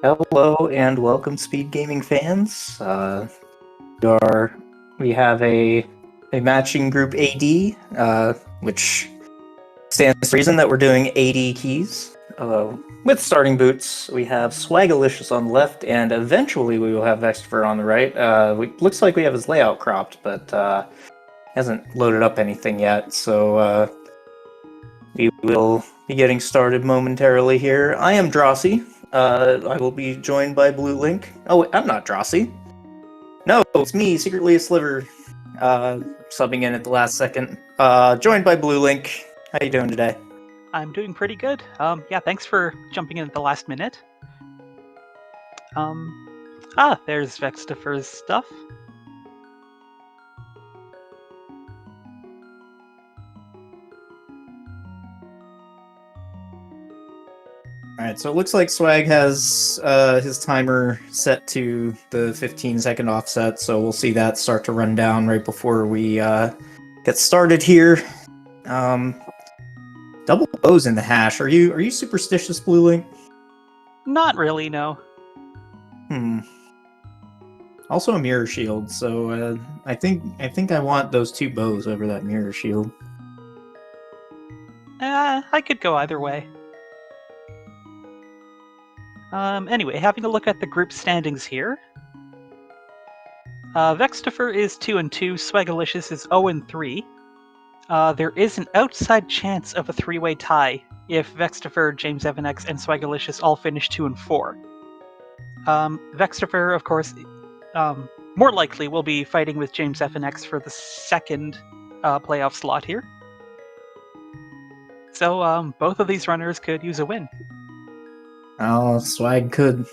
Hello and welcome, Speed Gaming fans. We have a matching group AD, which stands to reason that we're doing AD keys. With starting boots, we have Swagalicous on the left, and eventually we will have VeXtopher on the right. Looks like we have his layout cropped, but hasn't loaded up anything yet, so we will be getting started momentarily here. I am Drosy. I will be joined by Blue Link. Oh, wait, I'm not Drosy. No, it's me, secretly a Sliver, subbing in at the last second. Joined by Blue Link. How you doing today? I'm doing pretty good. Yeah, thanks for jumping in at the last minute. There's VeXtopher's stuff. Alright, so it looks like Swag has his timer set to the 15-second offset, so we'll see that start to run down right before we get started here. Double O's in the hash. Are you superstitious, Blue Link? Not really, no. Also a mirror shield, so I think I want those two bows over that mirror shield. I could go either way. Anyway, having a look at the group standings here. VeXtopher is 2-2, Swagalicous is 0-3. There is an outside chance of a three-way tie if VeXtopher, James FNX, and Swagalicous all finish 2-4. VeXtopher, of course, more likely will be fighting with James FNX for the second playoff slot here. So both of these runners could use a win. Oh, Swag could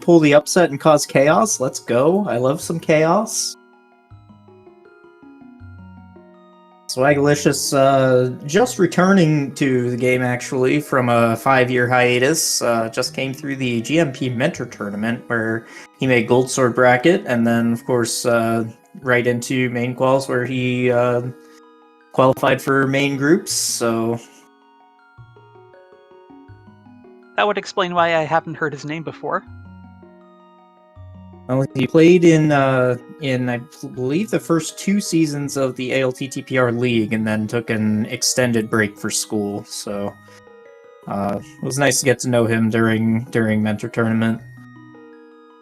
pull the upset and cause chaos. Let's go. I love some chaos. Swagalicious, just returning to the game actually from a 5-year hiatus, just came through the GMP Mentor Tournament where he made Gold Sword bracket, and then of course right into main quals where he qualified for main groups. So that would explain why I haven't heard his name before. Well, he played in I believe the first 2 seasons of the ALTTPR League, and then took an extended break for school. So it was nice to get to know him during Mentor Tournament.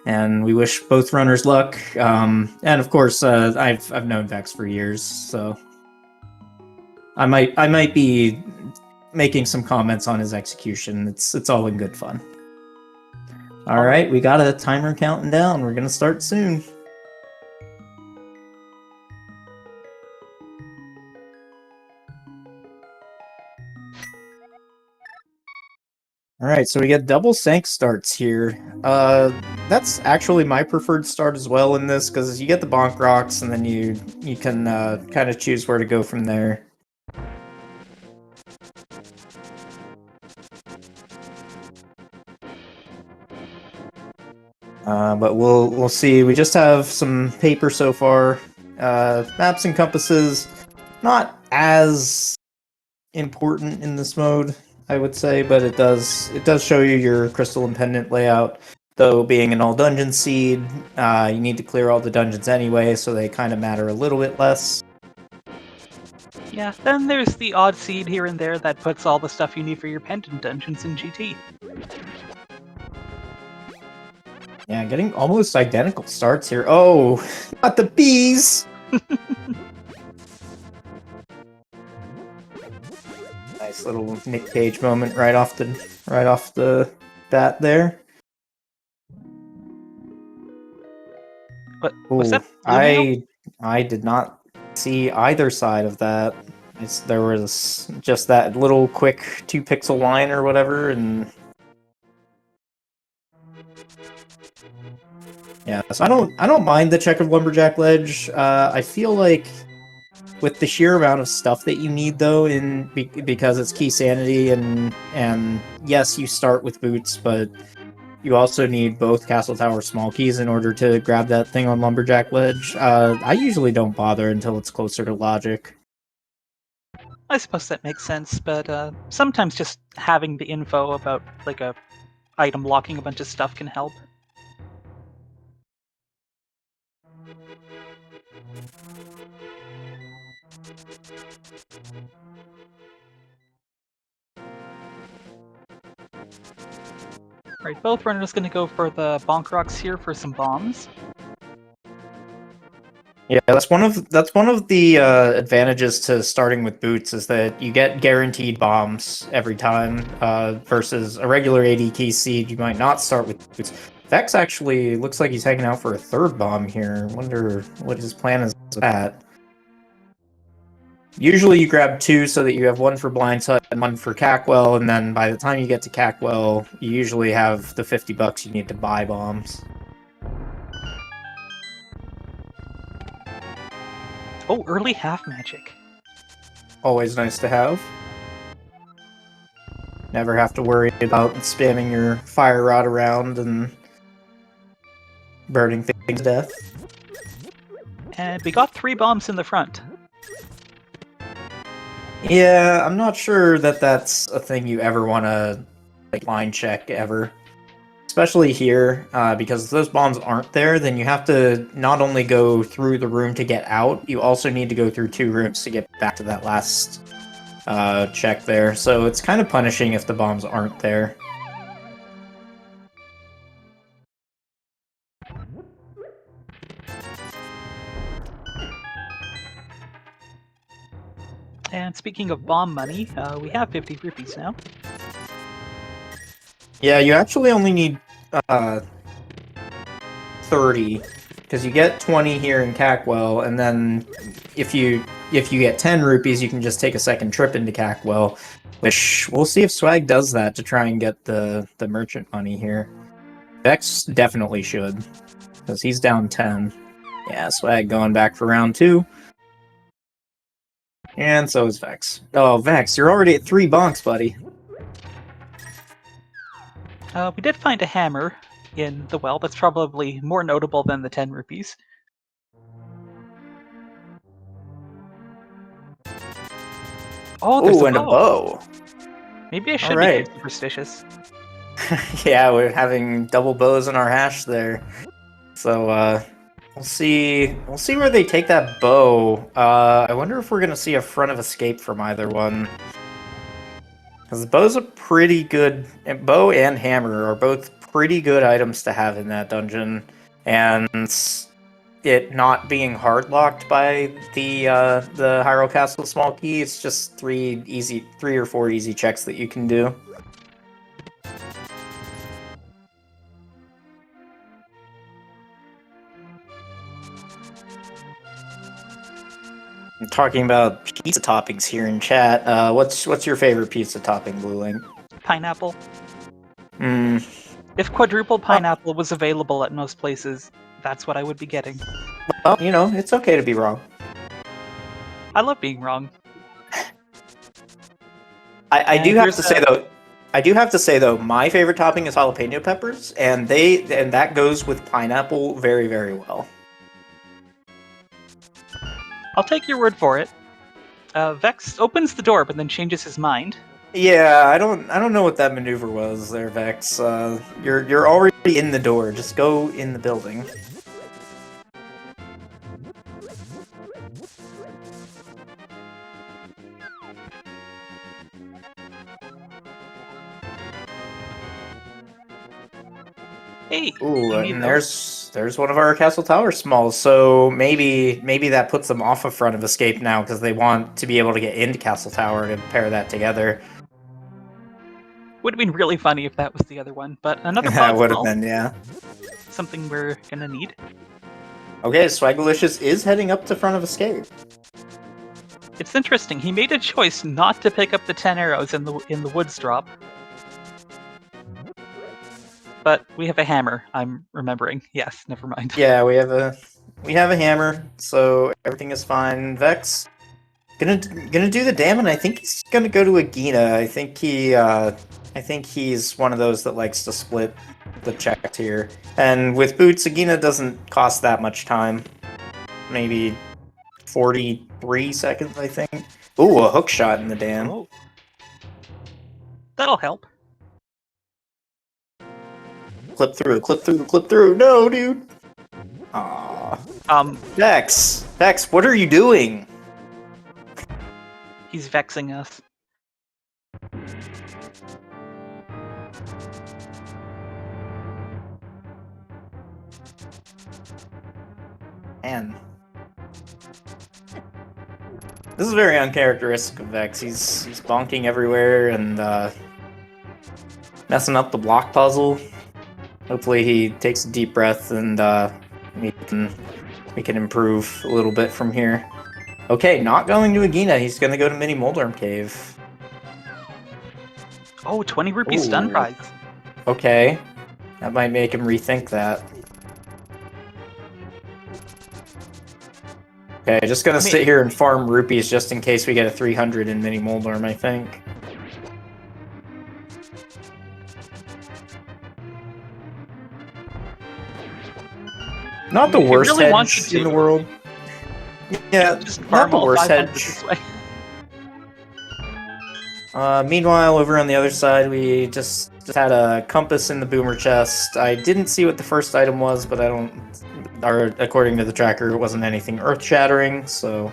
And we wish both runners luck. And of course, I've known Vex for years, so I might be making some comments on his execution. It's all in good fun. All right, we got a timer counting down. We're gonna start soon. All right, so we get double sank starts here. That's actually my preferred start as well in this, because you get the bonk rocks, and then you can kind of choose where to go from there. But we'll see. We just have some paper so far. Maps and compasses, not as important in this mode, I would say, but it does show you your crystal and pendant layout. Though being an all dungeon seed, you need to clear all the dungeons anyway, so they kind of matter a little bit less. Yeah, then there's the odd seed here and there that puts all the stuff you need for your pendant dungeons in GT. Yeah, getting almost identical starts here. Oh, not the bees! Nice little Nick Cage moment right off the bat there. What was that? I did not see either side of that. There was just that little quick 2-pixel line or whatever, and yeah. So I don't mind the checkered lumberjack ledge. I feel like with the sheer amount of stuff that you need, though, because it's key sanity, and yes, you start with boots, but you also need both castle tower small keys in order to grab that thing on lumberjack ledge. I usually don't bother until it's closer to logic. I suppose that makes sense, but sometimes just having the info about like a item locking a bunch of stuff can help. Right, both runners going to go for the bonk rocks here for some bombs. Yeah, that's one of the advantages to starting with boots is that you get guaranteed bombs every time versus a regular AD key seed. You might not start with boots. Vex actually looks like he's hanging out for a third bomb here. Wonder what his plan is with that. Usually you grab two so that you have one for Blind Hut and one for Cackwell, and then by the time you get to Cackwell, you usually have the $50 you need to buy bombs. Oh, early half magic. Always nice to have. Never have to worry about spamming your fire rod around and burning things to death. And we got 3 bombs in the front. Yeah, I'm not sure that that's a thing you ever want to line check ever. Especially here, because if those bombs aren't there, then you have to not only go through the room to get out, you also need to go through 2 rooms to get back to that last check there. So it's kind of punishing if the bombs aren't there. And speaking of bomb money, we have 50 rupees now. Yeah, you actually only need 30, because you get 20 here in Cackwell, and then if you get 10 rupees, you can just take a second trip into Cackwell, which we'll see if Swag does that to try and get the merchant money here. Vex definitely should, because he's down 10. Yeah, Swag going back for round 2. And so is Vex. Oh, Vex, you're already at 3 bonks, buddy. We did find a hammer in the well. That's probably more notable than the 10 rupees. Oh, there's and a bow. Maybe I should Alright. be superstitious. Yeah, we're having double bows in our hash there. So, we'll see where they take that bow. I wonder if we're gonna see a front of escape from either one. Because the bow's a pretty good... Bow and hammer are both pretty good items to have in that dungeon. And it not being hard-locked by the Hyrule Castle small key, it's just 3 or 4 easy checks that you can do. I'm talking about pizza toppings here in chat. What's your favorite pizza topping, Blueling? Pineapple. Hmm. If quadruple pineapple was available at most places, that's what I would be getting. Well, you know, it's okay to be wrong. I love being wrong. I do have to say though, my favorite topping is jalapeno peppers, and that goes with pineapple very, very well. I'll take your word for it. Vex opens the door, but then changes his mind. Yeah, I don't know what that maneuver was there, Vex. You're already in the door. Just go in the building. Hey, Ooh, and there's one of our castle tower smalls. So maybe that puts them off of front of escape now because they want to be able to get into castle tower to pair that together. would have been really funny if that was the other one, but another That pod would have small. been, yeah. Something we're gonna need. Okay, Swagalicous is heading up to front of escape. It's interesting. He made a choice not to pick up the 10 arrows in the woods drop. But we have a hammer, I'm remembering. Yes, never mind. Yeah, we have a hammer, so everything is fine. Vex gonna do the dam, and I think he's gonna go to Agina. I think he's one of those that likes to split the checks here. And with boots, Agina doesn't cost that much time. Maybe 43 seconds, I think. Ooh, a hook shot in the dam. Oh. That'll help. clip through, clip through, clip through. No, dude. Aww. Vex, what are you doing? He's vexing us. Man. This is very uncharacteristic of Vex. He's bonking everywhere and messing up the block puzzle. Hopefully he takes a deep breath and we can improve a little bit from here. Okay, not going to Agina. He's going to go to Mini Moldorm Cave. Oh, 20 rupee stun prize. Okay. That might make him rethink that. Okay, just gonna sit here and farm rupees just in case we get a 300 in Mini Moldorm, I think. Not the worst really hedge in the world. Yeah, just not the worst hedge. This way. Meanwhile, over on the other side, we just had a compass in the boomer chest. I didn't see what the first item was, but according to the tracker, it wasn't anything earth-shattering, so...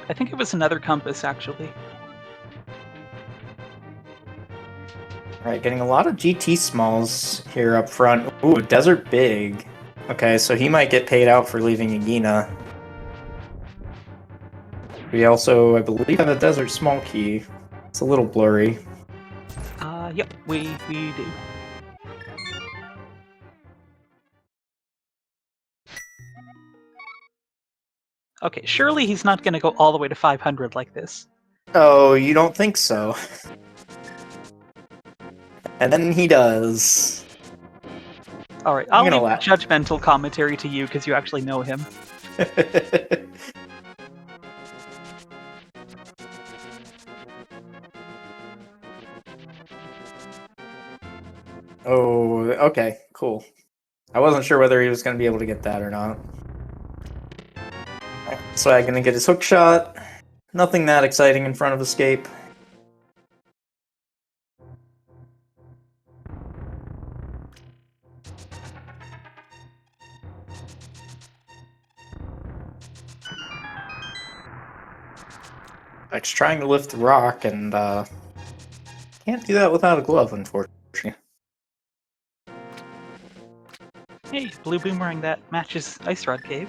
I think it was another compass, actually. Alright, getting a lot of GT smalls here up front. Ooh, Desert Big. Okay, so he might get paid out for leaving Agina. We also, I believe, have a Desert Small key. It's a little blurry. Yep, we do. Okay, surely he's not going to go all the way to 500 like this. Oh, you don't think so? And then he does. Alright, I'll leave judgmental commentary to you because you actually know him. Oh, okay, cool. I wasn't sure whether he was going to be able to get that or not. Swag gonna get his hook shot. Nothing that exciting in front of escape. Vex trying to lift the rock and can't do that without a glove, unfortunately. Hey, blue boomerang that matches Ice Rod Cave.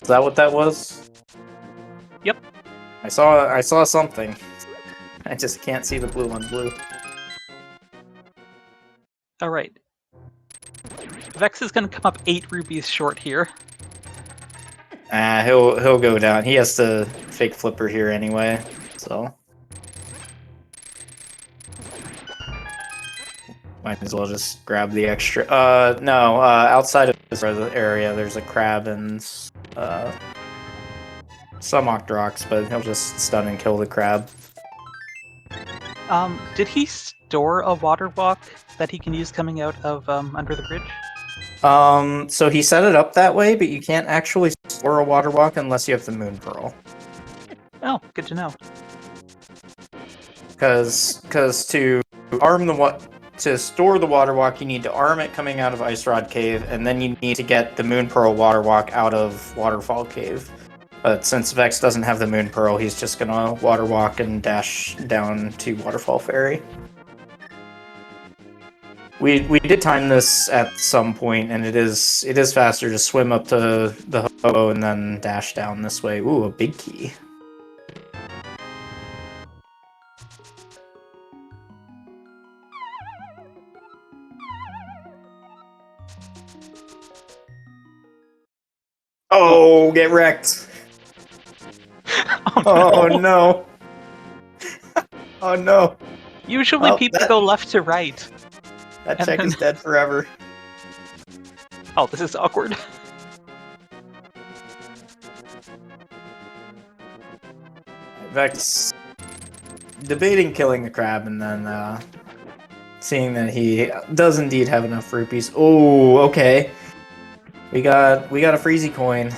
Is that what that was? Yep. I saw something. I just can't see the blue on blue. Alright. Vex is gonna come up 8 rupees short here. He'll go down. He has to fake flipper here anyway, so might as well just grab the extra. No, outside of this area, there's a crab and some Octoroks, but he'll just stun and kill the crab. Did he store a water walk that he can use coming out of under the bridge? So he set it up that way, but you can't actually store a water walk unless you have the Moon Pearl. Oh, good to know. Because to store the water walk, you need to arm it coming out of Ice Rod Cave, and then you need to get the Moon Pearl water walk out of Waterfall Cave. But since Vex doesn't have the Moon Pearl, he's just gonna water walk and dash down to Waterfall Ferry. We did time this at some point, and it is faster to swim up to the hobo and then dash down this way. Ooh, a big key. Oh, get wrecked! Oh no! Oh no! Usually people go left to right. That check is dead forever. Oh, this is awkward. Vex debating killing the crab and then seeing that he does indeed have enough rupees. Oh, okay. We got a freezy coin.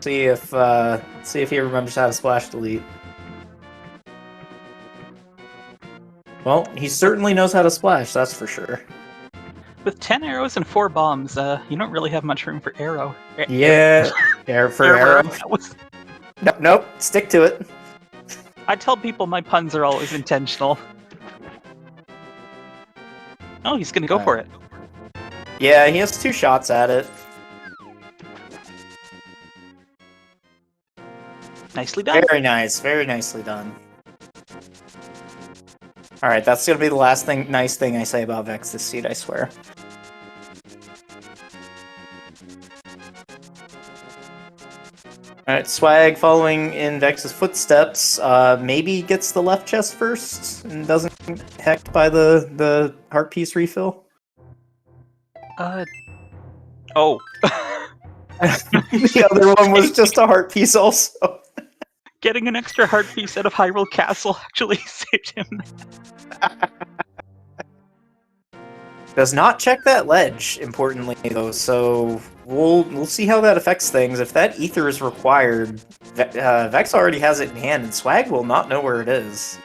See if he remembers how to splash delete. Well, he certainly knows how to splash, that's for sure. With 10 arrows and 4 bombs, you don't really have much room for arrow. Yeah, for Error. arrow. Nope, stick to it. I tell people my puns are always intentional. Oh, he's gonna go for it. Yeah, he has 2 shots at it. Nicely done. Very nice, very nicely done. Alright, that's gonna be the last nice thing I say about Vex this seed, I swear. Alright, Swag following in Vex's footsteps, maybe gets the left chest first and doesn't get hecked by the heart piece refill. Oh. The other one was just a heart piece also. Getting an extra heart piece out of Hyrule Castle actually saved him. Does not check that ledge, importantly though, so we'll see how that affects things. If that ether is required, Vex already has it in hand, and Swag will not know where it is.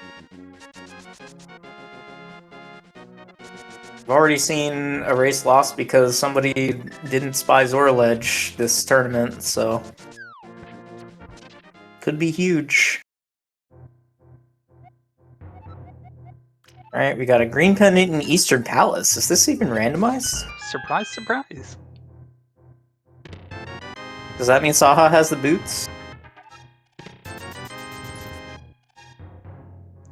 I've already seen a race lost because somebody didn't spy Zora ledge this tournament, so could be huge. Alright, we got a green pendant in Eastern Palace. Is this even randomized? Surprise, surprise. Does that mean Saha has the boots?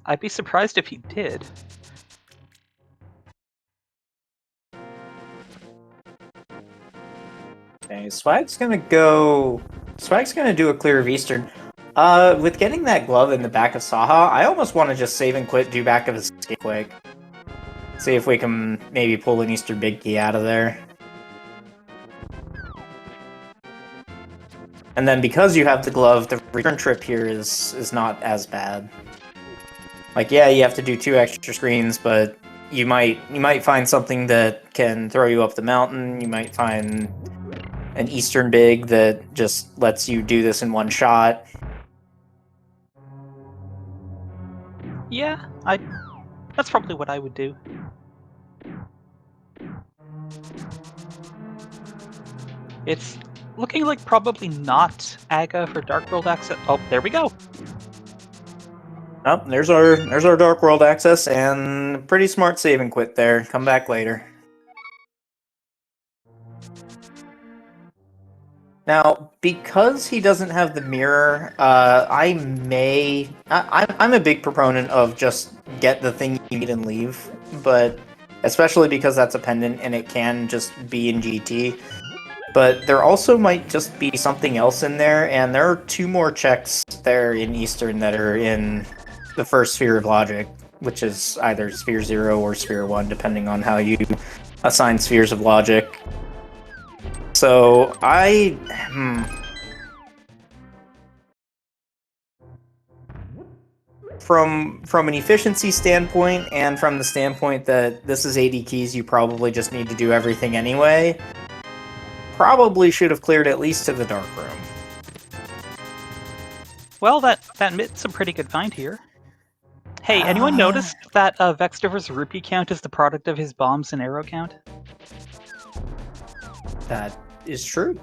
I'd be surprised if he did. Okay, Swag's gonna do a clear of Eastern. With getting that glove in the back of Saha, I almost want to just save and quit, do back of his escape quick. See if we can maybe pull an Eastern Big Key out of there. And then because you have the glove, the return trip here is not as bad. Like, yeah, you have to do 2 extra screens, but you might find something that can throw you up the mountain. You might find an Eastern Big that just lets you do this in one shot. Yeah, that's probably what I would do. It's looking like probably not Aga for Dark World access. Oh, there we go. Oh, there's our Dark World access, and pretty smart save and quit there. Come back later. Now, because he doesn't have the mirror, I'm a big proponent of just get the thing you need and leave, but especially because that's a pendant and it can just be in GT. But there also might just be something else in there, and there are 2 more checks there in Eastern that are in the first Sphere of Logic, which is either Sphere 0 or Sphere 1, depending on how you assign Spheres of Logic. So, From an efficiency standpoint, and from the standpoint that this is 80 keys, you probably just need to do everything anyway, probably should have cleared at least to the Dark Room. Well, that Mitt's a pretty good find here. Hey, anyone noticed that VeXtopher's rupee count is the product of his bombs and arrow count? That is true.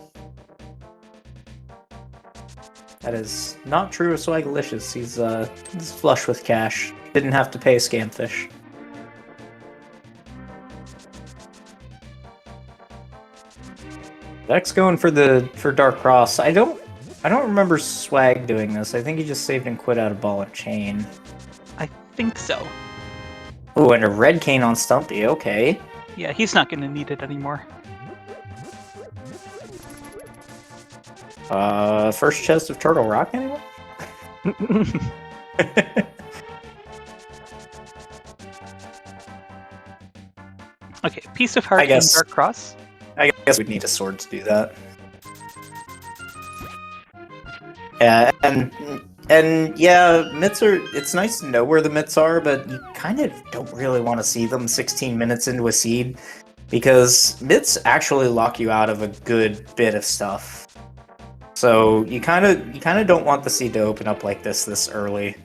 That is not true of Swagalicous. He's flush with cash. Didn't have to pay a scamfish. Vex going for Dark Cross. I don't remember Swag doing this. I think he just saved and quit out of Ball and Chain. I think so. Oh, and a red cane on Stumpy. Okay. Yeah, he's not going to need it anymore. First chest of Turtle Rock, anyone? Okay, piece of heart and Dark Cross. I guess we'd need a sword to do that. Yeah, and yeah, mitts are. It's nice to know where the mitts are, but you kind of don't really want to see them 16 minutes into a seed, because mitts actually lock you out of a good bit of stuff. So you kind of don't want the seed to open up like this early.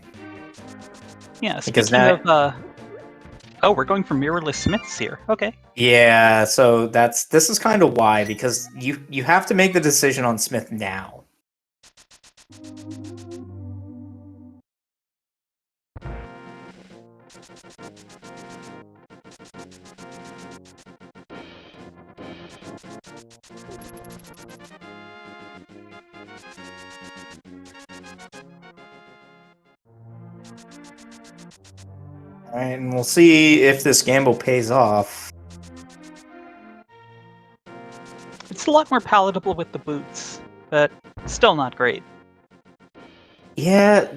Yeah, because speaking of Oh, we're going for mirrorless Smiths here. Okay. Yeah, so this is kind of why, because you have to make the decision on Smith now. Alright, and we'll see if this gamble pays off. It's a lot more palatable with the boots, but still not great. Yeah,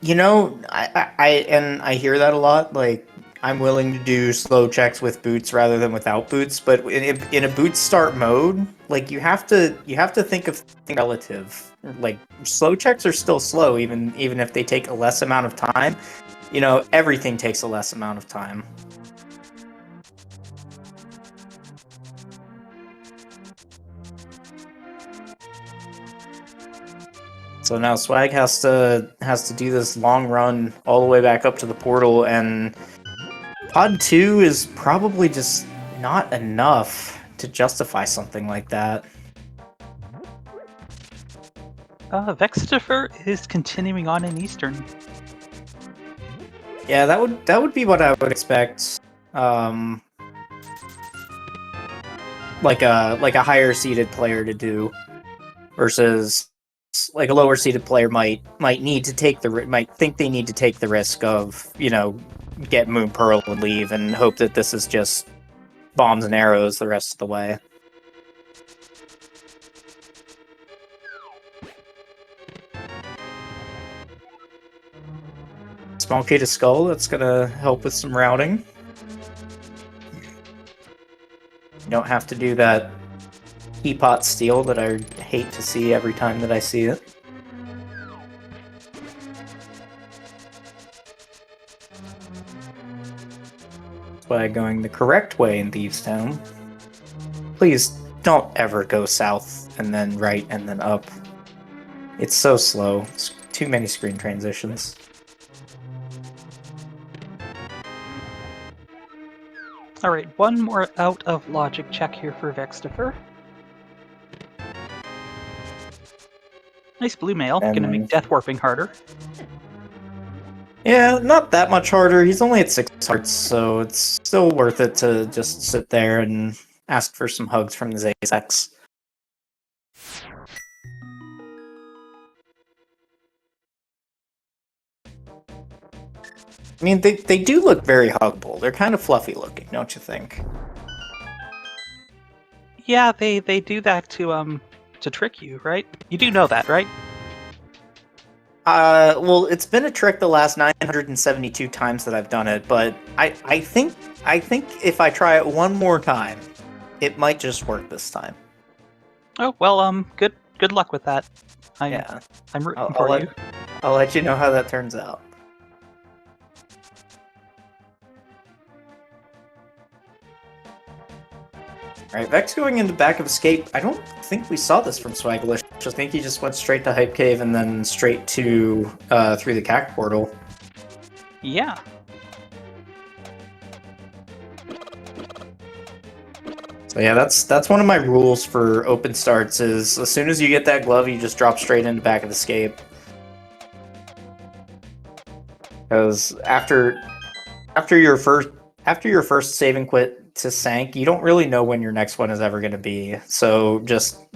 you know, I hear that a lot. Like, I'm willing to do slow checks with boots rather than without boots, but in a boot start mode, like you have to think of things relative. Like slow checks are still slow, even if they take a less amount of time. You know, everything takes a less amount of time. So now Swag has to do this long run all the way back up to the portal, and Pod 2 is probably just not enough to justify something like that. VeXtopher is continuing on in Eastern. Yeah, that would be what I would expect. Like a higher seeded player to do, versus like a lower seeded player might need to take might think they need to take the risk of, you know, get Moon Pearl and leave and hope that this is just bombs and arrows the rest of the way. Small key to skull, that's gonna help with some routing. You don't have to do that teapot steal that I hate to see every time that I see it. By going the correct way in Thieves Town. Please don't ever go south and then right and then up. It's so slow. It's too many screen transitions. Alright, one more out of logic check here for VeXtopher. Nice blue mail, gonna make death warping harder. Yeah, not that much harder. He's only at 6 hearts, so it's still worth it to just sit there and ask for some hugs from the Zasex. I mean, they do look very huggable. They're kind of fluffy looking, don't you think? Yeah, they do that to trick you, right? You do know that, right? Well, it's been a trick the last 972 times that I've done it, but I think if I try it one more time, it might just work this time. Oh well, good luck with that. I'm rooting for you. I'll let you know how that turns out. Alright, Vex going into back of escape. I don't think we saw this from Swagalicous. I think he just went straight to Hype Cave and then straight to through the CAC portal. Yeah. So yeah, that's one of my rules for open starts, is as soon as you get that glove, you just drop straight into back of escape. Because after your first save and quit to Sank, you don't really know when your next one is ever going to be. So just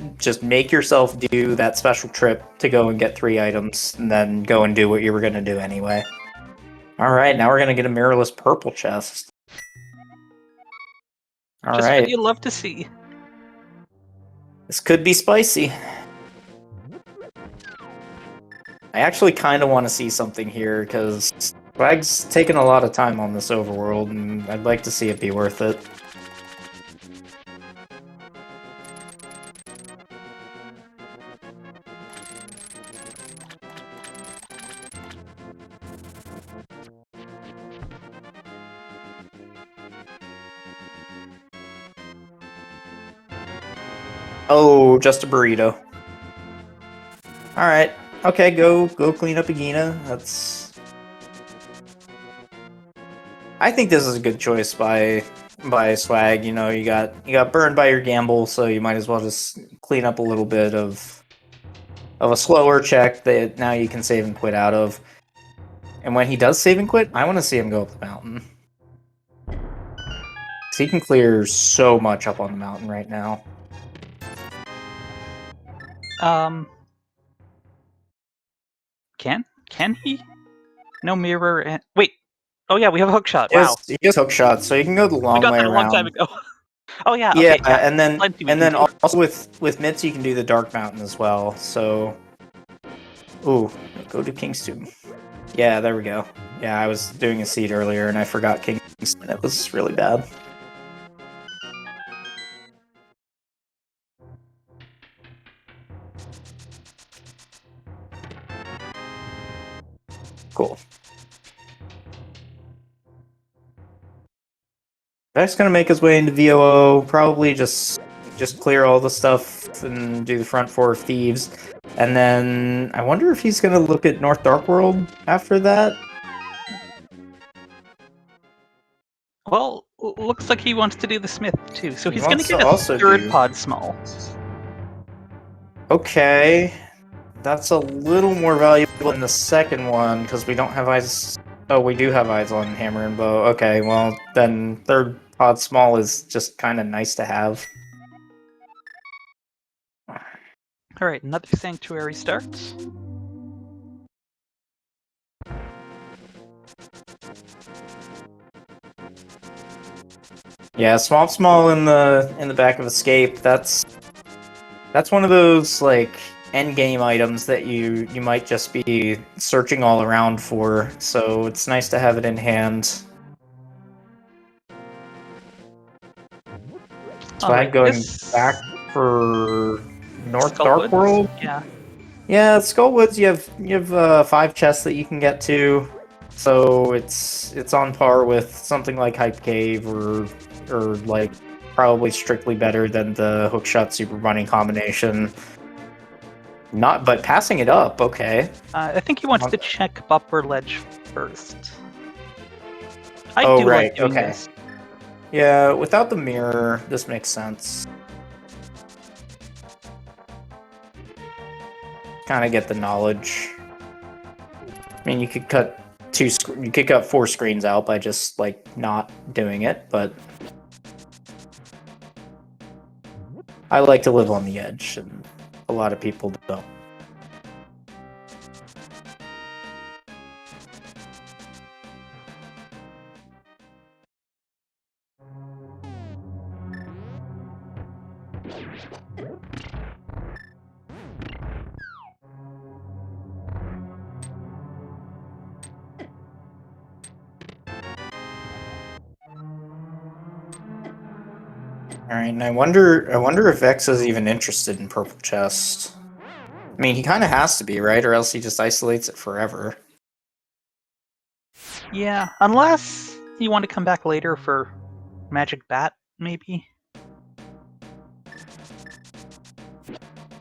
make yourself do that special trip to go and get 3 items, and then go and do what you were going to do anyway. Alright, now we're going to get a mirrorless purple chest. Just what you love to see. This could be spicy. I actually kind of want to see something here, because Swag's taken a lot of time on this overworld, and I'd like to see it be worth it. Oh, just a burrito. Alright. Okay, go clean up Agina. That's... I think this is a good choice by Swag. You know, you got burned by your gamble, so you might as well just clean up a little bit of a slower check that now you can save and quit out of. And when he does save and quit, I want to see him go up the mountain. He can clear so much up on the mountain right now. Can he? No mirror and wait. Oh yeah, we have a hook shot. Wow, He just hook shots, so you can go the we long got way that a long around. time ago. Oh yeah, Yeah, okay, yeah. and then Plenty we can do. also with Mitts you can do the Dark Mountain as well. So, ooh, go to Kingston. Yeah, there we go. Yeah, I was doing a seed earlier and I forgot Kingston. It was really bad. Cool. Vex gonna make his way into VOO. Probably just clear all the stuff and do the front four of thieves. And then I wonder if he's gonna look at North Dark World after that. Well, looks like he wants to do the Smith too, so he's He gonna wants get to a also third do- pod small. Okay, that's a little more valuable than the second one because we don't have eyes. Oh, we do have eyes on hammer and bow. Okay, well then third pod small is just kind of nice to have. Alright, another sanctuary starts. Yeah, small in the back of escape. That's one of those like end game items that you might just be searching all around for. So it's nice to have it in hand. Swag going back for North Dark World. Yeah. Yeah, Skullwoods. You have 5 chests that you can get to, so it's on par with something like Hype Cave or like probably strictly better than the hookshot super running combination. But passing it up, okay. I think he wants to check Bupper Ledge first. I Oh, do right, like doing okay. this. Yeah, without the mirror, this makes sense. Kind of get the knowledge. I mean, you could cut 4 screens out by just like not doing it, but I like to live on the edge, and a lot of people don't. Alright, and I wonder if Vex is even interested in Purple Chest. I mean, he kind of has to be, right? Or else he just isolates it forever. Yeah, unless you want to come back later for Magic Bat, maybe.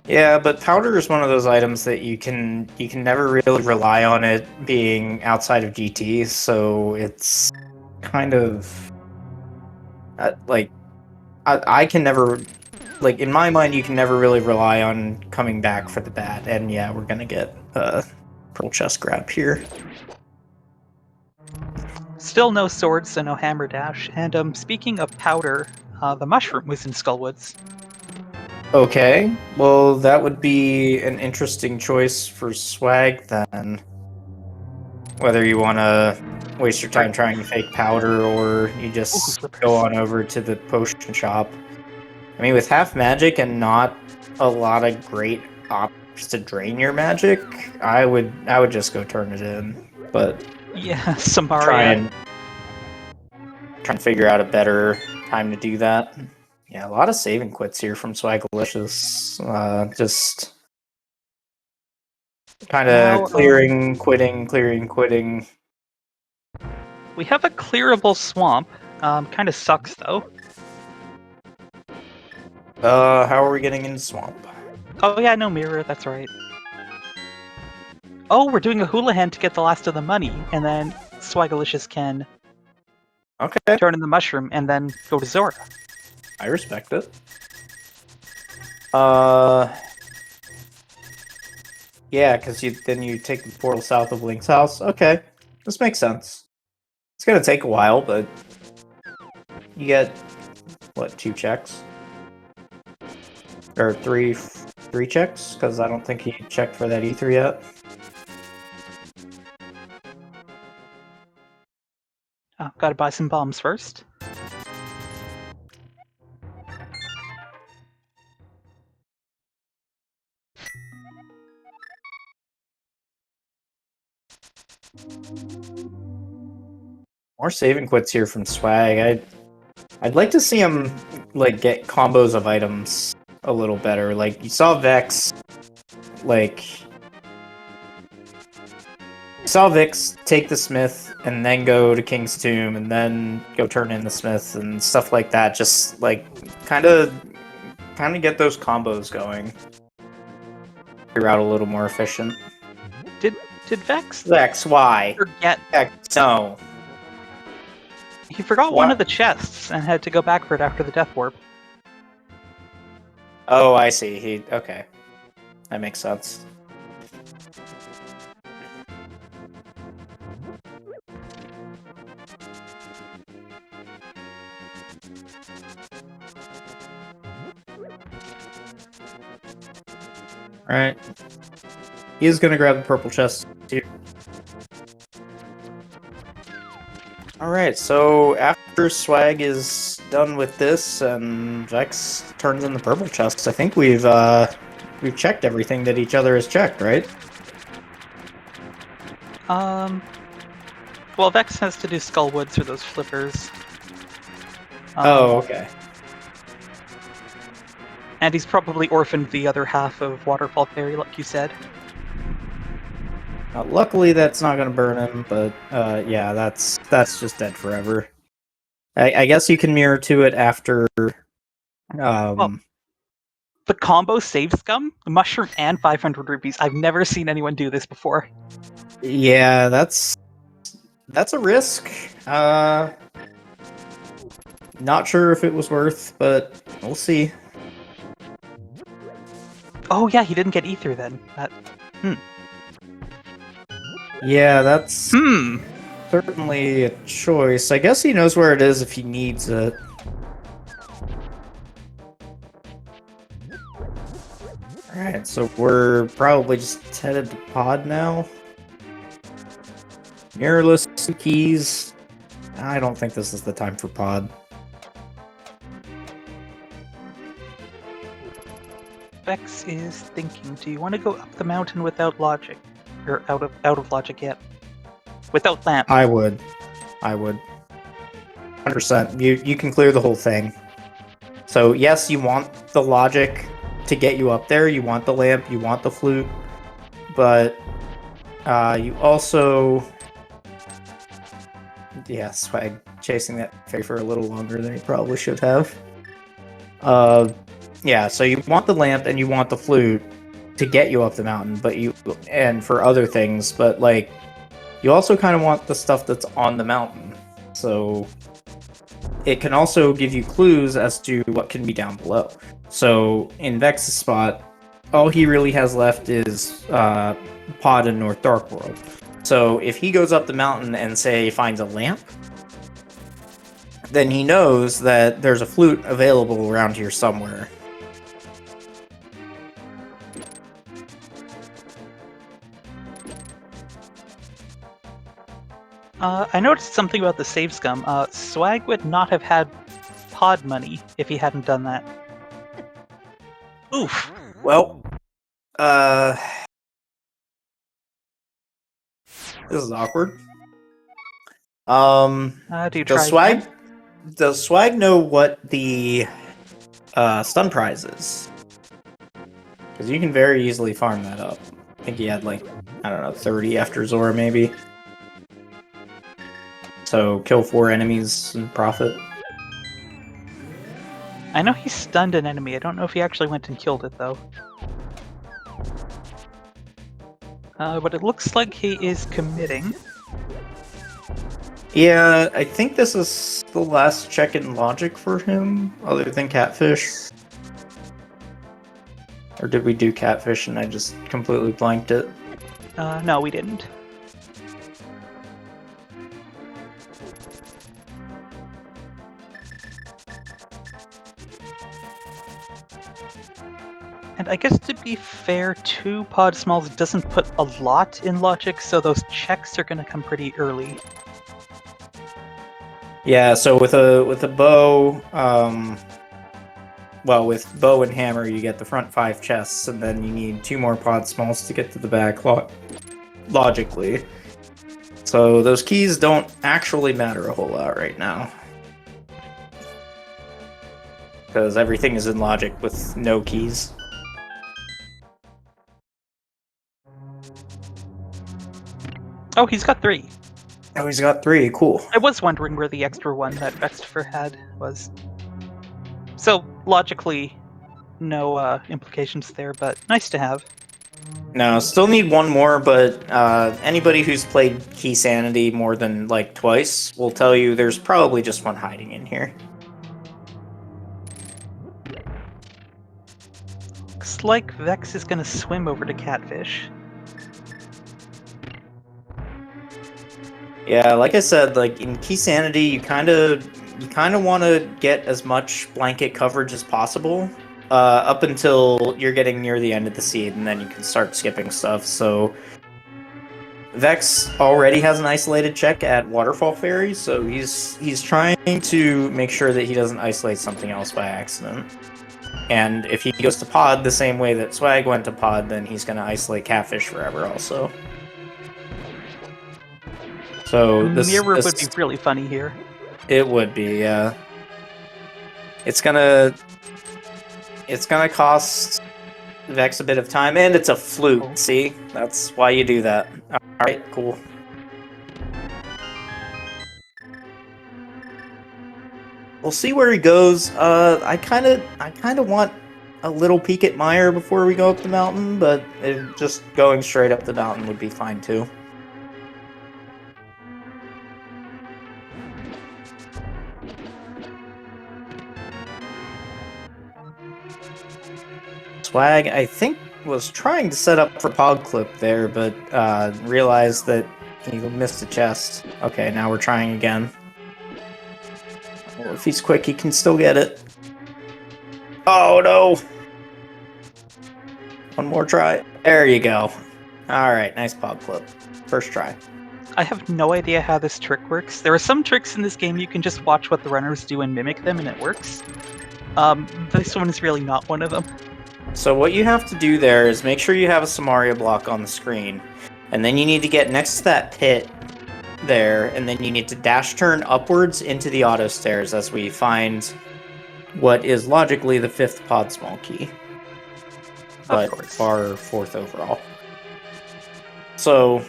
Yeah, but powder is one of those items that you can never really rely on it being outside of GT, so it's kind of like I can never, like, in my mind, you can never really rely on coming back for the bat, and yeah, we're gonna get Pearl Chest grab here. Still no swords, so no hammer dash. And speaking of powder, the mushroom was in Skullwoods. Okay, well, that would be an interesting choice for Swag then. Whether you want to waste your time trying to fake powder, or you just go on over to the potion shop. I mean, with half magic and not a lot of great options to drain your magic, I would just go turn it in. But yeah, Samaria. Try and figure out a better time to do that. Yeah, a lot of save and quits here from Swagalicous. Just kind of clearing, quitting. We have a clearable swamp. Kind of sucks though. How are we getting into swamp? Oh yeah, no mirror, that's right. Oh, we're doing a hula hand to get the last of the money, and then Swagalicious can Okay, turn in the mushroom, and then go to Zora. I respect it. Yeah, because then you take the portal south of Link's house. Okay, this makes sense. It's gonna take a while, but you get what, 2 checks or three checks? Because I don't think he checked for that ether yet. Gotta buy some bombs first. More saving quits here from Swag. I'd like to see him like get combos of items a little better. Like you saw Vex, like you saw Vix take the Smith and then go to King's Tomb and then go turn in the Smith and stuff like that. Just like kind of get those combos going. Your route a little more efficient. Did Vex Vex, why? forget? Vex, no. He forgot What? one of the chests and had to go back for it after the death warp. Oh, I see. Okay. That makes sense. Alright. He is gonna grab the purple chest here. Alright, so after Swag is done with this and Vex turns in the purple chests, I think we've checked everything that each other has checked, right? Well, Vex has to do Skullwoods for those flippers. Oh, okay. And he's probably orphaned the other half of Waterfall Fairy, like you said. Luckily, that's not going to burn him, but yeah, that's just dead forever. I guess you can mirror to it after. Well, the combo save scum, the mushroom, and 500 rupees. I've never seen anyone do this before. Yeah, that's a risk. Not sure if it was worth, but we'll see. Oh yeah, he didn't get ether then. Yeah, that's certainly a choice. I guess he knows where it is if he needs it. Alright, so we're probably just headed to pod now. Mirrorless keys. I don't think this is the time for pod. Vex is thinking, do you want to go up the mountain without logic? Or out of logic yet? Without lamp. I would. 100%. You can clear the whole thing. So yes, you want the logic to get you up there, you want the lamp, you want the flute, but you also... Yeah, Swag chasing that fairy for a little longer than he probably should have. Yeah, so you want the lamp and you want the flute to get you up the mountain, and for other things, but like you also kind of want the stuff that's on the mountain. So it can also give you clues as to what can be down below. So in Vex's spot, all he really has left is Pod and North Dark World. So if he goes up the mountain and say finds a lamp, then he knows that there's a flute available around here somewhere. I noticed something about the save scum. Swag would not have had pod money if he hadn't done that. Oof. Well, this is awkward. Do you try again? Does Swag know what the stun prize is? Because you can very easily farm that up. I think he had like, I don't know, 30 after Zora maybe. So kill 4 enemies and profit. I know he stunned an enemy. I don't know if he actually went and killed it though. But it looks like he is committing. Yeah, I think this is the last check in logic for him, other than catfish. Or did we do catfish and I just completely blanked it? No, we didn't. And I guess to be fair, 2 pod smalls doesn't put a lot in logic, so those checks are going to come pretty early. Yeah, so with a bow, well, with bow and hammer, you get the front 5 chests, and then you need 2 more pod smalls to get to the back, logically. So those keys don't actually matter a whole lot right now. Because everything is in logic with no keys. Oh, he's got 3. Oh, he's got 3, cool. I was wondering where the extra one that VeXtopher had was. So, logically, no implications there, but nice to have. No, still need 1 more, but anybody who's played Key Sanity more than, like, twice will tell you there's probably just 1 hiding in here. Looks like Vex is gonna swim over to Catfish. Yeah, like I said, like in Key Sanity, you kind of want to get as much blanket coverage as possible, up until you're getting near the end of the seed, and then you can start skipping stuff. So Vex already has an isolated check at Waterfall Ferry, so he's trying to make sure that he doesn't isolate something else by accident. And if he goes to pod the same way that Swag went to pod, then he's going to isolate Catfish forever also. So this Mirror would be really funny here. It would be, yeah. It's gonna cost Vex a bit of time, and it's a flute. Oh. See, that's why you do that. All right, cool. We'll see where he goes. I kind of want a little peek at Meyer before we go up the mountain, but just going straight up the mountain would be fine too. Swag, I think, was trying to set up for Pog Clip there, but realized that he missed a chest. Okay, now we're trying again. Well, if he's quick, he can still get it. Oh, no! One more try. There you go. Alright, nice Pog Clip. First try. I have no idea how this trick works. There are some tricks in this game you can just watch what the runners do and mimic them, and it works. This one is really not one of them. So what you have to do there is make sure you have a Samaria block on the screen. And then you need to get next to that pit there, and then you need to dash turn upwards into the auto stairs as we find what is logically the 5th pod small key. But our 4th overall. So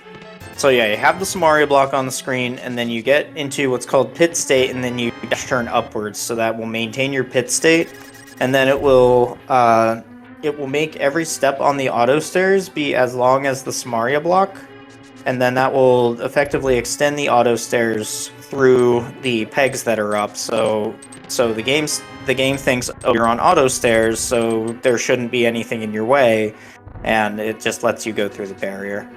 yeah, you have the Samaria block on the screen, and then you get into what's called pit state, and then you dash turn upwards, so that will maintain your pit state, and then it will make every step on the auto stairs be as long as the Samaria block, and then that will effectively extend the auto stairs through the pegs that are up. So the game thinks, oh, you're on auto stairs, so there shouldn't be anything in your way, and it just lets you go through the barrier.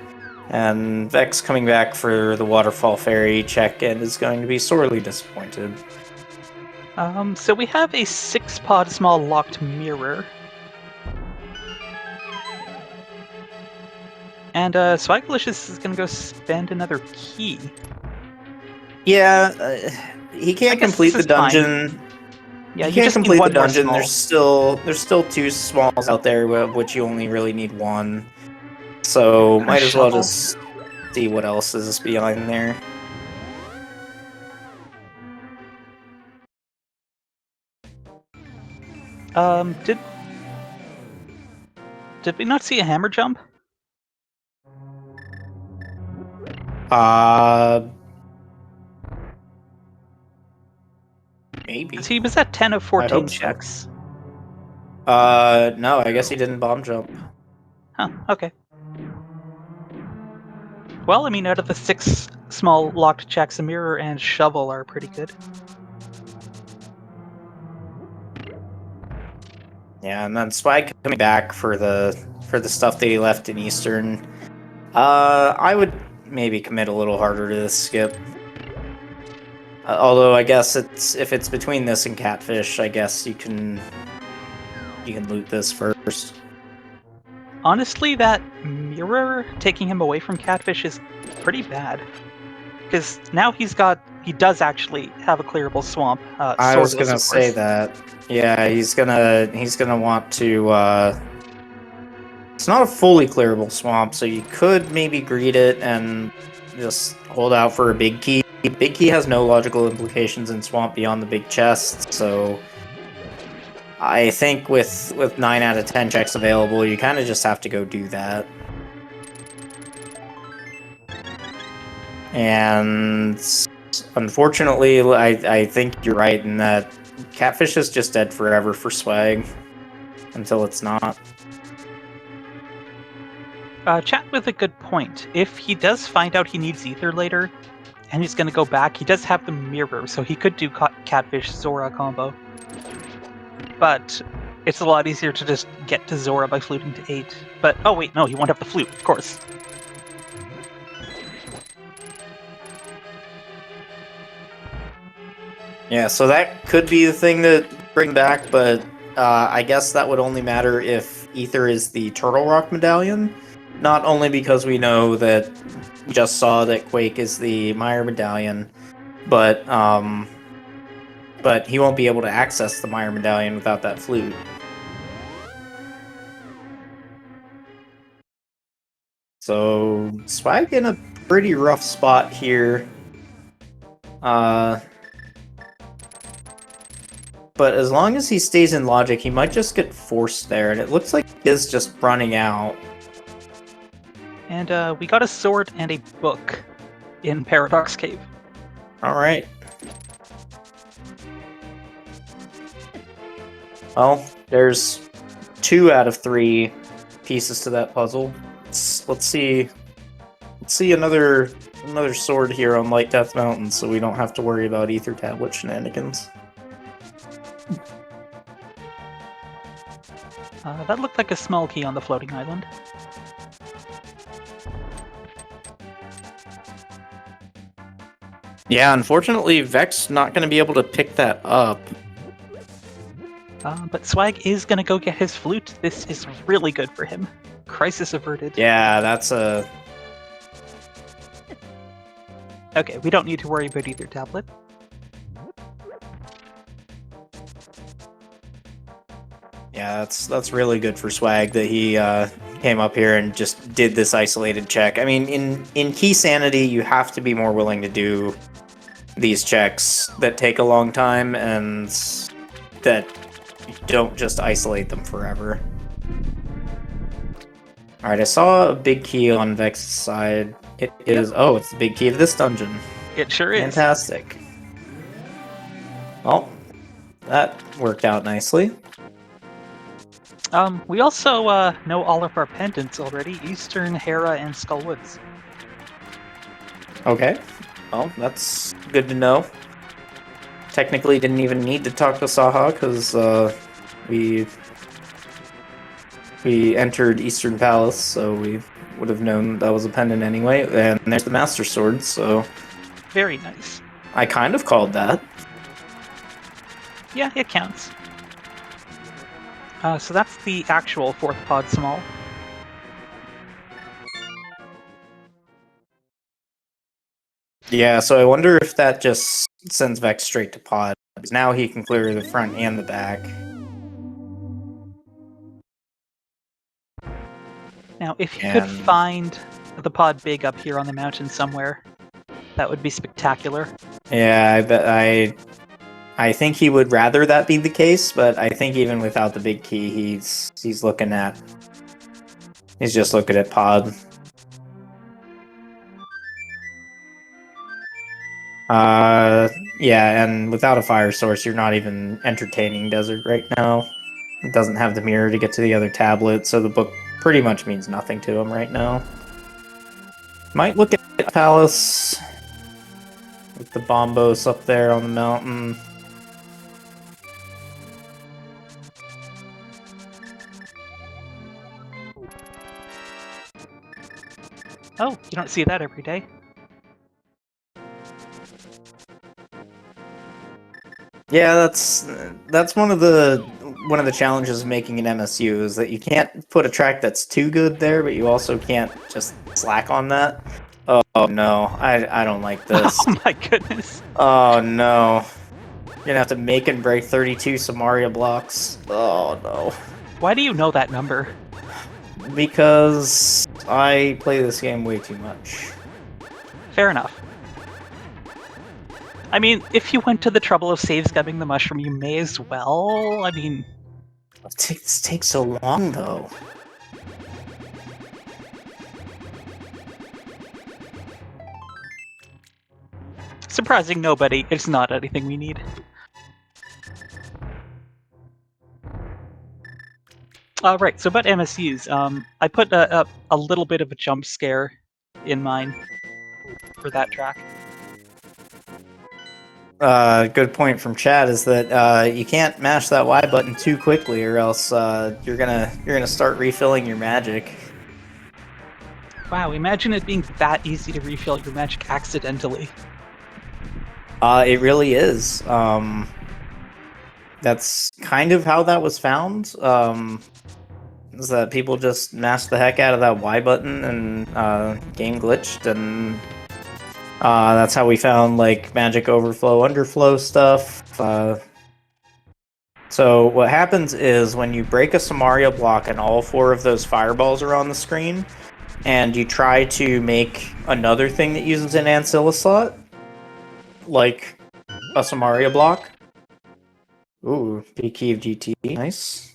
And Vex coming back for the Waterfall Ferry check and is going to be sorely disappointed. So we have a 6 pod small locked mirror. And Swagalicous is going to go spend another key. Yeah, he can't complete the dungeon. Fine. Yeah, he can't complete the dungeon. There's still 2 smalls out there, of which you only really need 1. So might as well just see what else is behind there. Did we not see a hammer jump? Maybe. He was at 10 of 14 checks. No, I guess he didn't bomb jump. Huh, okay. Well, I mean, out of the 6 small locked checks, a mirror and shovel are pretty good. Yeah, and then Swag coming back for the stuff that he left in Eastern. I would maybe commit a little harder to this skip. Although I guess if it's between this and Catfish, I guess you can loot this first. Honestly, that mirror taking him away from Catfish is pretty bad. Because now he does actually have a clearable swamp. I was gonna of say course. that. Yeah, he's gonna want to. It's not a fully clearable swamp, so you could maybe greet it and just hold out for a big key. Big key has no logical implications in swamp beyond the big chest, so I think with 9 out of 10 checks available, you kind of just have to go do that. And unfortunately, I think you're right in that Catfish is just dead forever for Swag until it's not. Chat with a good point. If he does find out he needs Ether later, and he's going to go back, he does have the mirror, so he could do Catfish Zora combo. But it's a lot easier to just get to Zora by fluting to 8. But, oh wait, no, he won't have the flute, of course. Yeah, so that could be the thing that bring back, but I guess that would only matter if Ether is the Turtle Rock Medallion. Not only because we know that we just saw that Quake is the Meyer Medallion, but he won't be able to access the Meyer Medallion without that flute. So Swag in a pretty rough spot here. But as long as he stays in logic, he might just get forced there, and it looks like he is just running out. And we got a sword and a book in Paradox Cave. Alright. Well, there's 2 out of 3 pieces to that puzzle. Let's see another sword here on Light Death Mountain, so we don't have to worry about Ether Tablet shenanigans. That looked like a small key on the floating island. Yeah, unfortunately, Vex not going to be able to pick that up. But Swag is going to go get his flute. This is really good for him. Crisis averted. Yeah, that's a... Okay, we don't need to worry about Ether Tablet. Yeah, that's really good for Swag that he came up here and just did this isolated check. I mean, in Key Sanity, you have to be more willing to do these checks that take a long time and that don't just isolate them forever. Alright, I saw a big key on Vex's side. It is... Oh, it's the big key of this dungeon. It sure is. Fantastic. Well, that worked out nicely. We also know all of our pendants already. Eastern, Hera, and Skullwoods. Okay. Well, that's good to know. Technically didn't even need to talk to Saha, because we entered Eastern Palace, so we would have known that was a pendant anyway. And there's the Master Sword, so... Very nice. I kind of called that. Yeah, it counts. So that's the actual 4th pod small. Yeah, so I wonder if that just sends Vex straight to pod. Because now he can clear the front and the back. Now, if you could find the pod big up here on the mountain somewhere, that would be spectacular. Yeah, I think he would rather that be the case, but I think even without the big key, he's just looking at pod. Yeah, and without a fire source, you're not even entertaining Desert right now. It doesn't have the mirror to get to the other tablet, so the book pretty much means nothing to him right now. Might look at Palace. with the bombos up there on the mountain. Oh, you don't see that every day. Yeah, that's one of the challenges of making an MSU is that you can't put a track that's too good there, but you also can't just slack on that. Oh no, I don't like this. Oh my goodness. Oh no. You're gonna have to make and break 32 Samaria blocks. Oh no. Why do you know that number? Because I play this game way too much. Fair enough. I mean, if you went to the trouble of save scumming the mushroom, you may as well. I mean... This takes so long, though. Surprising nobody, it's not anything we need. Right, so about MSUs, I put a little bit of a jump scare in mine for that track. Good point from Chad is that you can't mash that Y button too quickly, or else you're gonna start refilling your magic. Wow, imagine it being that easy to refill your magic accidentally. It really is. That's kind of how that was found. Is that people just mashed the heck out of that Y button and game glitched, and that's how we found like magic overflow, underflow stuff. So what happens is when you break a Samaria block and all 4 of those fireballs are on the screen, and you try to make another thing that uses an ancilla slot, like a Samaria block. Ooh, big key of GT, nice.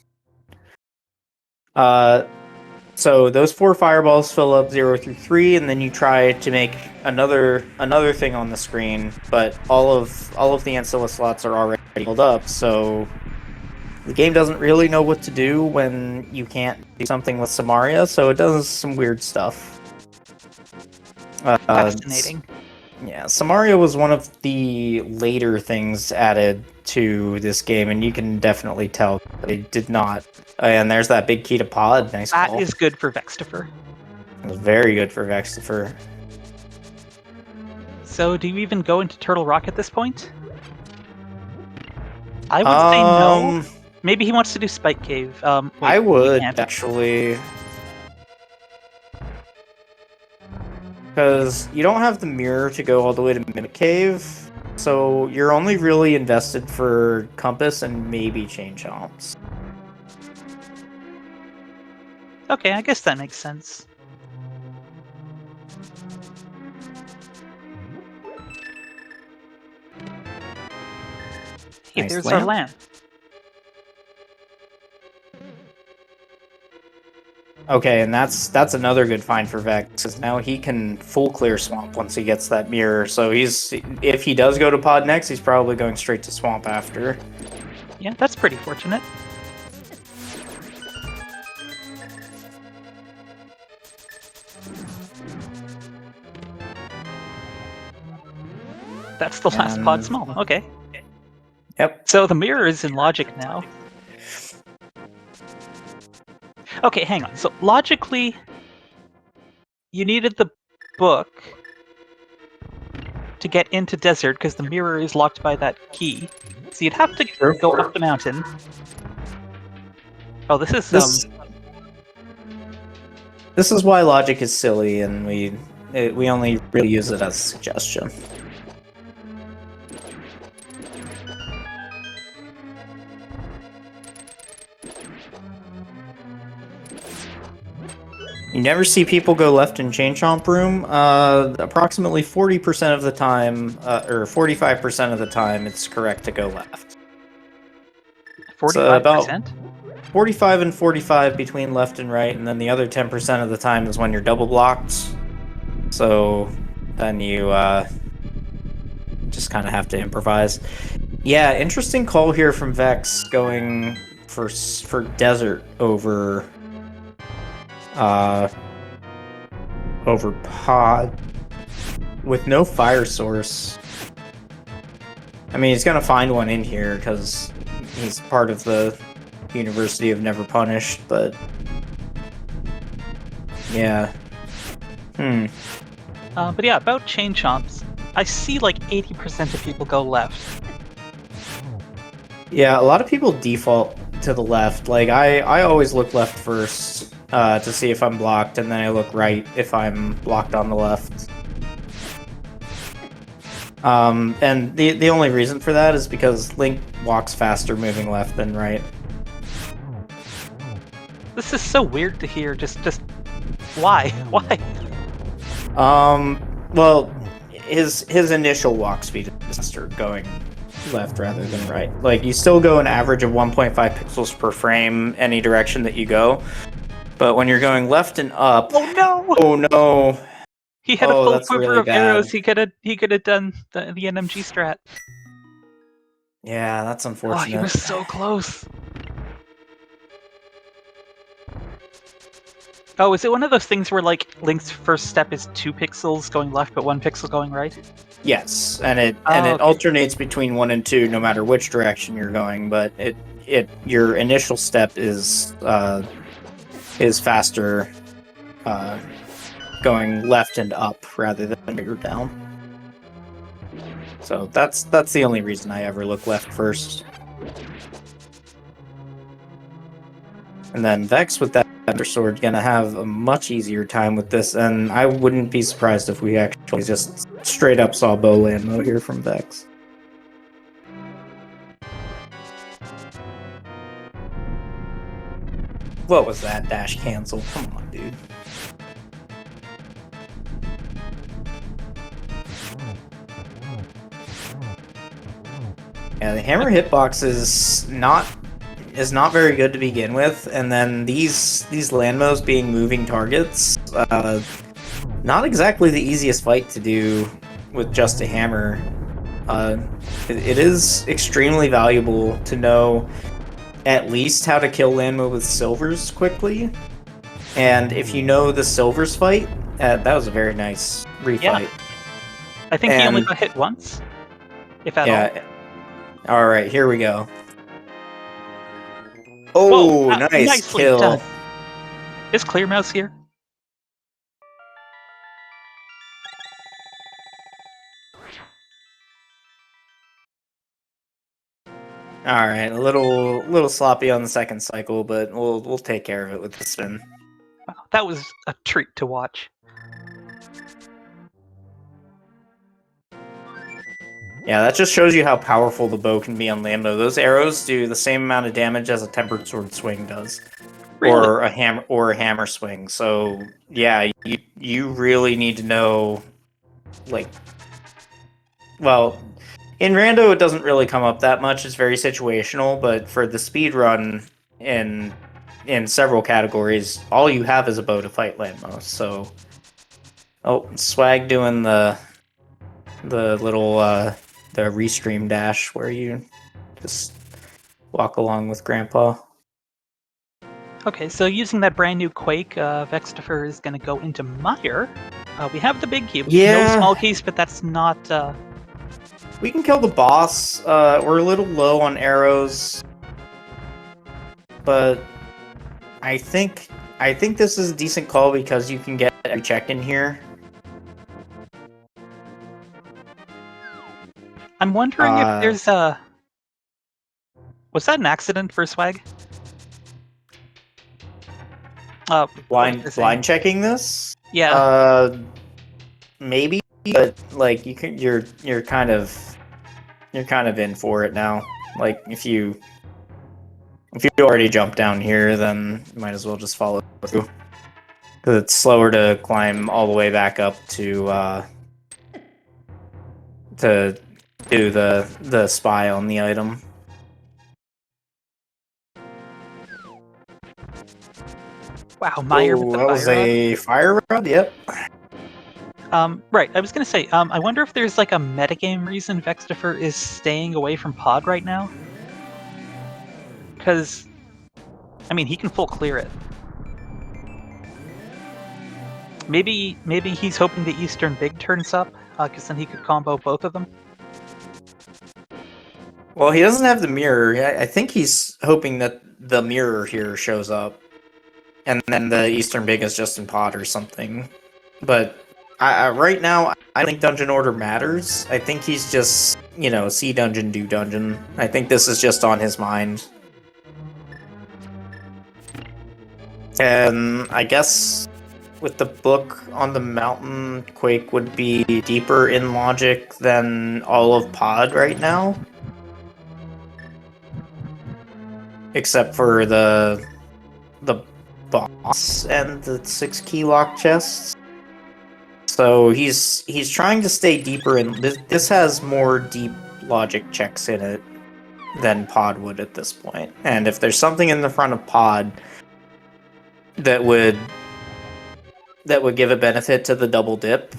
So those 4 fireballs fill up 0 through 3, and then you try to make another thing on the screen, but all of the ancilla slots are already filled up, so the game doesn't really know what to do when you can't do something with Samaria, so it does some weird stuff. Fascinating. Yeah, Samaria was one of the later things added to this game, and you can definitely tell they did not. And there's that big key to pod. Nice That call. is good for VeXtopher. It was very good for VeXtopher. So, do you even go into Turtle Rock at this point? I would say no. Maybe he wants to do Spike Cave. Wait, I would, can't. actually. Because you don't have the mirror to go all the way to Mimic Cave, so you're only really invested for Compass and maybe Chain Chomps. Okay, I guess that makes sense. Hey, Nice there's lamp. our lamp. Okay, and that's another good find for Vex, because now he can full clear Swamp once he gets that mirror. So if he does go to Pod next, he's probably going straight to Swamp after. Yeah, that's pretty fortunate. That's the last pod small. Okay. Yep. So the mirror is in logic now. Okay, hang on. So logically, you needed the book to get into desert because the mirror is locked by that key. So you'd have to go up the mountain. Oh, this is This is why logic is silly, and we only really use it as a suggestion. You never see people go left in Chain Chomp Room. Approximately 40% of the time, or 45% of the time, it's correct to go left. 45%? About 45 and 45 between left and right, and then the other 10% of the time is when you're double blocked. So then you just kind of have to improvise. Yeah, interesting call here from Vex going for desert over pod with no fire source. I mean, he's gonna find one in here because he's part of the University of Never Punished, but yeah. But yeah, about chain chomps, I see like 80% of people go left. Yeah, a lot of people default to the left. Like, I always look left first to see if I'm blocked, and then I look right if I'm blocked on the left. And the only reason for that is because Link walks faster moving left than right. This is so weird to hear. Just why? Why? Well, his initial walk speed is faster going left rather than right. Like, you still go an average of 1.5 pixels per frame any direction that you go, but when you're going left and up, Oh no! oh no, He had a full that's quiver really of arrows. bad. He could have done the NMG strat. Yeah, that's Oh, unfortunate. he was so close. Oh, is it one of those things where like Link's first step is 2 pixels going left, but 1 pixel going right? Yes, and it okay. alternates between 1 and 2 no matter which direction you're going, but your initial step is faster going left and up rather than bigger down. So that's the only reason I ever look left first. And then Vex with that Sword gonna have a much easier time with this, and I wouldn't be surprised if we actually just straight up saw bow landmo here from Vex. What was that dash cancel? Come on, dude. Yeah, the hammer hitbox is not very good to begin with, and then these landmos being moving targets, not exactly the easiest fight to do with just a hammer. It is extremely valuable to know at least how to kill landmo with silvers quickly, and if you know the silvers fight, that was a very nice refight. Yeah. I think he only got hit once, if at all. All right, here we go. Oh, whoa, nice nicely kill. Done. Is Clear Mouse here? All right, a little sloppy on the second cycle, but we'll take care of it with the spin. Wow, that was a treat to watch. Yeah, that just shows you how powerful the bow can be on landmo. Those arrows do the same amount of damage as a tempered sword swing does, Really? or a hammer swing. So yeah, you really need to know, like, well, in rando it doesn't really come up that much. It's very situational, but for the speed run in several categories, all you have is a bow to fight landmo. So, oh, Swag doing the little the restream dash where you just walk along with Grandpa. Okay, so using that brand new Quake, VeXtopher is going to go into Mire. We have the big key. Yeah. No small keys, but that's not... We can kill the boss. We're a little low on arrows, but I think this is a decent call because you can get every check in here. I'm wondering if there's a... Was that an accident for Swag? Blind checking this? Yeah. Maybe, but like you're kind of in for it now. Like if you already jumped down here, then you might as well just follow through. Because it's slower to climb all the way back up to do the spy on the item. Wow, Mire with the that was a fire rod. Yep. Right, I was gonna say, I wonder if there's like a metagame reason VeXtopher is staying away from Pod right now? Because, I mean, he can full clear it. Maybe he's hoping the Eastern Big turns up, because then he could combo both of them. Well, he doesn't have the mirror. I think he's hoping that the mirror here shows up, and then the Eastern Big is just in pod or something. But right now, I don't think Dungeon Order matters. I think he's just, see dungeon, do dungeon. I think this is just on his mind. And I guess with the book on the mountain, Quake would be deeper in logic than all of pod right now. Except for the boss and the 6 key lock chests. So he's trying to stay deeper in this has more deep logic checks in it than pod would at this point. And if there's something in the front of pod that would give a benefit to the double dip,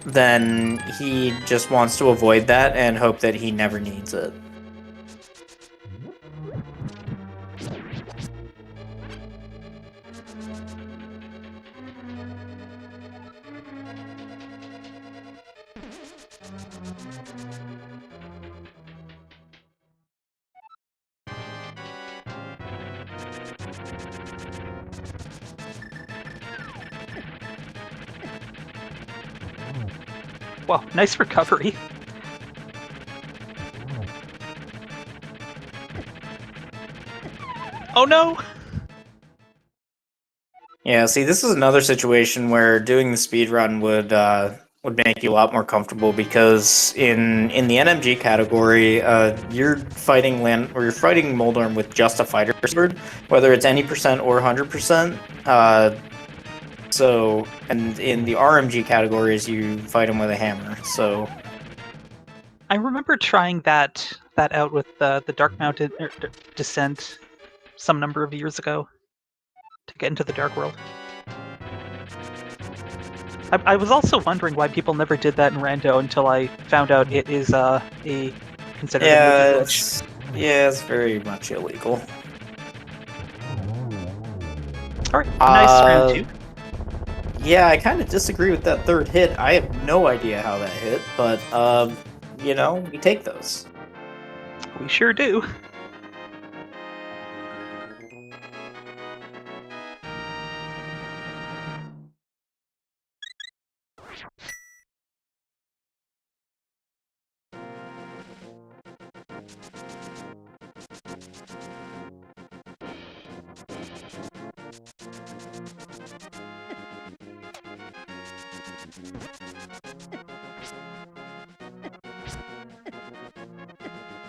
then he just wants to avoid that and hope that he never needs it. Well, nice recovery. Oh no! Yeah, see, this is another situation where doing the speedrun would make you a lot more comfortable, because in the NMG category, you're fighting Moldorm with just a fighter sword, whether it's any percent or 100%. So, and in the RMG categories, you fight him with a hammer. So, I remember trying that out with the Dark Mountain Descent some number of years ago to get into the Dark World. I was also wondering why people never did that in Rando until I found out it is considered a movie glitch. It's very much illegal. Alright, nice round 2. Yeah, I kind of disagree with that third hit. I have no idea how that hit, but, we take those. We sure do.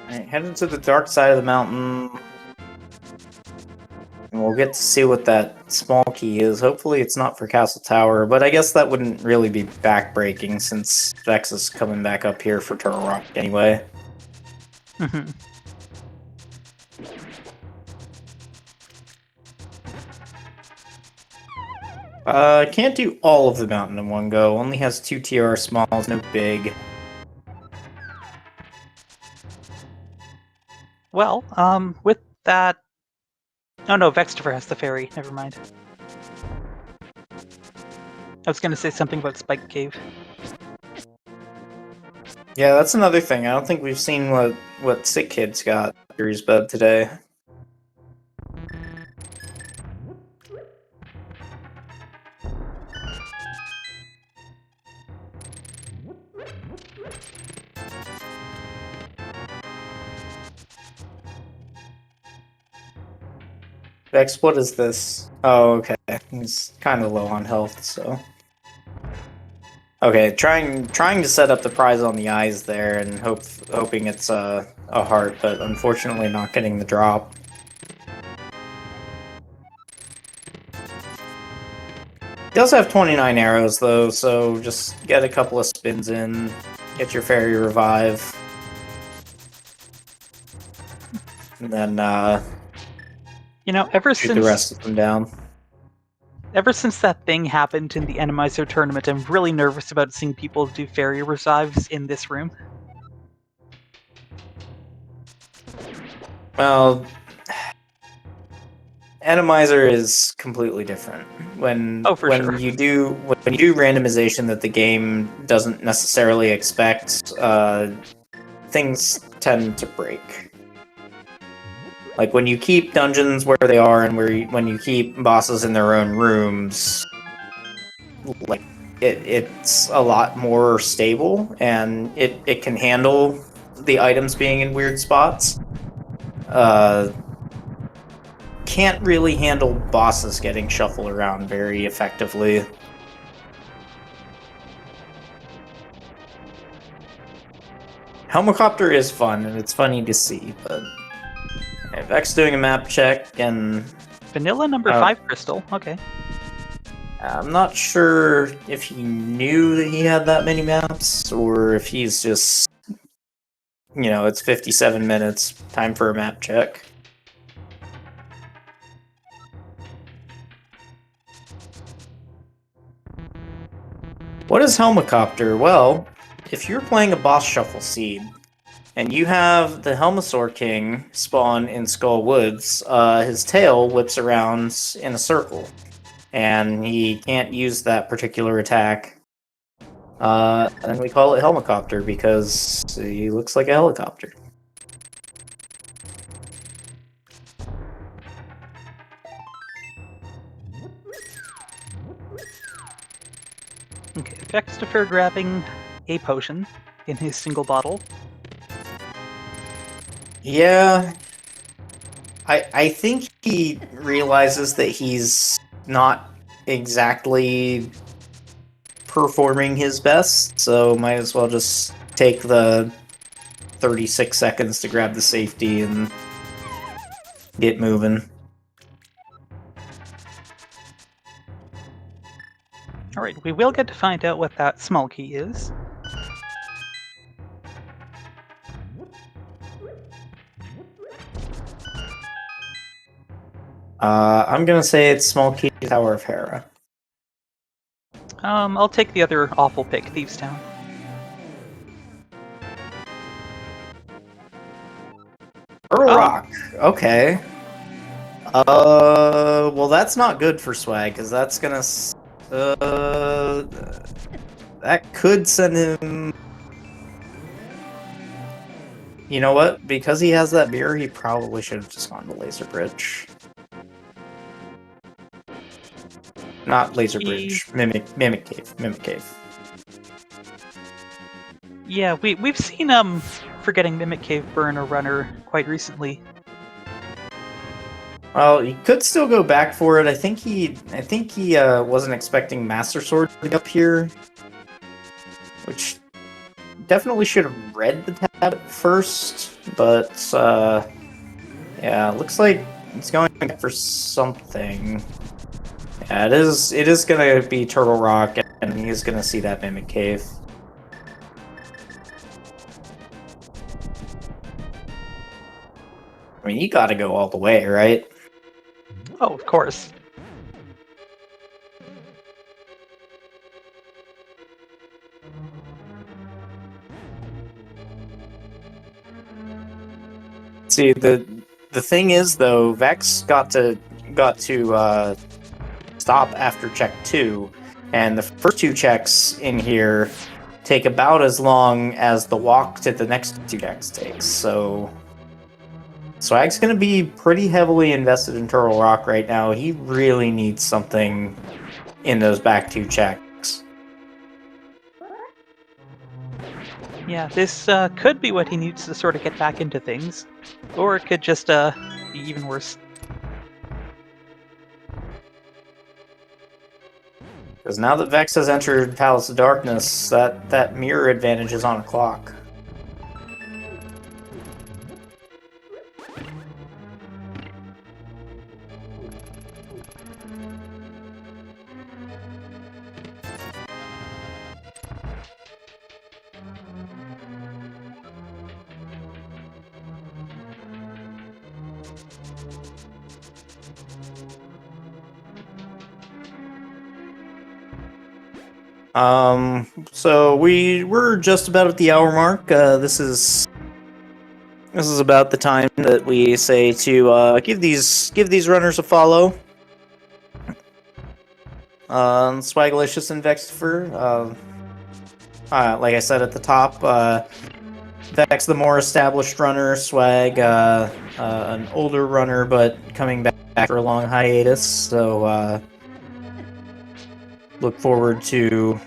Alright, headed to the dark side of the mountain. And we'll get to see what that small key is. Hopefully it's not for Castle Tower, but I guess that wouldn't really be backbreaking since Vex is coming back up here for Turtle Rock anyway. Can't do all of the mountain in one go. Only has 2 TR smalls, no big. Well, with that... Oh no, VeXtopher has the ferry. Never mind. I was gonna say something about Spike Cave. Yeah, that's another thing. I don't think we've seen what Sick Kid's got under his bed today. Vex, what is this? Oh, okay. He's kind of low on health, so... Okay, trying to set up the prize on the eyes there and hoping it's a heart, but unfortunately not getting the drop. He does have 29 arrows though, so just get a couple of spins in, get your fairy revive, and then shoot the rest of them down. Ever since that thing happened in the Enemizer tournament, I'm really nervous about seeing people do fairy revives in this room. Well, Enemizer is completely different. When you do randomization that the game doesn't necessarily expect, things tend to break. Like when you keep dungeons where they are, and when you keep bosses in their own rooms, like it's a lot more stable, and it can handle the items being in weird spots. Can't really handle bosses getting shuffled around very effectively. Helicopter is fun, and it's funny to see, but Vex doing a map check, and Vanilla number 5 crystal. Okay. I'm not sure if he knew that he had that many maps, or if he's just, it's 57 minutes, time for a map check. What is Helicopter? Well, if you're playing a boss shuffle seed, and you have the Helmasaur King spawn in Skull Woods, his tail whips around in a circle, and he can't use that particular attack. And we call it Helicopter because he looks like a helicopter. Okay, VeXtopher grabbing a potion in his single bottle. Yeah, I think he realizes that he's not exactly performing his best, so might as well just take the 36 seconds to grab the safety and get moving. Alright, we will get to find out what that small key is. I'm gonna say it's Small Key Tower of Hera. I'll take the other awful pick, Thieves' Town. Rock. Okay. Well, that's not good for Swag, because that's gonna. That could send him. You know what? Because he has that mirror, he probably should have just gone to Laser Bridge. Not Laser Bridge. Mimic Cave. Yeah, we've seen Forgetting Mimic Cave burn a runner quite recently. Well, he could still go back for it. I think he wasn't expecting Master Sword to be up here, which definitely should have read the tab first. But yeah, looks like he's going back for something. Yeah, it is gonna be Turtle Rock, and he's gonna see that Mimic Cave. I mean, you gotta go all the way, right? Oh, of course. See, the thing is though, Vex got to stop after check 2, and the first 2 checks in here take about as long as the walk to the next 2 checks takes. So Swag's gonna be pretty heavily invested in Turtle Rock right now. He really needs something in those back 2 checks. Yeah, this could be what he needs to sort of get back into things. Or it could just be even worse. Because now that Vex has entered Palace of Darkness, that mirror advantage is on a clock. So we're just about at the hour mark. This is about the time that we say to give these runners a follow. Swagalicous and VeXtopher. Like I said at the top, Vex, the more established runner, Swag, an older runner, but coming back after a long hiatus. So look forward to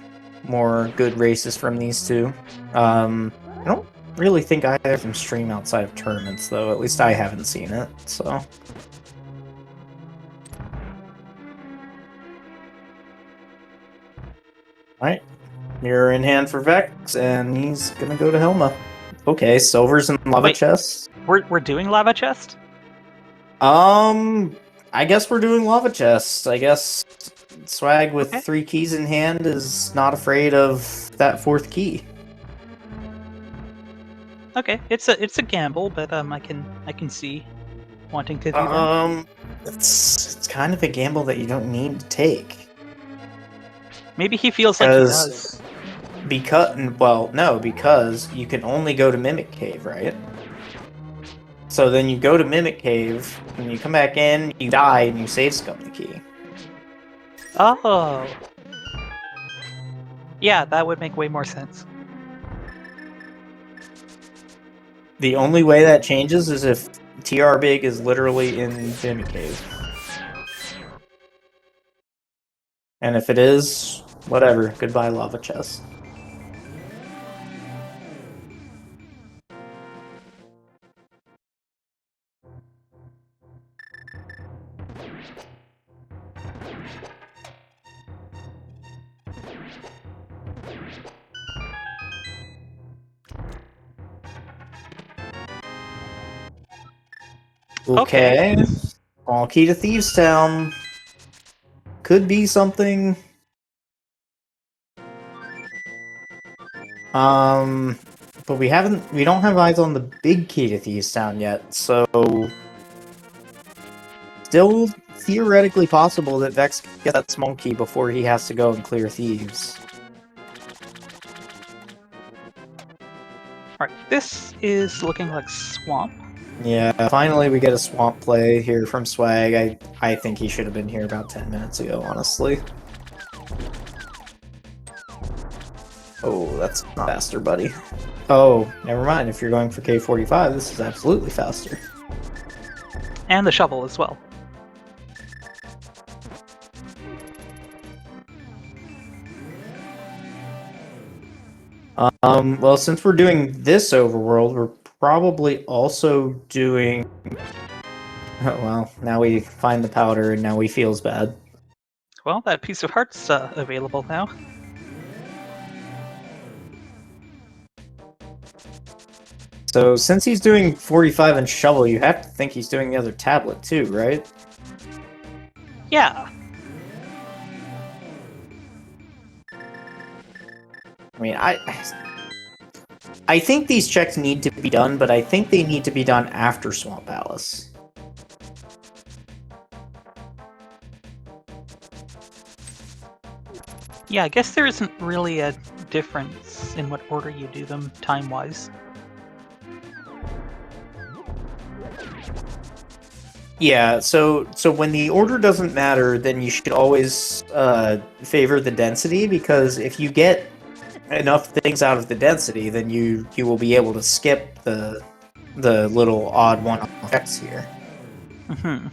more good races from these two. I don't really think either of them stream outside of tournaments, though. At least I haven't seen it. So. Alright, mirror in hand for Vex, and he's gonna go to Helma. Okay, Silver's in Lava Wait. Chest. We're doing lava chest? I guess we're doing Lava Chest. I guess Swag with Okay. 3 keys in hand is not afraid of that 4th key. Okay, it's a gamble, but I can see wanting to do that. It's kind of a gamble that you don't need to take. Maybe he feels like he does. Because you can only go to Mimic Cave, right? So then you go to Mimic Cave, and you come back in, you die, and you save scum the key. Oh. Yeah, that would make way more sense. The only way that changes is if TR Big is literally in Mimic Cave. And if it is, whatever. Goodbye, Lava Chest. Okay. Small key to Thieves Town. Could be something. But we don't have eyes on the big key to Thieves Town yet, so still theoretically possible that Vex gets that small key before he has to go and clear Thieves. Alright, this is looking like Swamp. Yeah, finally we get a Swamp play here from Swag. I think he should have been here about 10 minutes ago, honestly. Oh, that's not faster, buddy. Oh, never mind. If you're going for K45, this is absolutely faster. And the shovel as well. Well, since we're doing this overworld, we're probably also doing... Oh, well, now we find the powder and now he feels bad. Well, that piece of heart's available now. So, since he's doing 45 and shovel, you have to think he's doing the other tablet too, right? Yeah. I mean, I think these checks need to be done, but I think they need to be done after Swamp Palace. Yeah, I guess there isn't really a difference in what order you do them time-wise. Yeah, so when the order doesn't matter, then you should always favor the density, because if you get enough things out of the density, then you will be able to skip the little odd one-off effects here. Mm-hmm.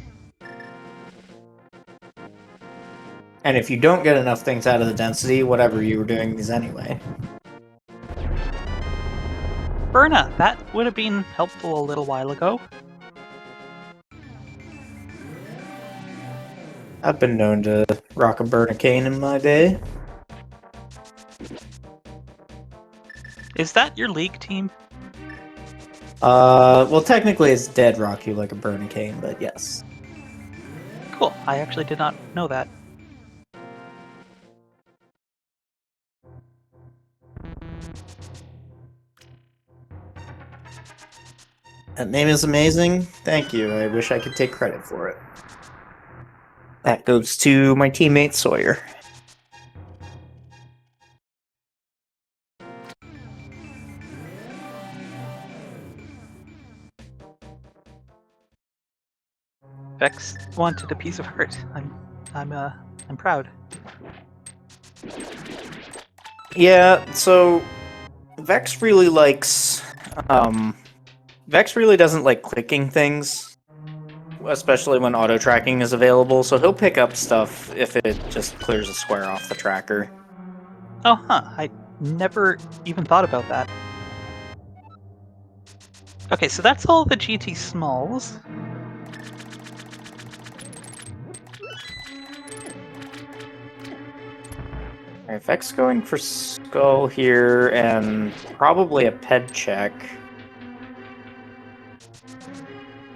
And if you don't get enough things out of the density, whatever, you were doing these anyway. Burna, that would have been helpful a little while ago. I've been known to rock a Burnicane in my day. Is that your league team? Well, technically it's Dead Rock You like a Burnicane, but yes. Cool, I actually did not know that. That name is amazing. Thank you. I wish I could take credit for it. That goes to my teammate Sawyer. Vex wanted a piece of heart. I'm proud. Yeah, so Vex really likes Vex really doesn't like clicking things, especially when auto tracking is available, so he'll pick up stuff if it just clears a square off the tracker. Oh, huh. I never even thought about that. Okay, so that's all the GT Smalls. Alright, Vex going for Skull here, and probably a ped check.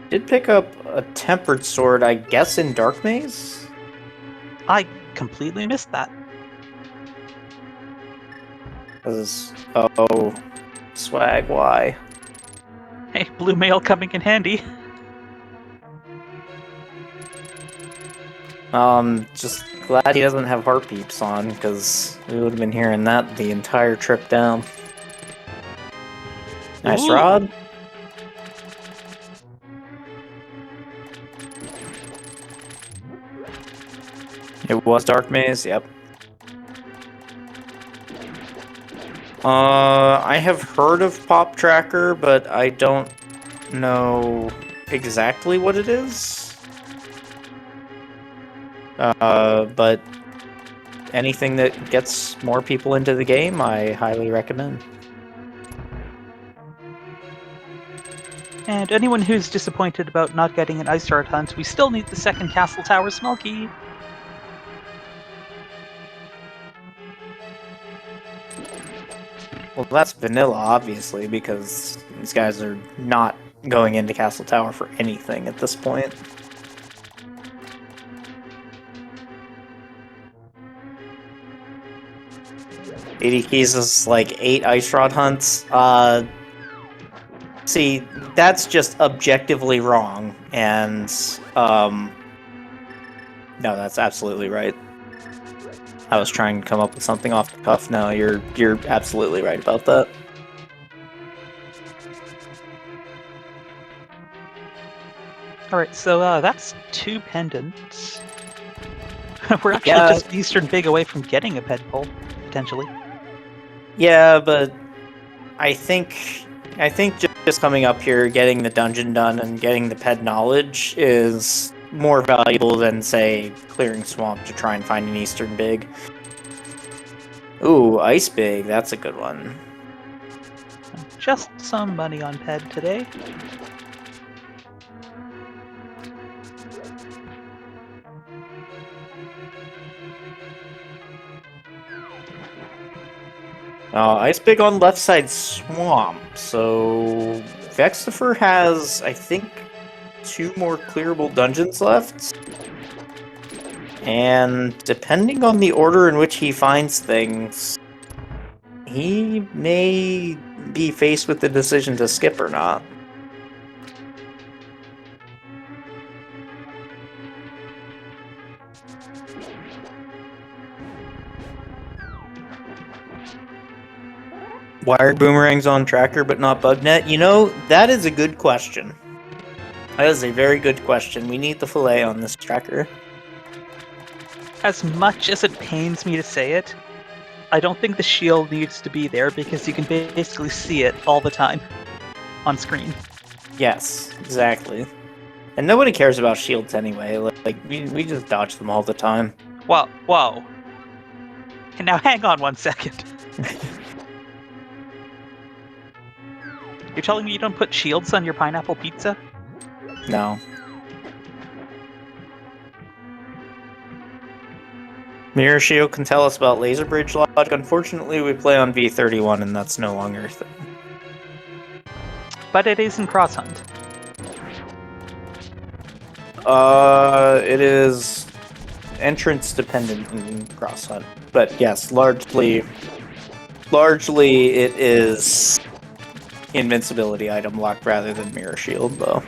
Did pick up a Tempered Sword, I guess in Dark Maze? I completely missed that. Oh, swag, why? Hey, blue mail coming in handy. Just glad he doesn't have heart beeps on, because we would have been hearing that the entire trip down. Nice Ooh. rod. It was Dark Maze, yep. I have heard of Pop Tracker, but I don't know exactly what it is. But anything that gets more people into the game, I highly recommend. And anyone who's disappointed about not getting an Ice Shard Hunt, we still need the second Castle Tower small key. Well, that's vanilla, obviously, because these guys are not going into Castle Tower for anything at this point. $80 keys is like 8 Ice Rod hunts. See, that's just objectively wrong, and no, that's absolutely right. I was trying to come up with something off the cuff. No, you're absolutely right about that. Alright, so that's 2 pendants. We're actually Yeah. just Eastern Big away from getting a ped pull, potentially. Yeah, but I think just coming up here, getting the dungeon done, and getting the ped knowledge is more valuable than, say, clearing swamp to try and find an Eastern Big. Ooh, Ice Big, that's a good one. Just some money on ped today. Ice Big on left side swamp, so VeXtopher has, I think, 2 more clearable dungeons left. And depending on the order in which he finds things, he may be faced with the decision to skip or not. Wired boomerangs on tracker but not bugnet? You know, that is a good question. That is a very good question. We need the fillet on this tracker. As much as it pains me to say it, I don't think the shield needs to be there because you can basically see it all the time on screen. Yes, exactly. And nobody cares about shields anyway. Like we just dodge them all the time. Whoa. And now hang on 1 second. You're telling me you don't put shields on your pineapple pizza? No. Mirror Shield can tell us about Laser Bridge logic. Unfortunately, we play on V31 and that's no longer a thing. But it is in Cross Hunt. It is entrance dependent in Cross Hunt. But yes, largely it is invincibility item lock rather than Mirror Shield, though.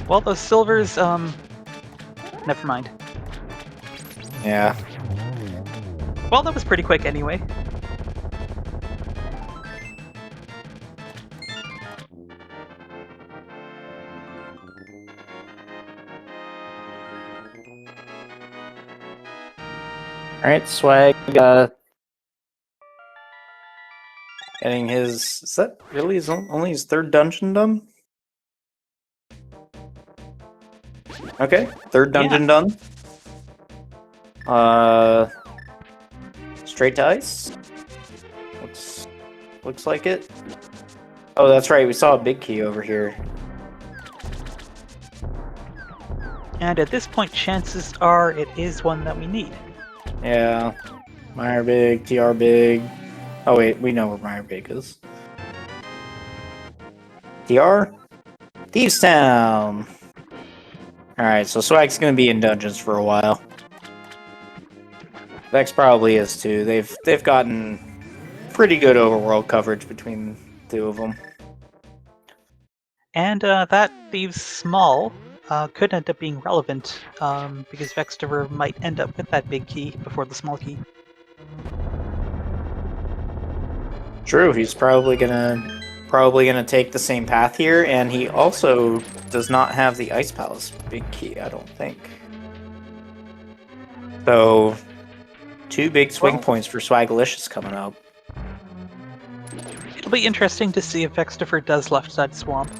Well, those silvers, never mind. Yeah. Well, that was pretty quick anyway. Alright, Swag, getting his... Is that really only his third dungeon done? Okay, third dungeon done. Straight to ice? Looks like it. Oh, that's right, we saw a big key over here. And at this point, chances are it is one that we need. Yeah. Meyer big, TR big. Oh wait, we know where Meyer big is. TR? Thieves Town! Alright, so Swag's gonna be in dungeons for a while. Vex probably is too. They've gotten pretty good overworld coverage between the two of them. And that Thieves Small could end up being relevant, because VeXtopher might end up with that big key before the small key. True, he's probably gonna take the same path here, and he also does not have the Ice Palace big key, I don't think. So, 2 big swing points for Swagalicous coming up. It'll be interesting to see if VeXtopher does left side swamp.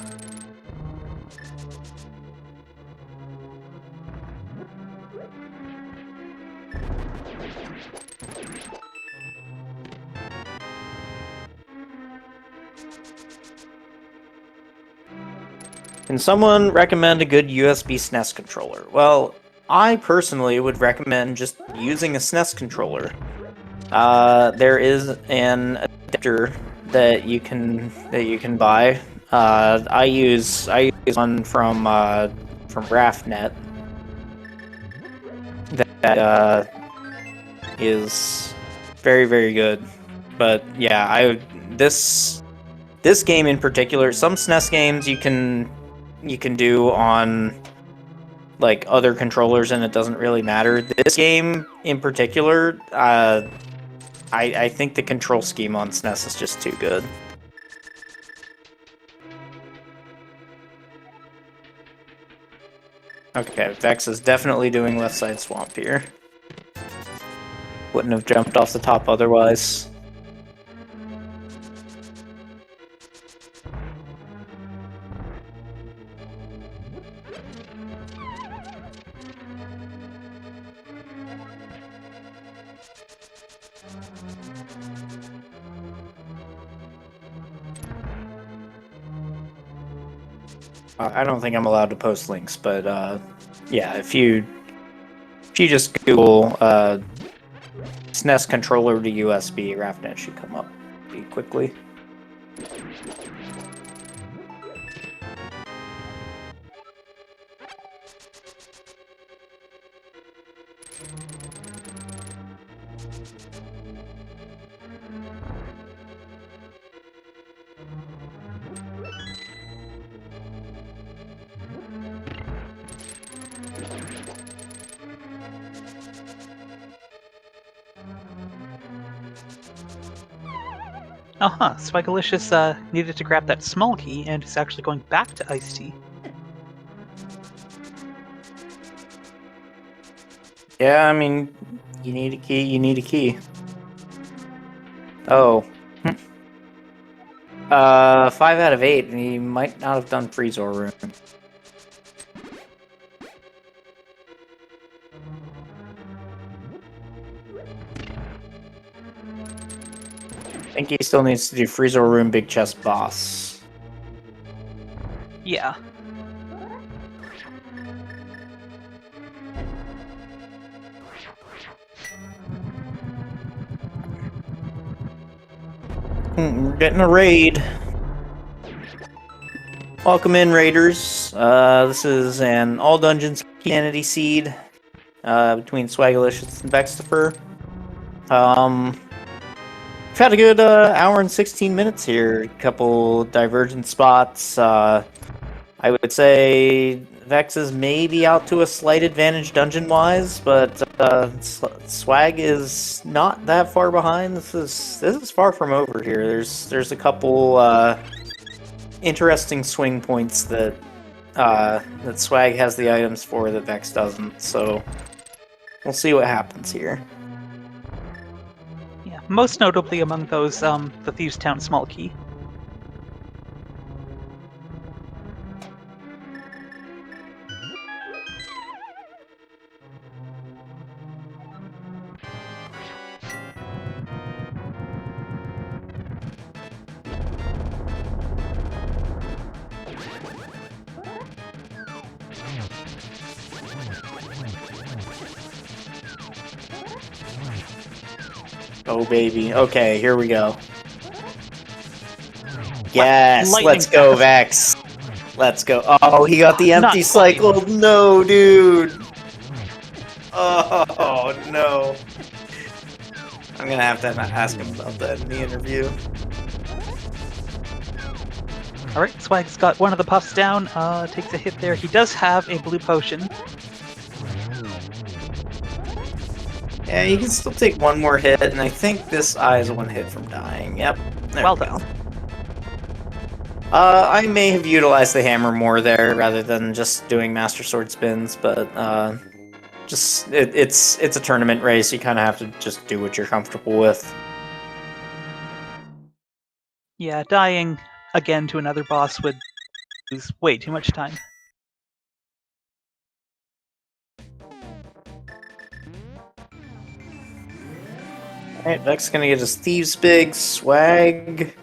Can someone recommend a good USB SNES controller? Well, I personally would recommend just using a SNES controller. There is an adapter that you can buy. I use one from RAFnet that is very, very good. But yeah, this game in particular, some SNES games you can do on like other controllers and it doesn't really matter. This game in particular, I think the control scheme on SNES is just too good. Okay, Vex is definitely doing left side swamp here. Wouldn't have jumped off the top otherwise. I don't think I'm allowed to post links, but yeah, if you just Google SNES controller to USB, RAFnet should come up pretty quickly. Swagalicous needed to grab that small key and is actually going back to Iced Tea. Yeah, I mean, you need a key, you need a key. Oh. 5 out of 8, and he might not have done Freezer Room. I think he still needs to do Freezer Room, Big Chest Boss. Yeah. We're getting a raid. Welcome in, raiders. This is an all dungeons Humanity seed between Swagalicous and VeXtopher. We've had a good hour and 16 minutes here. A couple divergent spots. I would say Vex is maybe out to a slight advantage dungeon-wise, but Swag is not that far behind. This is far from over here. There's a couple interesting swing points that Swag has the items for that Vex doesn't. So we'll see what happens here. Most notably among those, the Thieves' Town small key. Oh, baby. Okay, here we go. Yes, lightning let's go, fast. Vex. Let's go. Oh, he got the Not empty quite. cycle. No, dude. Oh, no. I'm gonna have to ask him about that in the interview. Alright, Swag's got one of the puffs down, takes a hit there. He does have a blue potion. Yeah, you can still take one more hit, and I think this eye is one hit from dying. Yep. There Well we go. done. I may have utilized the hammer more there rather than just doing Master Sword spins, but it's a tournament race. You kind of have to just do what you're comfortable with. Yeah, dying again to another boss would lose way too much time. Alright, Vex gonna get his Thieves Big. Swag.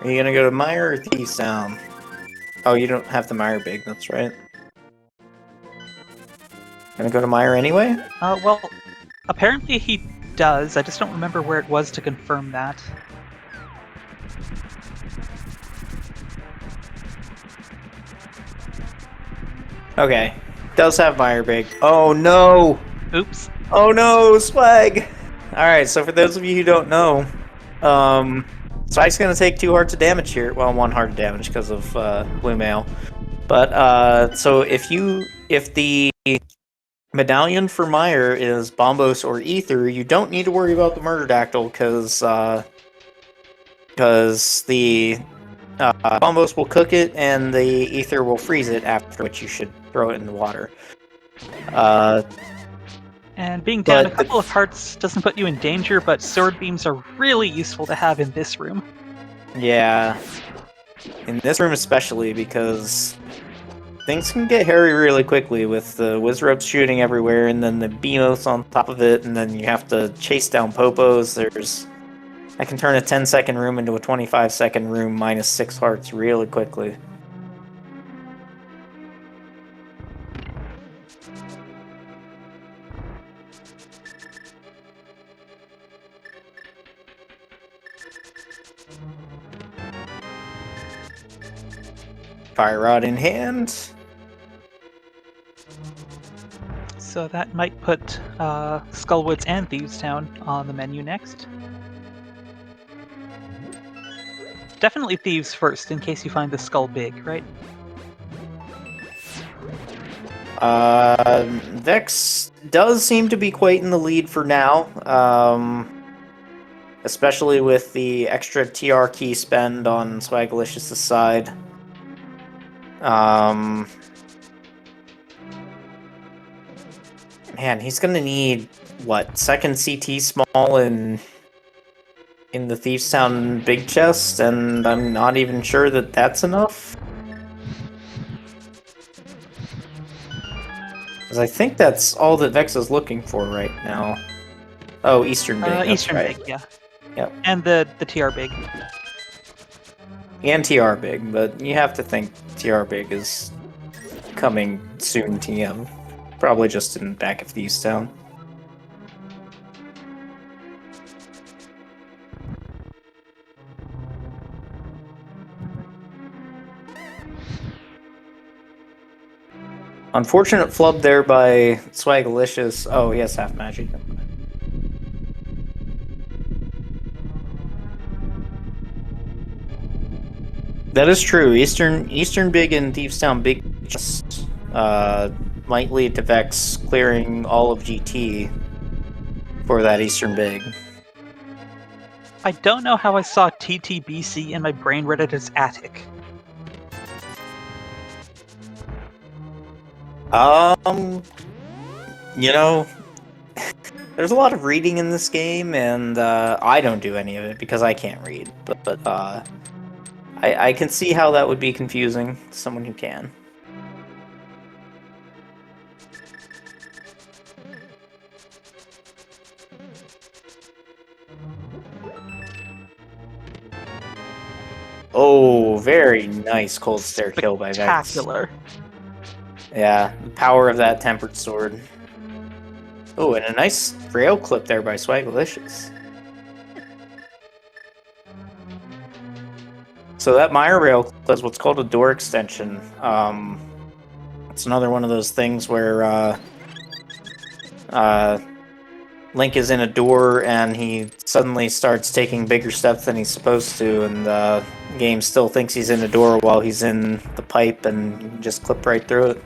Are you gonna go to Mire or Thieves Sound? Oh, you don't have the Mire Big, that's right. Gonna go to Mire anyway? Well, apparently he does. I just don't remember where it was to confirm that. Okay. Does have Mire Big. Oh no! Oops. Oh no, Swag! Alright, so for those of you who don't know, Swag's gonna take 2 hearts of damage here. Well, 1 heart of damage because of Blue Mail. But, so if the medallion for Mire is Bombos or Ether, you don't need to worry about the Murderdactyl, because the Bombos will cook it and the Ether will freeze it, after which you should throw it in the water. And being down a But couple of hearts doesn't put you in danger, but sword beams are really useful to have in this room. Yeah. In this room especially, because things can get hairy really quickly with the Wizropes shooting everywhere, and then the Beamos on top of it, and then you have to chase down Popos. I can turn a 10-second room into a 25-second room minus 6 hearts really quickly. Fire Rod in hand. So that might put Skullwoods and Thieves Town on the menu next. Definitely Thieves first, in case you find the skull big, right? Vex does seem to be quite in the lead for now, especially with the extra TR key spend on Swagalicous' side. Man, he's gonna need, what, second CT small in the Thieves Town big chest, and I'm not even sure that that's enough. Because I think that's all that Vex is looking for right now. Oh, Eastern Big, that's Eastern right. Big, yeah. Yep. And the TR Big. And TR Big, but you have to think TR Big is coming soon, TM. Probably just in back of Thieves Town. Unfortunate flub there by Swagalicous. Oh, he has half magic. That is true. Eastern Big and Thieves Town Big just might lead to Vex clearing all of GT for that Eastern Big. I don't know how I saw TTBC and my brain read it as attic. You know, there's a lot of reading in this game, and I don't do any of it because I can't read. But I can see how that would be confusing to someone who can. Oh, very nice cold stare kill by Vex. Spectacular. Yeah, the power of that tempered sword. Oh, and a nice rail clip there by Swagalicous. So that Meyer rail clip is what's called a door extension. It's another one of those things where Link is in a door and he suddenly starts taking bigger steps than he's supposed to, and the game still thinks he's in a door while he's in the pipe, and you can just clip right through it.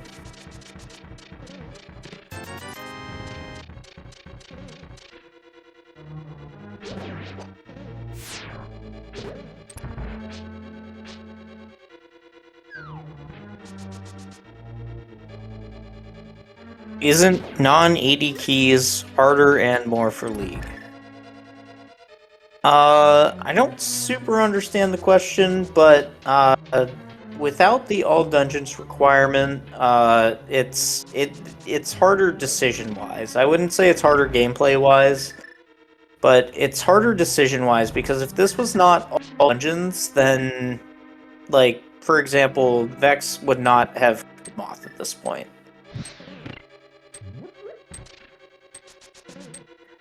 Isn't non-AD keys harder and more for League? I don't super understand the question, but without the all dungeons requirement, it's harder decision-wise. I wouldn't say it's harder gameplay-wise, but it's harder decision-wise because if this was not all dungeons, then, like, for example, Vex would not have Moth at this point.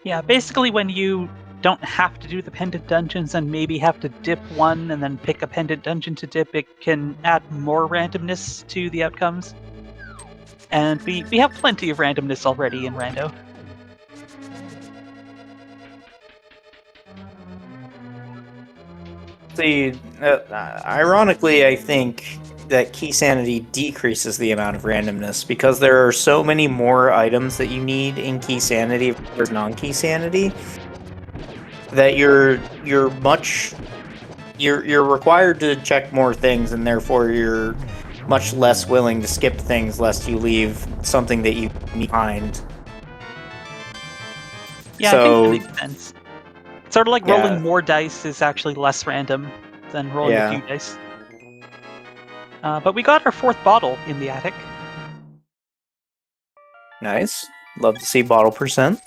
Yeah, basically when you don't have to do the pendant dungeons and maybe have to dip one and then pick a pendant dungeon to dip, it can add more randomness to the outcomes. And we have plenty of randomness already in Rando. See, ironically, I think that key sanity decreases the amount of randomness because there are so many more items that you need in key sanity versus non-key sanity that you're required to check more things, and therefore you're much less willing to skip things lest you leave something that you need behind. Yeah, So, I think that makes sense. Sort of like rolling more dice is actually less random than rolling a few dice. But we got our 4th bottle in the attic. Nice. Love to see bottle percent.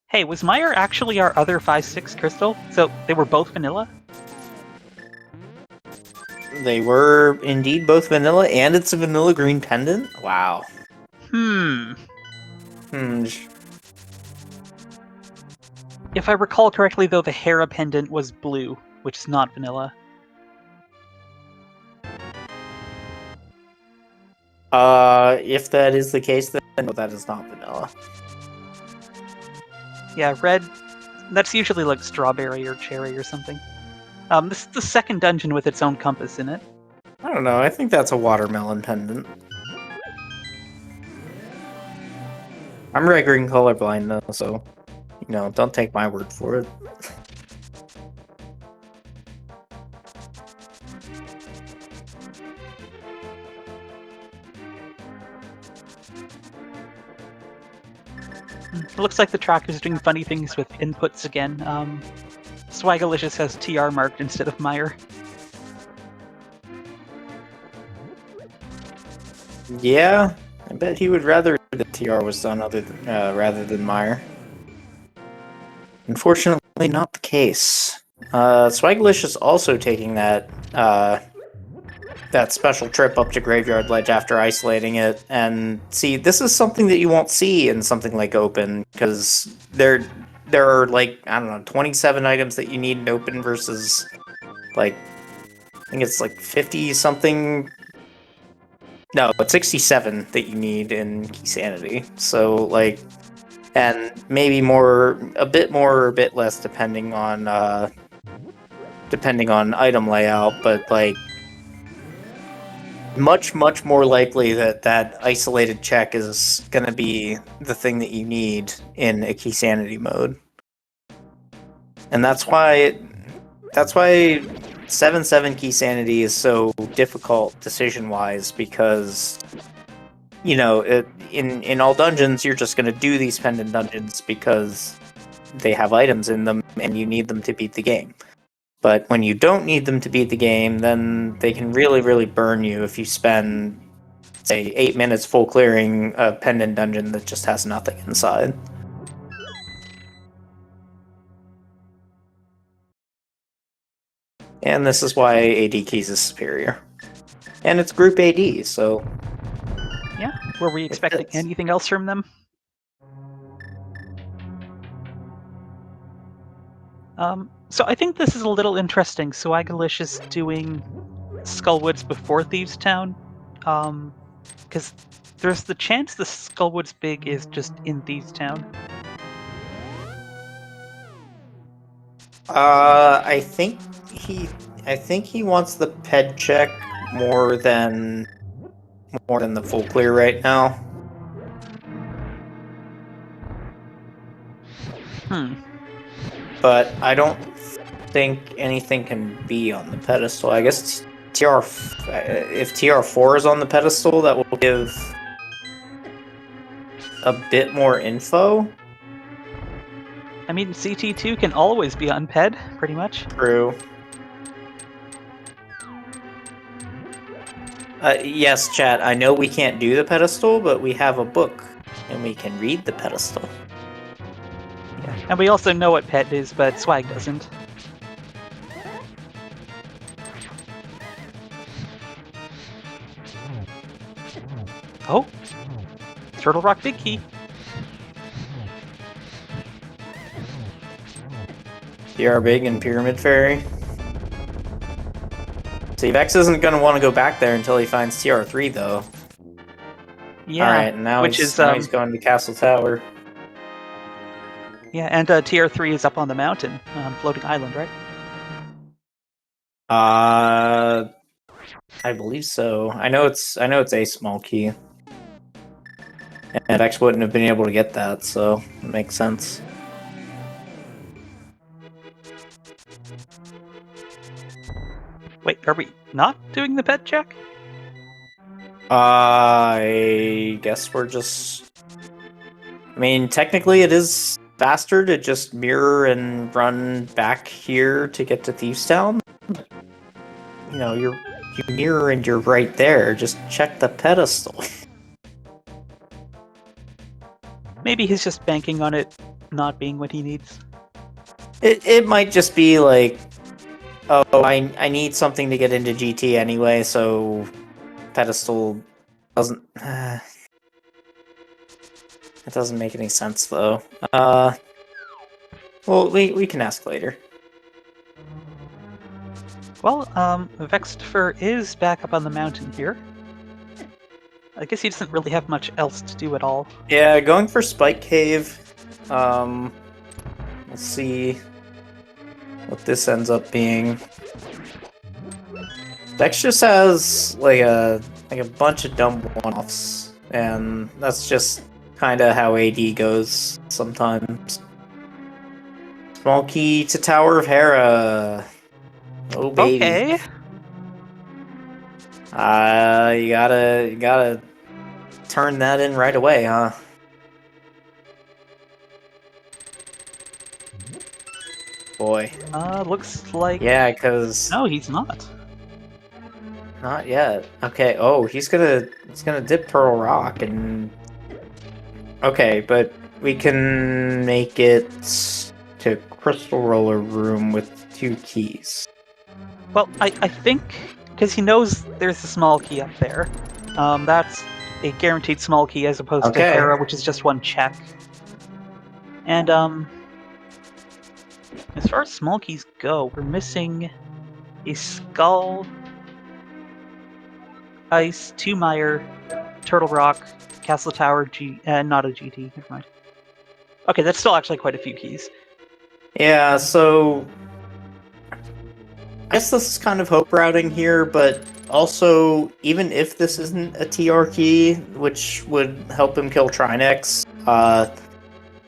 Hey, was Meyer actually our other 5-6 crystal? So they were both vanilla? They were indeed both vanilla, and it's a vanilla green pendant? Wow. If I recall correctly, though, the Hera pendant was blue, which is not vanilla. If that is the case, then no, that is not vanilla. Yeah, red, that's usually like strawberry or cherry or something. This is the second dungeon with its own compass in it. I don't know, I think that's a watermelon pendant. I'm red green colorblind though, so, you know, don't take my word for it. It looks like the track is doing funny things with inputs again. Swagalicous has TR marked instead of Meyer. Yeah, I bet he would rather the TR was done rather than Meyer. Unfortunately, not the case. Swagalicous also taking that that special trip up to Graveyard Ledge after isolating it, and see, this is something that you won't see in something like Open, because there are, like, I don't know, 27 items that you need in Open versus, like, I think it's like 50-something. No, it's 67 that you need in Key Sanity. So, like, and maybe a bit more or a bit less depending on item layout, but, like, much more likely that that isolated check is going to be the thing that you need in a Key Sanity mode. And that's why 7/7 Key Sanity is so difficult decision-wise, because in all dungeons, you're just going to do these pendant dungeons because they have items in them and you need them to beat the game. But when you don't need them to beat the game, then they can really, really burn you if you spend, say, 8 minutes full clearing a pendant dungeon that just has nothing inside. And this is why AD Keys is superior. And it's group AD, so... Yeah, were we expecting anything else from them? So I think this is a little interesting. Swagalicous is doing Skullwoods before Thieves Town, because there's the chance the Skullwoods Big is just in Thieves Town. I think he wants the ped check more than the full clear right now. But I don't think anything can be on the pedestal. I guess if TR4 is on the pedestal, that will give a bit more info. I mean, CT2 can always be on ped, pretty much. True. Yes, chat, I know we can't do the pedestal, but we have a book, and we can read the pedestal. Yeah. And we also know what ped is, but Swag doesn't. Oh! Turtle Rock Big Key! TR Big and Pyramid Fairy. See, Vex isn't going to want to go back there until he finds TR3, though. Yeah, alright, now he's going to Castle Tower. Yeah, and TR3 is up on the mountain, floating island, right? I believe so. I know it's a small key. And Vex wouldn't have been able to get that, so it makes sense. Wait, are we not doing the ped check? I guess we're just... I mean, technically it is faster to just mirror and run back here to get to Thieves Town. You know, you mirror and you're right there. Just check the pedestal. Maybe he's just banking on it not being what he needs. It might just be like, oh, I need something to get into GT anyway, so pedestal doesn't... it doesn't make any sense, though. Well, we can ask later. Well, VeXtopher is back up on the mountain here. I guess he doesn't really have much else to do at all. Yeah, going for Spike Cave. Let's see what this ends up being. Vex just has like a bunch of dumb one-offs, and that's just kind of how AD goes sometimes. Small key to Tower of Hera. Oh baby. Okay. You gotta turn that in right away, huh? Boy. Looks like... Yeah, because... No, he's not. Not yet. Okay, oh, he's gonna dip Pearl Rock and... Okay, but we can make it to Crystal Roller Room with 2 keys. Well, I think, because he knows there's a small key up there, that's a guaranteed small key as opposed to Hera, which is just 1 check. And, as far as small keys go, we're missing a Skull, Ice, 2 Mire, Turtle Rock, Castle Tower, not a GT, never mind. Okay, that's still actually quite a few keys. Yeah, so... I guess this is kind of hope routing here, but also, even if this isn't a TR key, which would help him kill Trinex,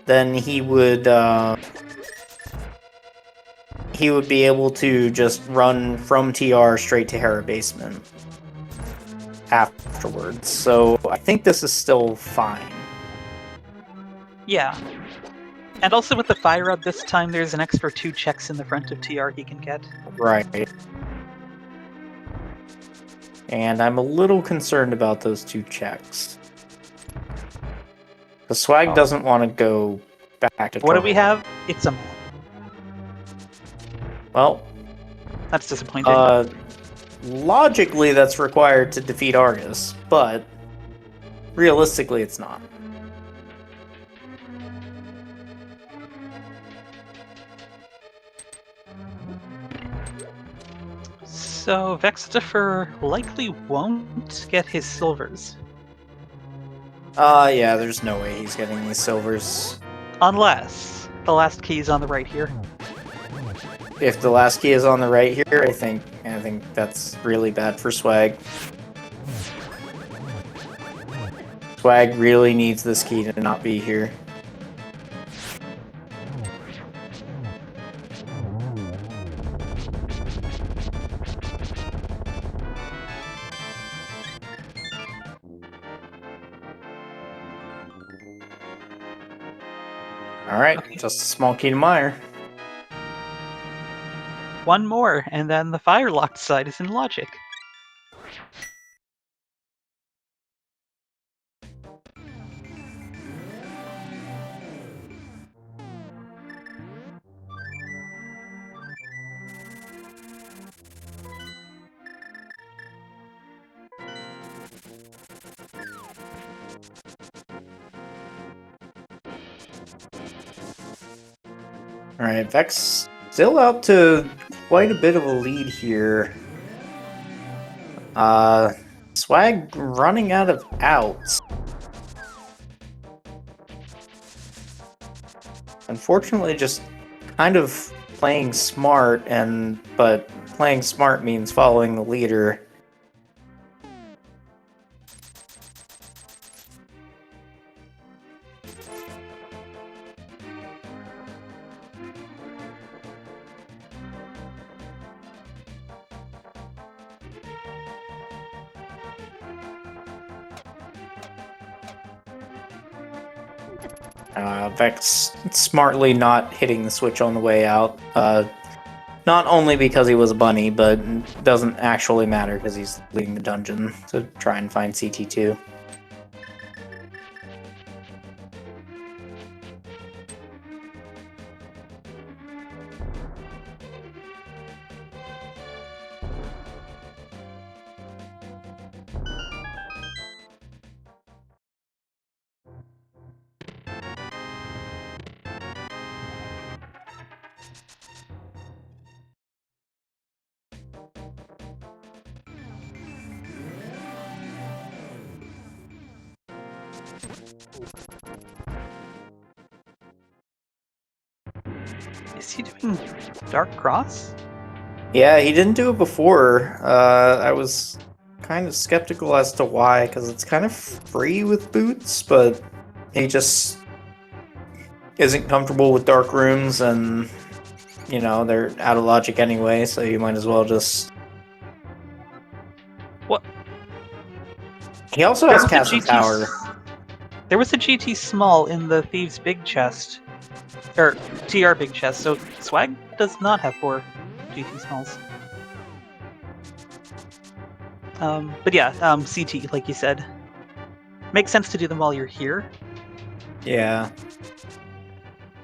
then he would be able to just run from TR straight to Hera Basement. afterwards, so I think this is still fine. Yeah. And also with the fire up this time, there's an extra 2 checks in the front of TR he can get. Right. And I'm a little concerned about those 2 checks. The Swag doesn't want to go back to What do we Toro. have? It's a map. Well, That's disappointing. logically that's required to defeat Argus, but realistically it's not. So VeXtopher likely won't get his silvers. Yeah, there's no way he's getting these silvers. Unless the last key is on the right here. If the last key is on the right here, I think that's really bad for Swag. Swag really needs this key to not be here. Alright, Okay. just a small key to Meyer. One more, and then the fire locked side is in logic. Alright, Vex still out to quite a bit of a lead here. Swag running out of outs. Unfortunately, just kind of playing smart, but playing smart means following the leader. Vex smartly not hitting the switch on the way out. Not only because he was a bunny, but doesn't actually matter because he's leaving the dungeon to try and find CT2. Is he doing Dark Cross? Yeah, he didn't do it before. I was kind of skeptical as to why, because it's kind of free with boots, but he just isn't comfortable with dark rooms, and, you know, they're out of logic anyway, so you might as well just... What? He also has Castle Tower. There was a GT small in the Thieves' big chest. Or TR big chest, so Swag does not have 4 GT smalls. But yeah, CT, like you said. Makes sense to do them while you're here. Yeah.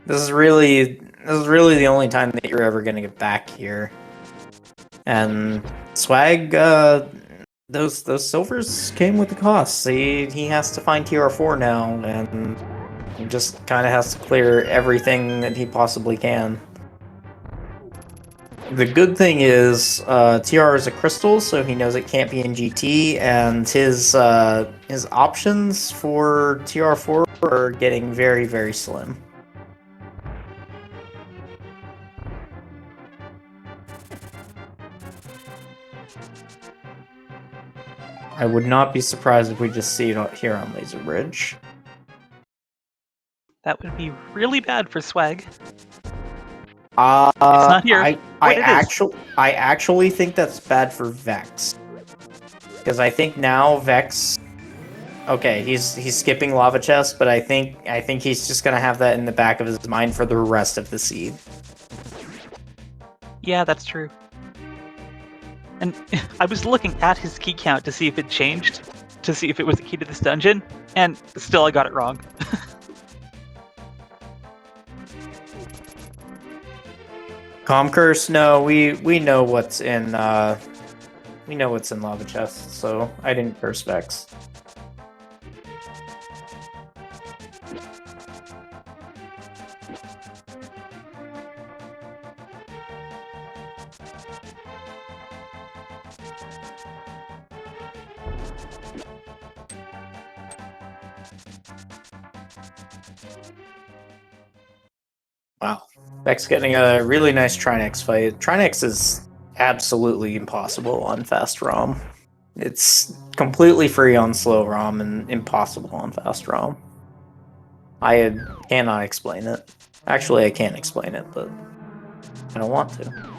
This is really the only time that you're ever gonna get back here. And Swag, those silvers came with the cost. He has to find TR4 now, and he just kind of has to clear everything that he possibly can. The good thing is, TR is a crystal, so he knows it can't be in GT, and his options for TR4 are getting very, very slim. I would not be surprised if we just see it here on Laser Bridge. That would be really bad for Swag. It's not here. I actually think that's bad for Vex. Because I think now Vex... Okay, he's skipping Lava Chest, but I think he's just gonna have that in the back of his mind for the rest of the seed. Yeah, that's true. And I was looking at his key count to see if it changed, to see if it was the key to this dungeon, and still I got it wrong. Calm Curse? No, we know what's in Lava Chest, so I didn't curse Vex. Wow. Vex getting a really nice Trinex fight. Trinex is absolutely impossible on fast ROM. It's completely free on slow ROM and impossible on fast ROM. I cannot explain it. Actually, I can't explain it, but I don't want to.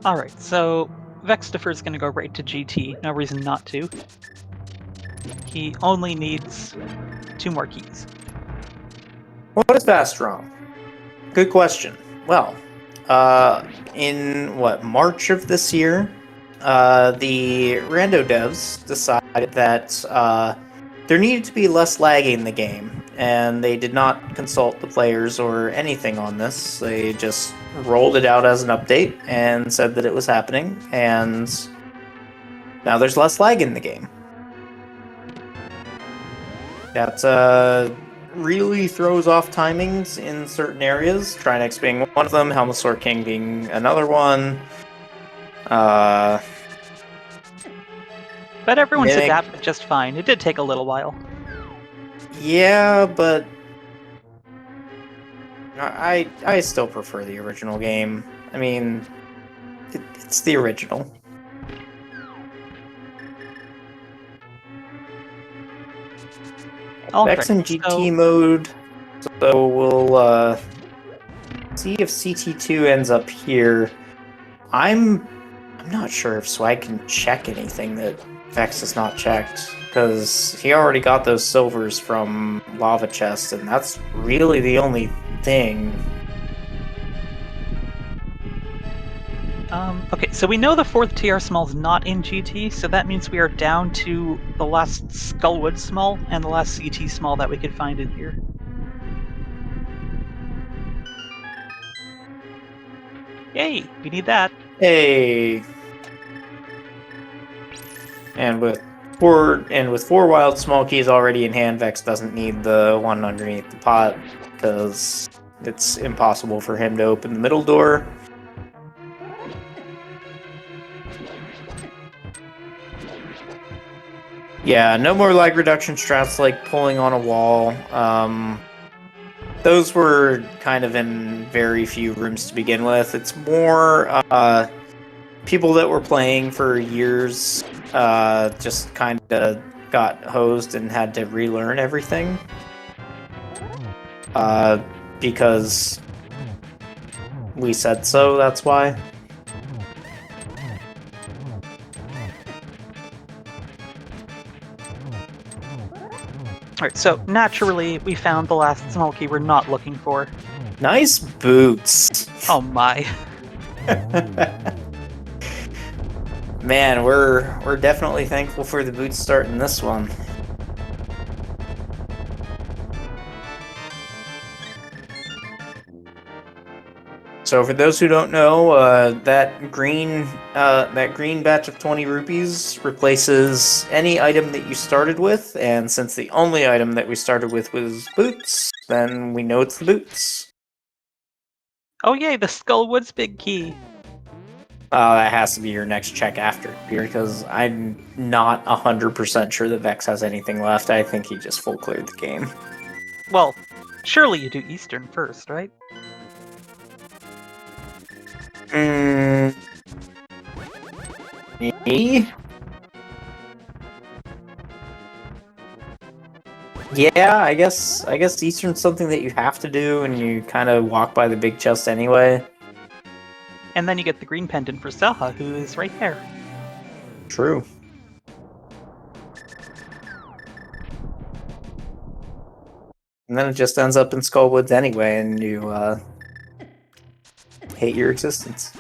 Alright, so VeXtopher is going to go right to GT. No reason not to. He only needs 2 more keys. What is fast ROM? Good question. Well, in March of this year, the rando devs decided that there needed to be less lagging in the game, and they did not consult the players or anything on this. They just rolled it out as an update and said that it was happening, and now there's less lag in the game. That really throws off timings in certain areas, Trinex being one of them, Helmosaur King being another one. But everyone's Mimic. adapted just fine. It did take a little while. Yeah, but I still prefer the original game. I mean, it's the original. Vex in GT mode, so we'll see if CT2 ends up here. I'm not sure if Swag can check anything that Vex has not checked, because he already got those silvers from Lava Chest, and that's really the only thing. Okay, so we know the 4th TR small is not in GT, so that means we are down to the last Skullwood small and the last CT small that we could find in here. Yay, we need that. Hey. And with four wild small keys already in hand, Vex doesn't need the one underneath the pot, because it's impossible for him to open the middle door. Yeah, no more lag reduction strats like pulling on a wall. Those were kind of in very few rooms to begin with. It's more people that were playing for years just kind of got hosed and had to relearn everything. Because we said so, that's why. Alright, so naturally we found the last small key we're not looking for. Nice boots. Oh my. Man, we're definitely thankful for the boots starting this one. So for those who don't know, that green batch of 20 rupees replaces any item that you started with, and since the only item that we started with was boots, then we know it's the boots. Oh yay, the Skullwood's big key. That has to be your next check after here, because I'm not 100% sure that Vex has anything left. I think he just full cleared the game. Well, surely you do Eastern first, right? Me? Yeah, I guess Eastern's something that you have to do, and you kind of walk by the big chest anyway. And then you get the green pendant for Saha, who is right there. True. And then it just ends up in Skullwoods anyway, and you hate your existence.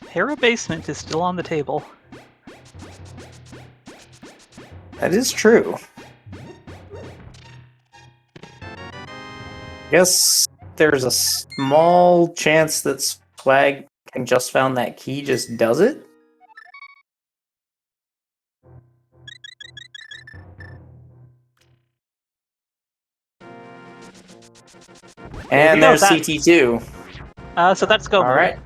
Harrow Basement is still on the table. That is true. Guess there's a small chance that Swag can just found that key just does it. And there's CT2. So that's go mode. Alright.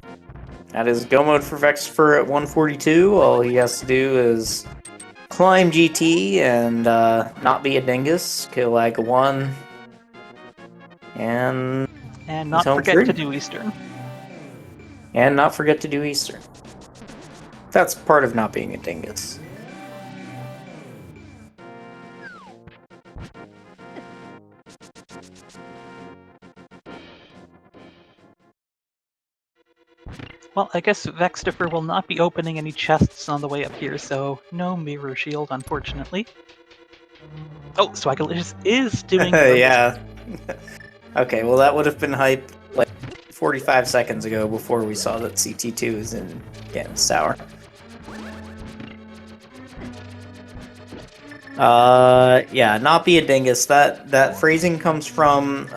That is go mode for VeXtopher at 142. All he has to do is climb GT and not be a dingus, kill like a 1, and not forget to do Eastern. And not forget to do Eastern. That's part of not being a dingus. Well, I guess VeXtopher will not be opening any chests on the way up here, so no mirror shield, unfortunately. Oh, Swagalicous is doing yeah. Okay, well that would have been hype like 45 seconds ago before we saw that CT2 is in Ganon's Tower. Yeah, not be a dingus. That phrasing comes from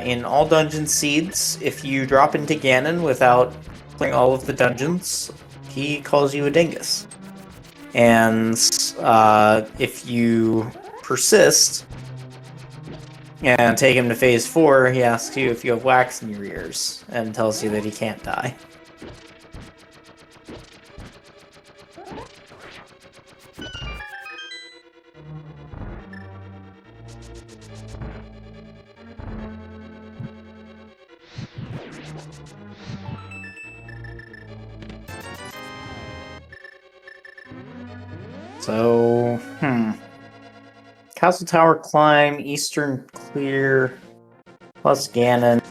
in all dungeon seeds. If you drop into Ganon without clearing all of the dungeons, he calls you a dingus. And if you persist and take him to phase 4, he asks you if you have wax in your ears and tells you that he can't die. So, Castle Tower climb, Eastern clear, plus Ganon.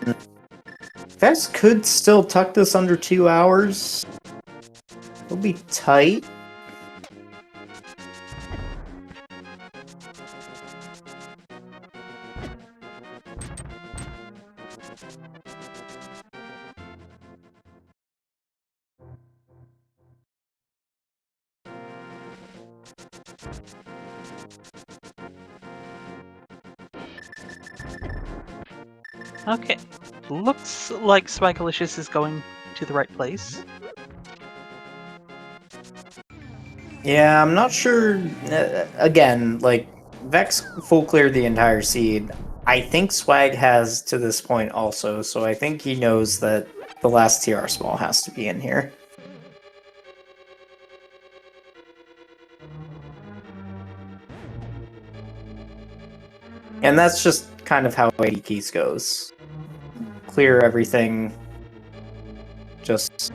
Vex could still tuck this under 2 hours. It'll be tight. Okay, looks like Swagalicous is going to the right place. Yeah, I'm not sure. Again, like, Vex full cleared the entire seed. I think Swag has to this point also, so I think he knows that the last TR small has to be in here. And that's just kind of how 80 keys goes. Clear everything. Just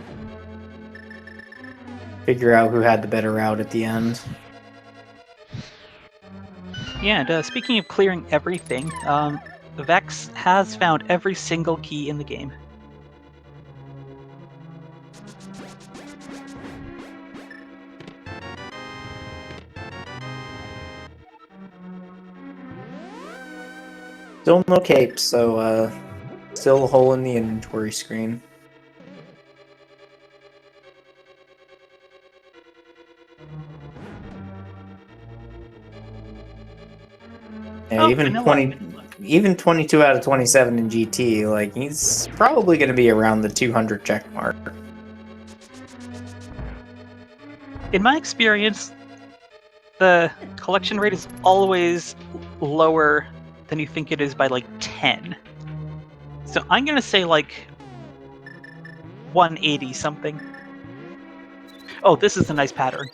figure out who had the better route at the end. Yeah, and speaking of clearing everything, Vex has found every single key in the game. Still no cape, so still a hole in the inventory screen. Yeah, even 22 out of 27 in GT, like, he's probably going to be around the 200 check mark. In my experience, the collection rate is always lower than you think it is by like 10. So I'm gonna say like 180 something. Oh, this is a nice pattern.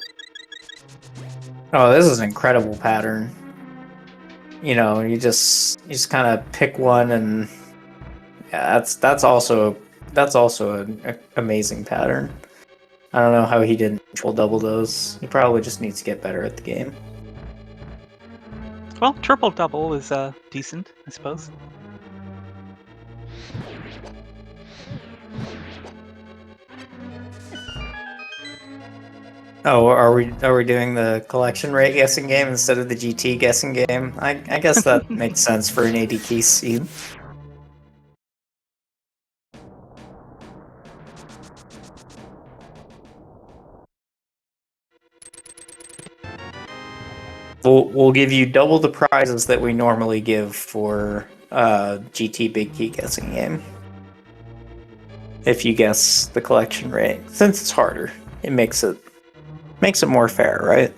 Oh, this is an incredible pattern. You know, you just kind of pick one, and yeah, that's also an amazing pattern. I don't know how he didn't triple double those. He probably just needs to get better at the game. Well, triple double is decent, I suppose. Oh, are we doing the collection rate guessing game instead of the GT guessing game? I guess that makes sense for an 80 key seed. We'll give you double the prizes that we normally give for GT big key guessing game. If you guess the collection rate, since it's harder, it makes it more fair, right?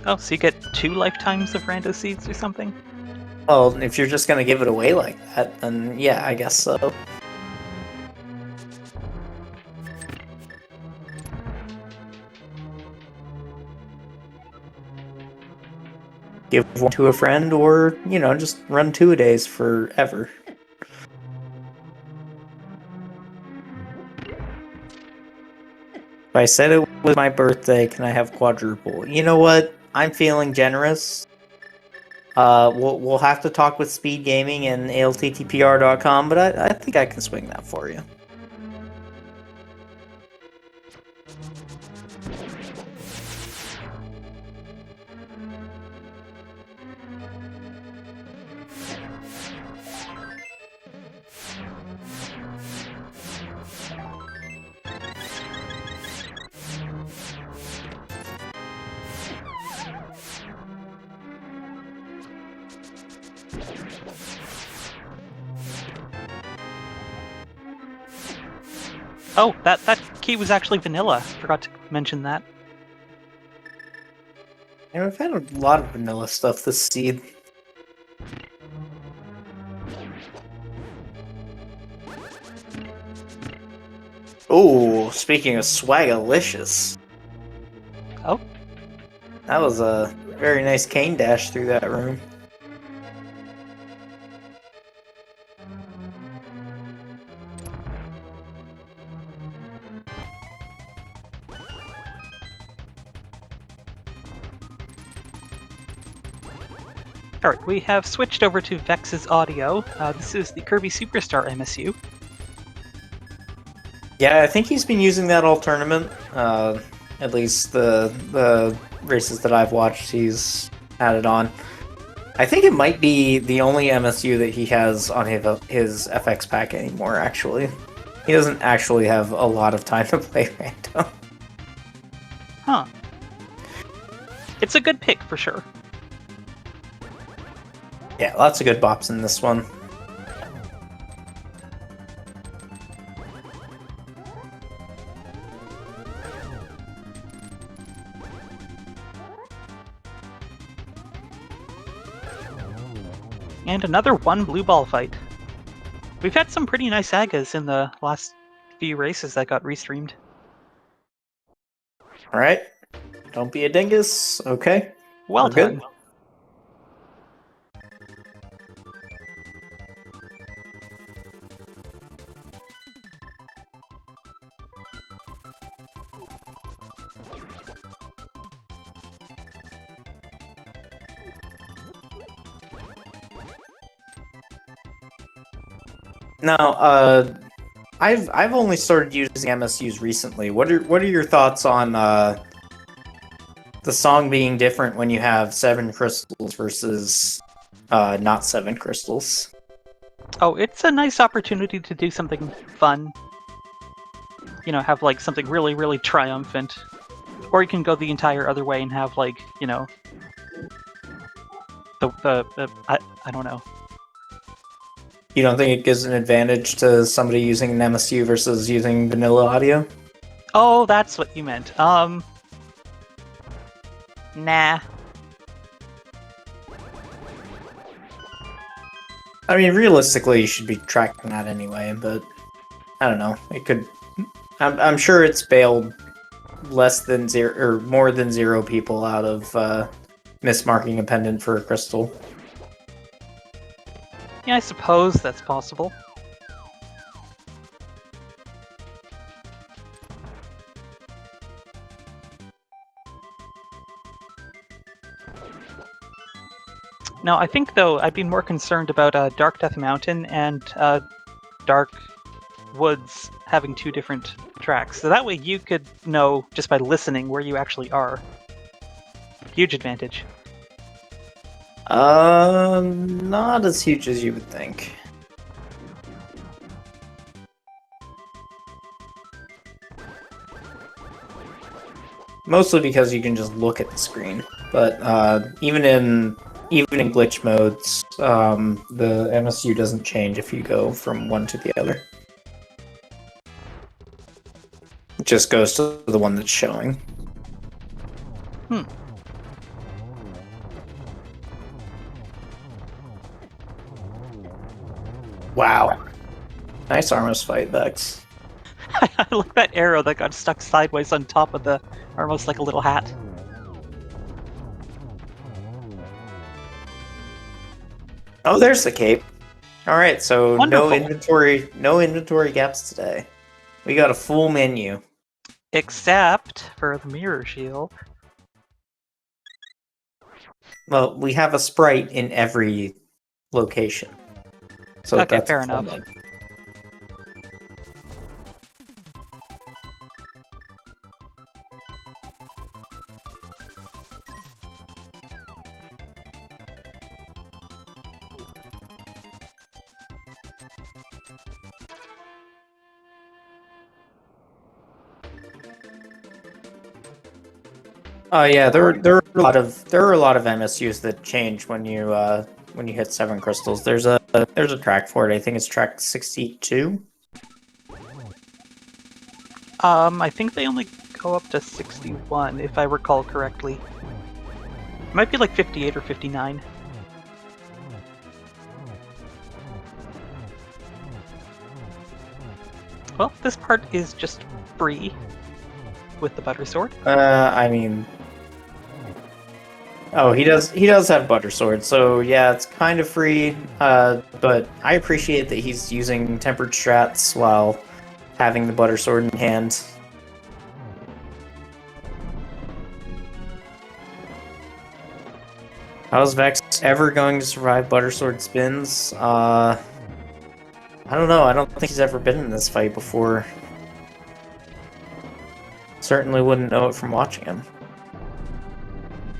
Oh, so you get 2 lifetimes of rando seeds or something? Well, if you're just gonna give it away like that, then yeah, I guess so. Give one to a friend, or just run 2-a-days forever. If I said it was my birthday, can I have quadruple? You know what? I'm feeling generous. We'll have to talk with SpeedGaming and ALTTPR.com, but I think I can swing that for you. Oh, that key was actually vanilla. Forgot to mention that. I've had a lot of vanilla stuff this seed. Oh, speaking of Swagalicous. Oh? That was a very nice cane dash through that room. Alright, we have switched over to Vex's audio. This is the Kirby Superstar MSU. Yeah, I think he's been using that all tournament. At least the races that I've watched, he's had it on. I think it might be the only MSU that he has on his FX pack anymore, actually. He doesn't actually have a lot of time to play random. Huh. It's a good pick, for sure. Yeah, lots of good bops in this one. And another one blue ball fight. We've had some pretty nice Agas in the last few races that got restreamed. Alright. Don't be a dingus. Okay. Well We're good. done. Now, I've only started using MSUs recently. What are your thoughts on the song being different when you have 7 crystals versus not 7 crystals? Oh, it's a nice opportunity to do something fun. You know, have like something really, really triumphant. Or you can go the entire other way and have like, you know, I don't know. You don't think it gives an advantage to somebody using an MSU versus using vanilla audio? Oh, that's what you meant. Nah. I mean, realistically, you should be tracking that anyway, but I don't know. It could. I'm sure it's bailed less than 0 or more than 0 people out of mismarking a pendant for a crystal. Yeah, I suppose that's possible. No, I think, though, I'd be more concerned about Dark Death Mountain and Dark Woods having 2 different tracks, so that way you could know just by listening where you actually are. Huge advantage. Not as huge as you would think. Mostly because you can just look at the screen, but even in glitch modes, the MSU doesn't change if you go from one to the other. It just goes to the one that's showing. Wow. Nice Armos fight, Vex. I like that arrow that got stuck sideways on top of the, almost like a little hat. Oh, there's the cape. Alright, so Wonderful. no inventory gaps today. We got a full menu. Except for the mirror shield. Well, we have a sprite in every location. So Okay, that's fair a full enough. menu. Oh yeah, there are a lot of MSUs that change when you hit 7 crystals. There's a track for it. I think it's track 62. I think they only go up to 61, if I recall correctly. It might be like 58 or 59. Well, this part is just free with the butter sword. I mean, oh, he does have butter sword, so yeah, it's kind of free. But I appreciate that he's using tempered strats while having the butter sword in hand. How's Vex ever going to survive butter sword spins? I don't know. I don't think he's ever been in this fight before. Certainly wouldn't know it from watching him.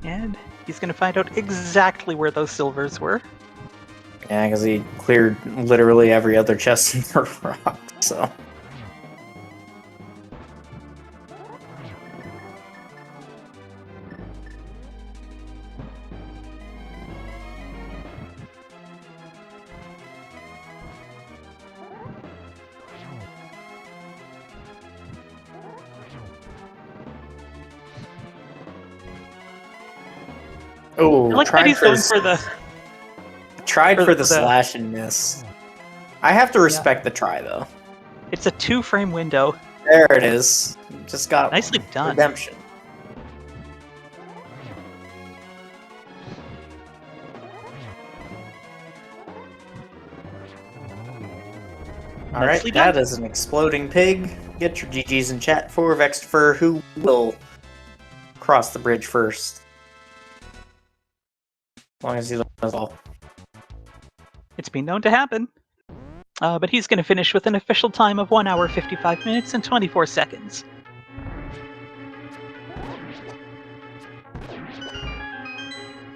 And he's going to find out exactly where those silvers were. Yeah, because he cleared literally every other chest in the rock, so... Oh, I like that he's going for the... Tried for the slash and miss. I have to respect the try, though. It's a 2-frame window. There it is. Just got Nicely done. redemption. Alright, that is an exploding pig. Get your GGs in chat for VeXtopher, who will cross the bridge first. As long as he does all. It's been known to happen. But he's going to finish with an official time of 1 hour, 55 minutes, and 24 seconds.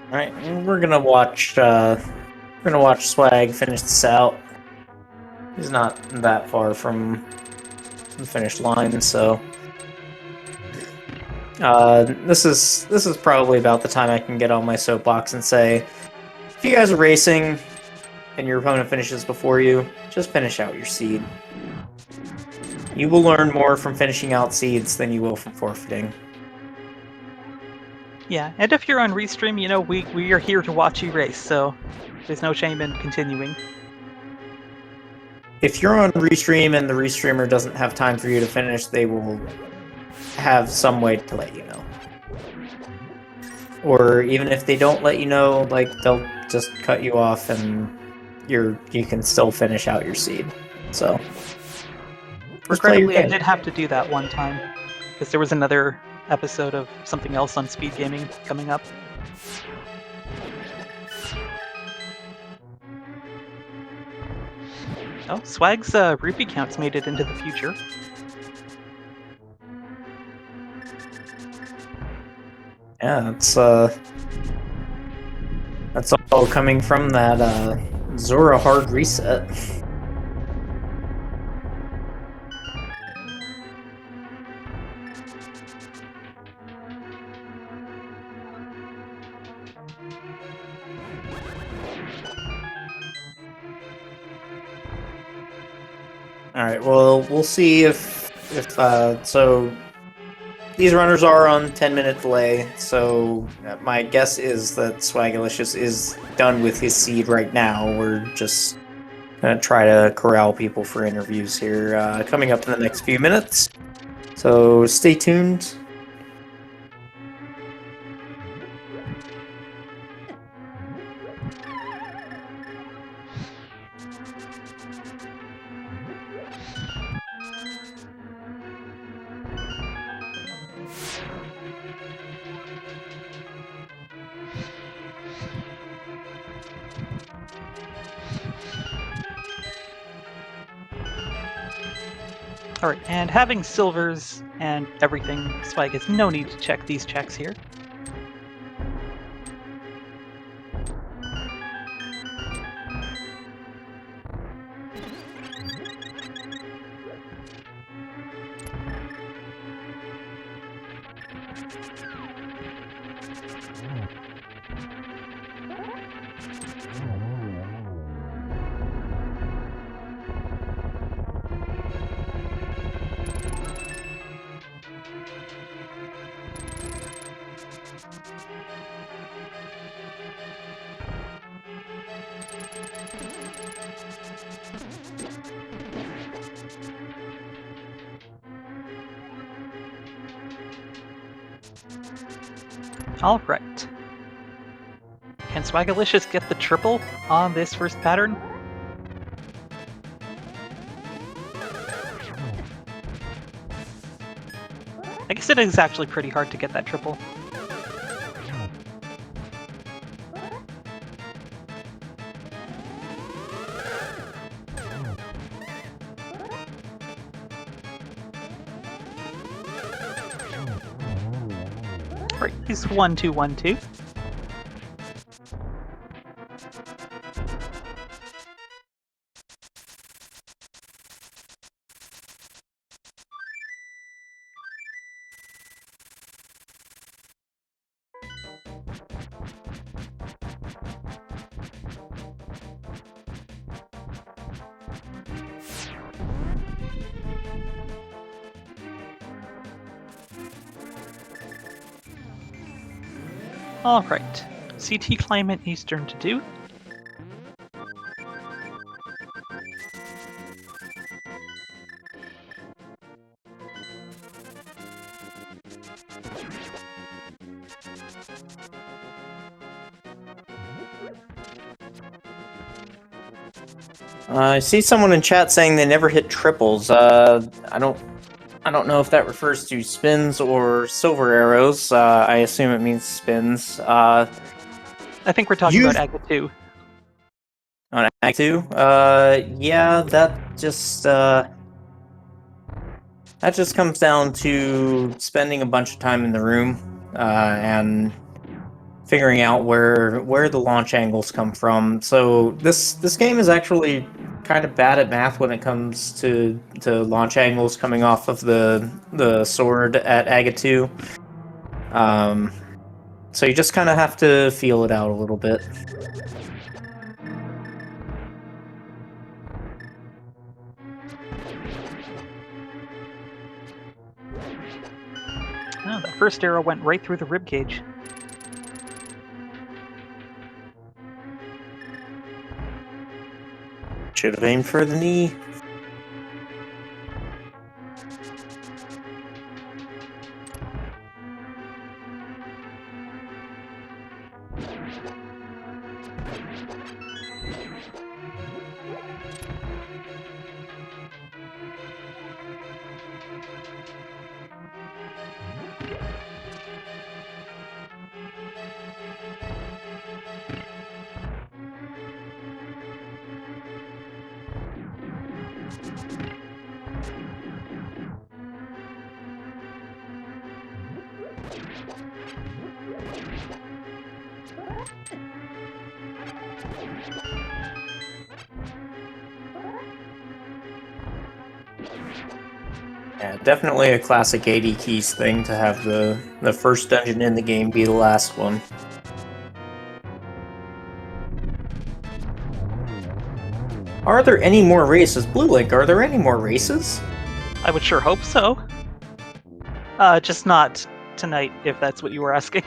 Alright, we're gonna watch Swag finish this out. He's not that far from the finish line, so this is probably about the time I can get on my soapbox and say, if you guys are racing and your opponent finishes before you, just finish out your seed. You will learn more from finishing out seeds than you will from forfeiting. Yeah, and if you're on Restream, you know, we are here to watch you race, so there's no shame in continuing. If you're on Restream and the Restreamer doesn't have time for you to finish, they will have some way to let you know. Or even if they don't let you know, like, they'll just cut you off and you can still finish out your seed. So, regrettably, I did have to do that one time, because there was another episode of something else on SpeedGaming coming up. Oh, Swag's rupee counts made it into the future. Yeah, that's all coming from that Zora hard reset. All right. Well, we'll see if so. These runners are on 10-minute delay, so my guess is that Swagalicous is done with his seed right now. We're just gonna try to corral people for interviews here coming up in the next few minutes. So stay tuned. Alright, and having silvers and everything, Swag has no need to check these checks here. Alright. Can Swagalicious get the triple on this first pattern? I guess it is actually pretty hard to get that triple. Right, he's 1-2-1-2. Alright, CT climate Eastern to do. I see someone in chat saying they never hit triples. I don't know if that refers to spins or silver arrows. I assume it means spins. I think we're talking about Aga 2. On Act 2? Yeah, that just comes down to spending a bunch of time in the room, and figuring out where the launch angles come from. So this game is actually kind of bad at math when it comes to launch angles coming off of the sword at Aga 2. So you just kind of have to feel it out a little bit. Oh, that first arrow went right through the ribcage. Should have aimed for the knee. Yeah, definitely a classic 80 keys thing to have the first dungeon in the game be the last one. Are there any more races? Blue Link, are there any more races? I would sure hope so. Just not tonight, if that's what you were asking.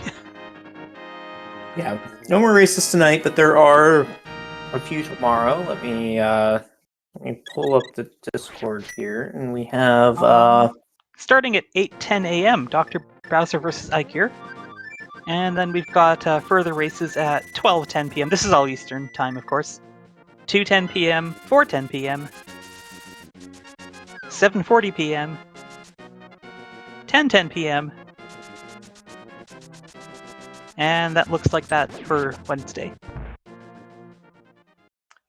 Yeah, no more races tonight, but there are a few tomorrow. Let me pull up the Discord here, and we have Starting at 8:10 a.m., Dr. Bowser versus Ikir. And then we've got further races at 12:10 p.m. This is all Eastern time, of course. 2:10 p.m., 4:10 p.m., 7:40 p.m., 10:10 p.m., and that looks like that for Wednesday.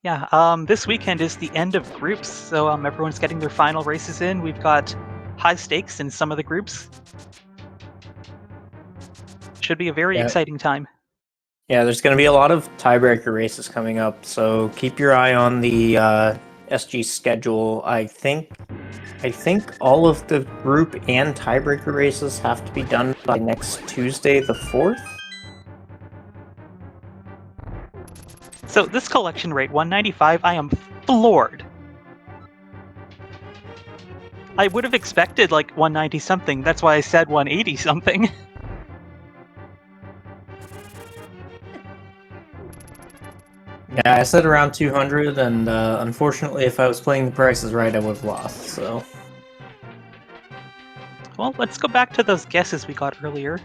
Yeah, this weekend is the end of groups, so everyone's getting their final races in. We've got high stakes in some of the groups. Should be a very exciting time. Yeah, there's going to be a lot of tiebreaker races coming up, so keep your eye on the SG schedule. I think all of the group and tiebreaker races have to be done by next Tuesday, the 4th. So this collection rate, 195, I am floored. I would have expected like 190 something. That's why I said 180 something. Yeah, I said around 200, and unfortunately, if I was playing the prices right, I would have lost, so... Well, let's go back to those guesses we got earlier.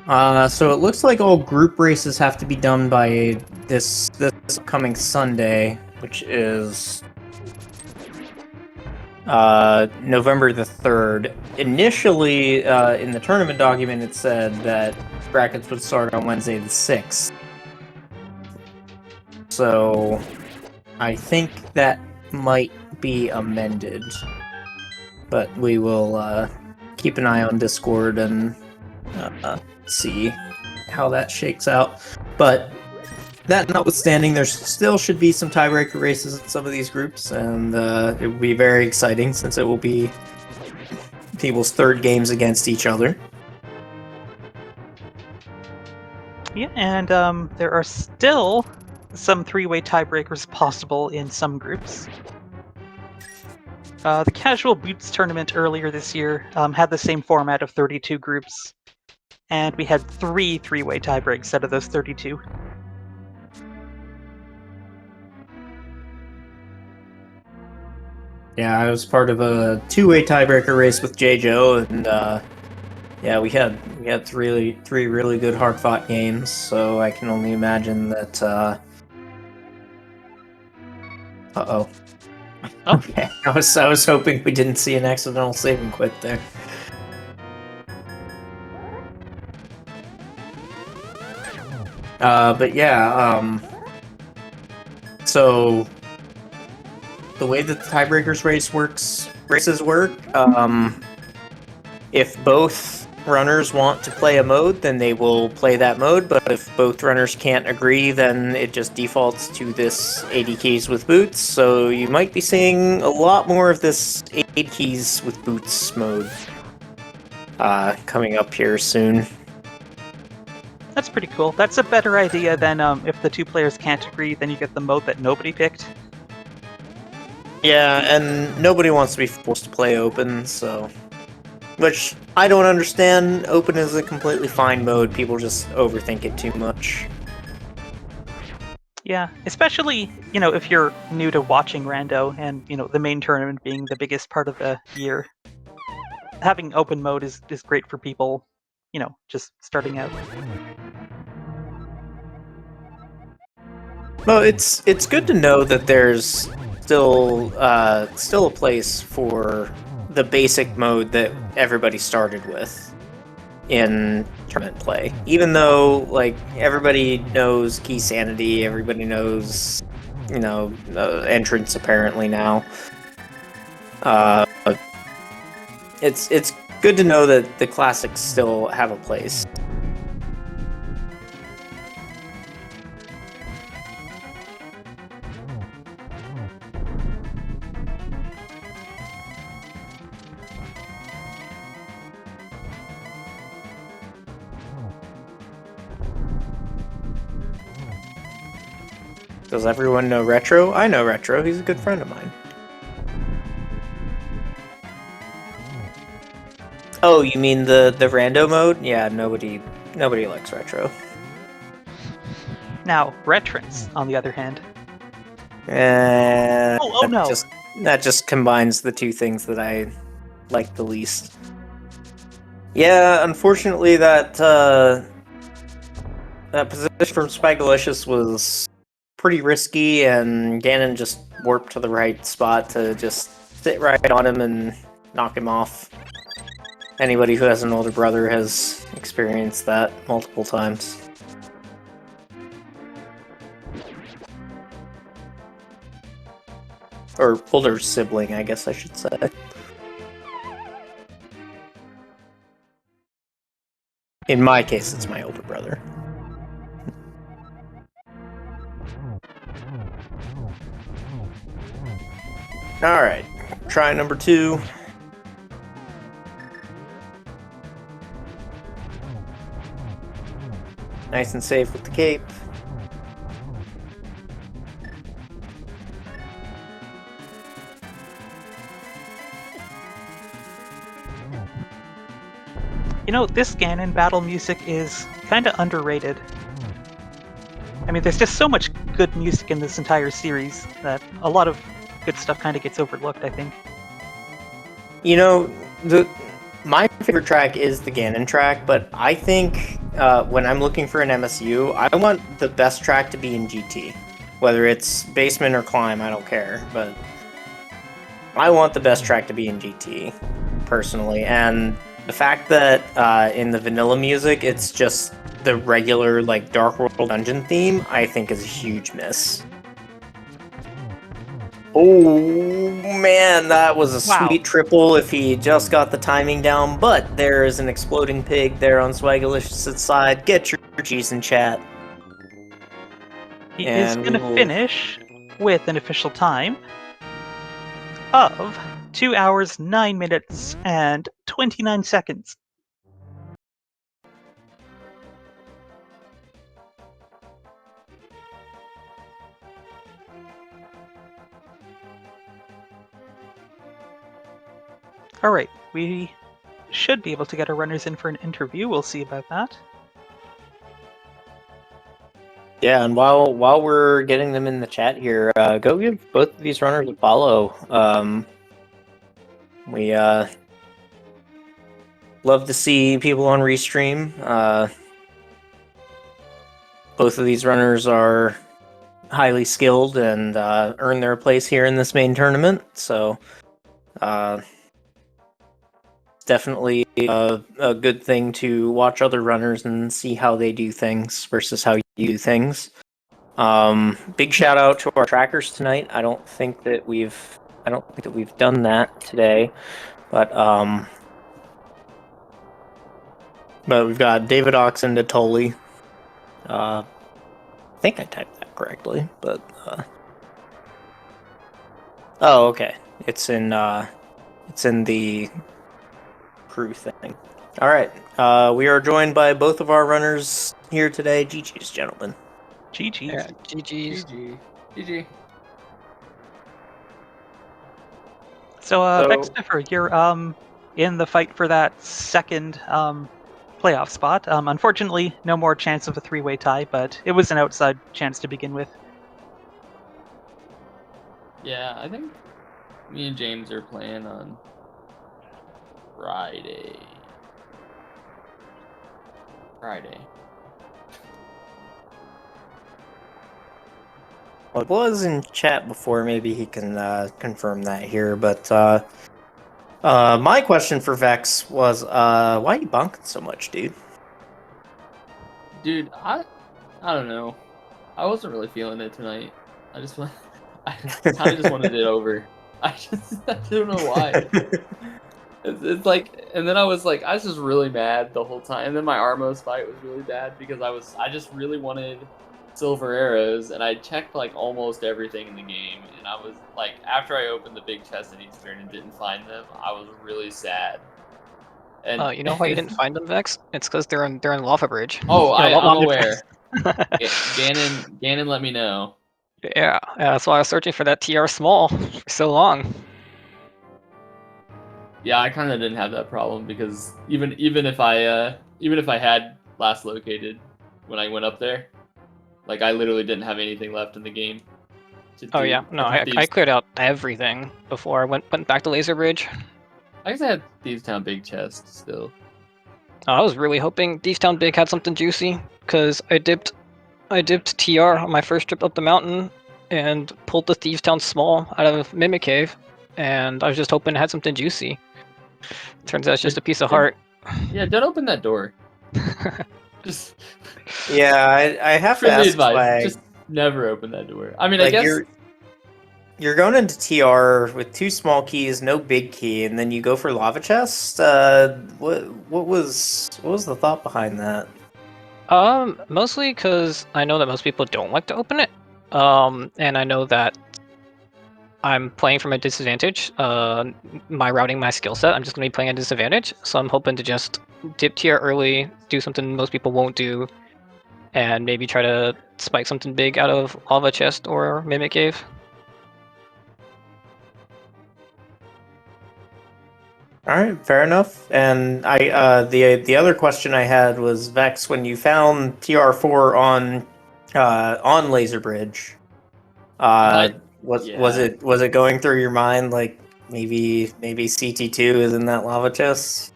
So it looks like all group races have to be done by this coming Sunday, which is November the 3rd. Initially, in the tournament document, it said that brackets would start on Wednesday the 6th. So I think that might be amended. But we will keep an eye on Discord and see how that shakes out. But that notwithstanding, there still should be some tiebreaker races in some of these groups, and it will be very exciting since it will be people's third games against each other. Yeah, and there are still some three-way tiebreakers possible in some groups. The Casual Boots tournament earlier this year had the same format of 32 groups, and we had three-way tiebreaks out of those 32. Yeah, I was part of a two-way tiebreaker race with J-Joe, and yeah, we had three really good hard-fought games. So I can only imagine that. Uh-oh. Oh. Okay, I was hoping we didn't see an accidental save and quit there. But yeah, so the way that the tiebreakers races work, if both runners want to play a mode, then they will play that mode, but if both runners can't agree, then it just defaults to this 80 keys with boots, so you might be seeing a lot more of this 80 keys with boots mode coming up here soon. That's pretty cool. That's a better idea than if the two players can't agree, then you get the mode that nobody picked. Yeah, and nobody wants to be forced to play open, so... Which, I don't understand. Open is a completely fine mode, people just overthink it too much. Yeah, especially, if you're new to watching Rando, and, the main tournament being the biggest part of the year. Having open mode is great for people, just starting out. Well, it's good to know that there's still a place for the basic mode that everybody started with in tournament play. Even though, like, everybody knows Key Sanity, everybody knows, entrance apparently now. It's good to know that the classics still have a place. Does everyone know Retro? I know Retro. He's a good friend of mine. Oh, you mean the rando mode? Yeah, nobody likes Retro. Now, Retrance, on the other hand. And Oh no! That just combines the two things that I like the least. Yeah, unfortunately, that position from Swagalicous was pretty risky, and Ganon just warped to the right spot to just sit right on him and knock him off. Anybody who has an older brother has experienced that multiple times. Or older sibling, I guess I should say. In my case, it's my older brother. Alright, try number 2. Nice and safe with the cape. You know, this Ganon battle music is kind of underrated. I mean, there's just so much good music in this entire series that a lot of good stuff kind of gets overlooked, I think. You know, my favorite track is the Ganon track, but I think when I'm looking for an MSU, I want the best track to be in GT. Whether it's Basement or Climb, I don't care, but I want the best track to be in GT, personally. And the fact that in the vanilla music, it's just the regular, like, Dark World Dungeon theme, I think is a huge miss. Oh, man, that was a sweet triple if he just got the timing down, but there is an exploding pig there on Swagalicous' side. Get your cheese in chat. He is going to finish with an official time of 2 hours, 9 minutes, and 29 seconds. Alright, we should be able to get our runners in for an interview. We'll see about that. Yeah, and while we're getting them in the chat here, go give both of these runners a follow. We love to see people on Restream. Both of these runners are highly skilled and earn their place here in this main tournament, so definitely a good thing to watch other runners and see how they do things versus how you do things. Big shout out to our trackers tonight. I don't think that we've done that today, but we've got David Oxen to Tully. I think I typed that correctly, but oh, okay. It's in the crew thing. All right. We are joined by both of our runners here today. GG's, gentlemen. GG's. Yeah, GG's. GG. So, VeXtopher, you're in the fight for that second playoff spot. Unfortunately, no more chance of a 3-way tie, but it was an outside chance to begin with. Yeah, I think me and James are playing on Friday. Well, it was in chat before. Maybe he can confirm that here. But my question for Vex was, why are you bonking so much, dude? Dude, I don't know. I wasn't really feeling it tonight. I kind of just wanted it over. I don't know why. It's like, and then I was just really mad the whole time. And then my Armos fight was really bad because I just really wanted silver arrows, and I checked like almost everything in the game, and I was like, after I opened the big chest in each turn and didn't find them, I was really sad. And You know why you didn't find them, Vex? It's because they're on Lava Bridge. Oh, You know, I'm Lava aware. Ganon let me know. Yeah, that's why I was searching for that TR small for so long. Yeah, I kind of didn't have that problem because even if I had last located when I went up there, like I literally didn't have anything left in the game. To Oh do. yeah, no, I, I Thieves- cleared out everything before I went back to Laser Bridge. I guess I had Thieves Town big chest still. I was really hoping Thieves Town Big had something juicy, because I dipped TR on my first trip up the mountain and pulled the Thieves Town Small out of Mimic Cave, and I was just hoping it had something juicy. Turns out it's just a piece of heart. Yeah, don't open that door. Just Yeah, I have to friendly ask advice. Swag. Just never open that door. I mean, I Like guess you're going into TR with 2 small keys, no big key, and then you go for lava chest. What was the thought behind that? Mostly because I know that most people don't like to open it. And I know that I'm playing from a disadvantage. My routing, my skill set, I'm just gonna be playing at a disadvantage. So I'm hoping to just dip tier early, do something most people won't do, and maybe try to spike something big out of lava chest or mimic cave. All right, fair enough. And the other question I had was Vex, when you found TR4 on Laser Bridge, was yeah. it going through your mind like maybe CT2 is in that lava chest?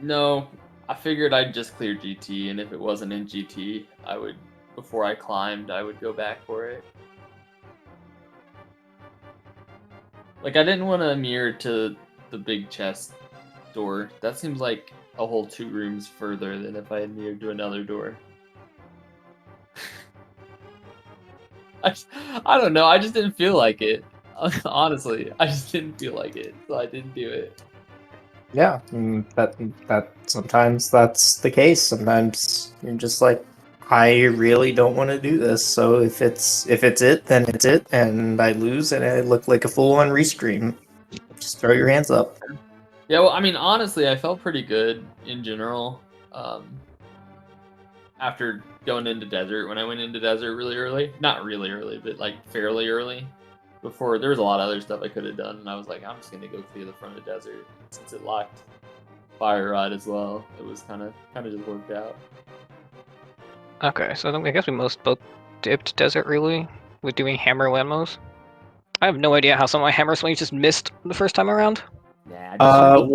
No, I figured I'd just clear GT, and if it wasn't in GT, I would, before I climbed, I would go back for it. Like, I didn't want to mirror to the big chest door. That seems like a whole 2 rooms further than if I had mirrored to another door. I don't know, I just didn't feel like it. Honestly, I just didn't feel like it, so I didn't do it. Yeah, that sometimes that's the case. Sometimes you're just like, I really don't want to do this. So if it's it, then it's it, and I lose, and I look like a fool on Restream. Just throw your hands up. Yeah, well, I mean, honestly, I felt pretty good in general. After going into desert, when I went into desert really early, not really early, but like fairly early. Before there was a lot of other stuff I could have done, and I was like, I'm just gonna go clear the front of desert since it locked fire rod as well. It was kind of just worked out. Okay, so then I guess we both dipped desert early with doing hammer landmos. I have no idea how some of my hammer swings just missed the first time around. Nah,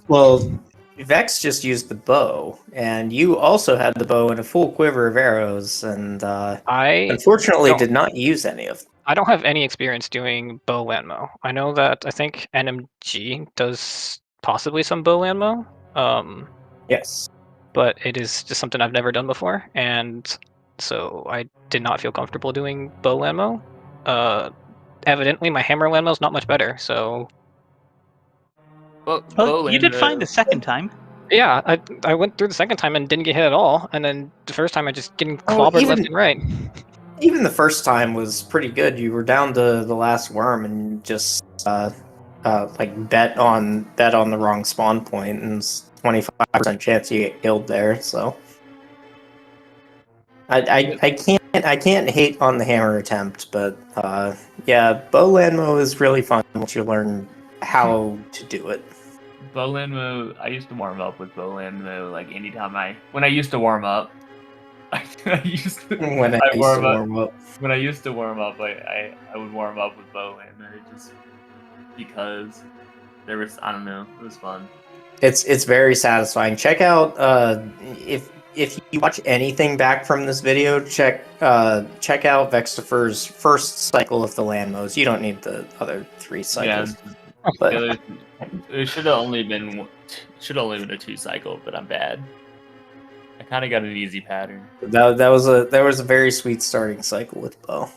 Well, Vex just used the bow, and you also had the bow and a full quiver of arrows, and I unfortunately don't- did not use any of them. I don't have any experience doing bow landmo. I know that I think NMG does possibly some bow landmo, Yes. but it is just something I've never done before, and so I did not feel comfortable doing bow landmo. Evidently, my hammer landmo is not much better, so Well, you did fine the second time. yeah, I went through the second time and didn't get hit at all, and then the first time I just getting Oh, clobbered left and right. Even the first time was pretty good. You were down to the last worm and just like bet on the wrong spawn point, and 25% chance you get killed there. So I can't hate on the hammer attempt, but yeah, bow landmo is really fun once you learn how to do it. Bow I used to warm up with bow like anytime when I used to warm up. I used to When I used to warm up. When I used to warm up, I would warm up with bow just because there was, I don't know, it was fun. It's very satisfying. Check out if you watch anything back from this video, check out VeXtopher's first cycle of the landmos. You don't need the other 3 cycles. Yeah, But it should have only been a 2 cycle, but I'm bad. I kind of got an easy pattern. that was a very sweet starting cycle with bow.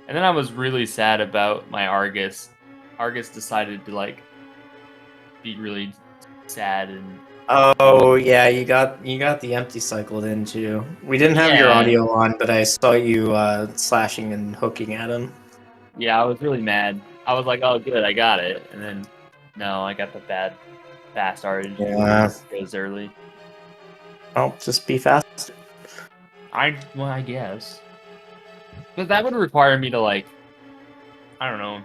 And then I was really sad about my Argus. Argus decided to be really sad and. Oh yeah, you got the empty cycle, didn't you? We didn't have your Yeah. audio on, but I saw you slashing and hooking at him. Yeah, I was really mad. I was like, oh good, I got it. And then, no, I got the bad fast orange. Yeah. Goes early. Oh, just be faster. I guess. But that would require me to I don't know,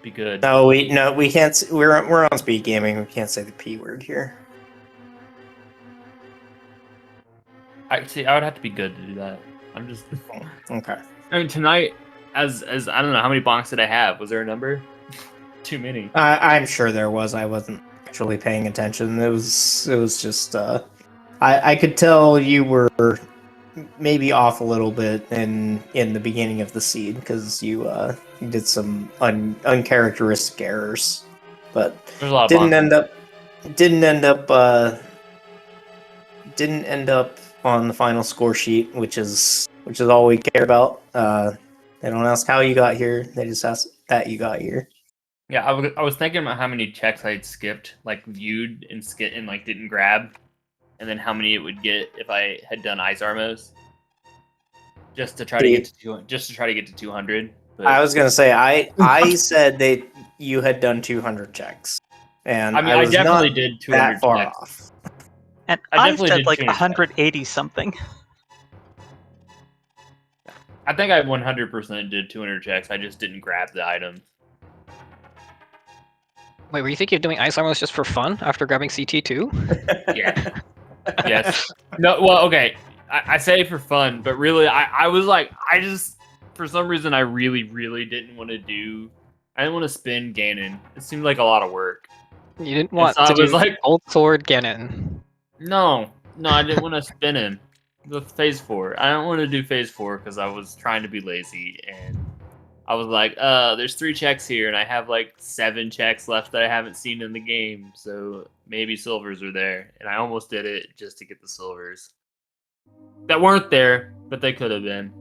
be good. No, we can't. We're on speed gaming. We can't say the P word here. I would have to be good to do that. I'm just. Okay. I mean, tonight, as I don't know how many bonks did I have. Was there a number? Too many. I'm sure there was. I wasn't actually paying attention. It was just. I could tell you were maybe off a little bit in the beginning of the seed because you did some uncharacteristic errors, but There's a lot of didn't bonks. didn't end up on the final score sheet, which is all we care about. They don't ask how you got here; they just ask that you got here. Yeah, I was thinking about how many checks I had skipped, like viewed and like didn't grab, and then how many it would get if I had done Izarmos, just to try to get to 200. But I was gonna say I said that you had done 200 checks, and I mean, I was definitely not did 200 that far checks. off. And I I definitely said did like 200 checks. 180 something. I think I 100% did 200 checks. I just didn't grab the item. Wait, were you thinking of doing ice armors just for fun after grabbing CT2? Yeah. Yes. No. Well, okay. I say for fun, but really, I was like, I just for some reason I really didn't want to do. I didn't want to spin Ganon. It seemed like a lot of work. You didn't want so I to was do like- Old Sword Ganon. No, I didn't want to spin him. With Phase 4, I don't want to do Phase 4 because I was trying to be lazy and I was like, there's 3 checks here and I have like 7 checks left that I haven't seen in the game, so maybe silvers are there. And I almost did it just to get the silvers that weren't there, but they could have been.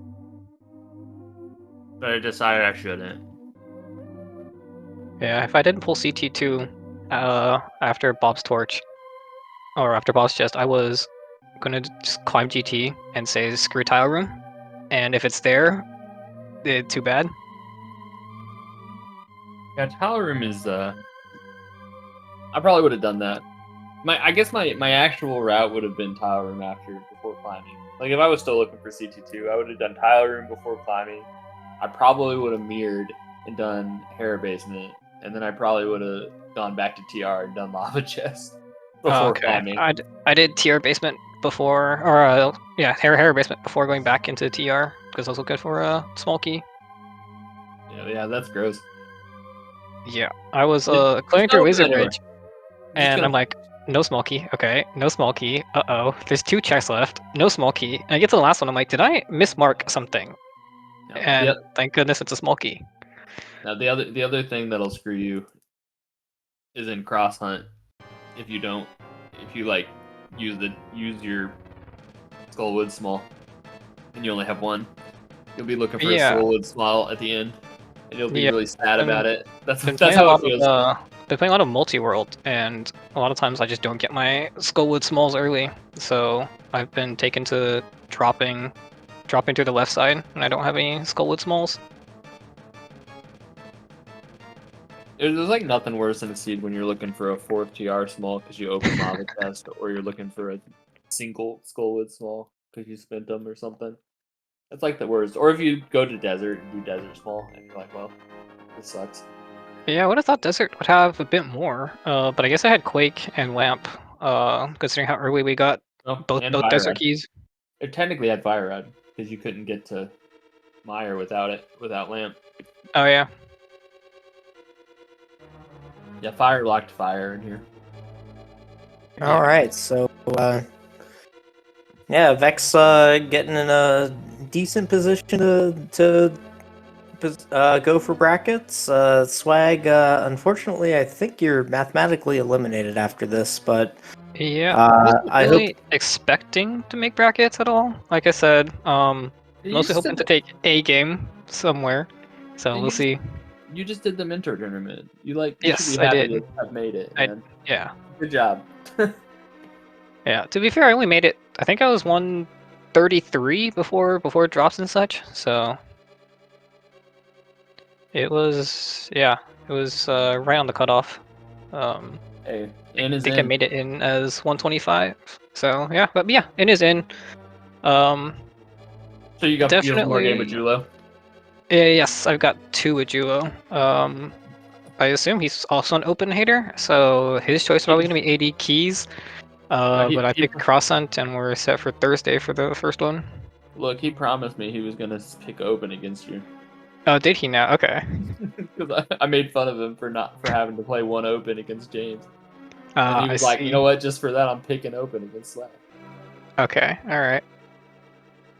But I decided I shouldn't. Yeah, if I didn't pull CT2 after Bob's Torch, or after Bob's Chest, I was gonna just climb GT and say screw Tile Room, and if it's there, too bad. Yeah, Tile Room is. I probably would have done that. I guess my actual route would have been Tile Room before climbing. Like if I was still looking for CT2, I would have done Tile Room before climbing. I probably would have mirrored and done Hera Basement, and then I probably would have gone back to TR and done Lava Chest before climbing. I did TR Basement before, or yeah, Hera Basement before going back into TR because I was looking for a small key. Yeah, that's gross. Yeah, I was Just clearing go through open Laser that door. Bridge, and gonna- I'm like, no small key. Okay, no small key. Uh-oh, there's 2 checks left. No small key. And I get to the last one, I'm like, did I mismark something? No, And thank goodness it's a small key. Now the other thing that'll screw you is in cross hunt. If you like use your Skullwood small, and you only have one, you'll be looking for a Skullwood small at the end, and you'll be really sad about it. That's how it feels. Been playing a lot of multi-world, and a lot of times I just don't get my Skullwood smalls early, so I've been taken to dropping through the left side, and I don't have any Skullwood smalls. There's like nothing worse than a seed when you're looking for a 4th TR small because you open Lava Chest, or you're looking for a single Skullwood small because you spent them or something. That's like the worst. Or if you go to desert and do desert small, and you're like, well, this sucks. Yeah, I would have thought desert would have a bit more, but I guess I had Quake and Lamp, considering how early we got both desert keys. It technically had Fire Rod because you couldn't get to Mire without Lamp. Oh yeah. Yeah, Fire locked fire in here. All right, so yeah, Vex getting in a decent position to go for brackets. Swag, unfortunately, I think you're mathematically eliminated after this, but yeah, I wasn't I really hope expecting to make brackets at all. Like I said, mostly hoping to take a game somewhere. So we'll see. You just did the mentor tournament. You Yes, should be happy I did. to have made it. Man. Yeah. Good job. Yeah. To be fair, I only made it. I think I was 133 before it drops and such. So it was right on the cutoff. Hey, I think I made it in as 125. So yeah, but yeah, it is in. So you got definitely one more game with Julo? Yes, I've got 2 with Juo. I assume he's also an open hater, so his choice is probably going to be 80 keys. But I picked Cross Hunt, and we're set for Thursday for the first one. Look, he promised me he was gonna pick open against you. Oh, did he now? Okay. Because I made fun of him for having to play 1 open against James. And he I was like, see. you know what? Just for that, I'm picking open against Slack. Okay, alright.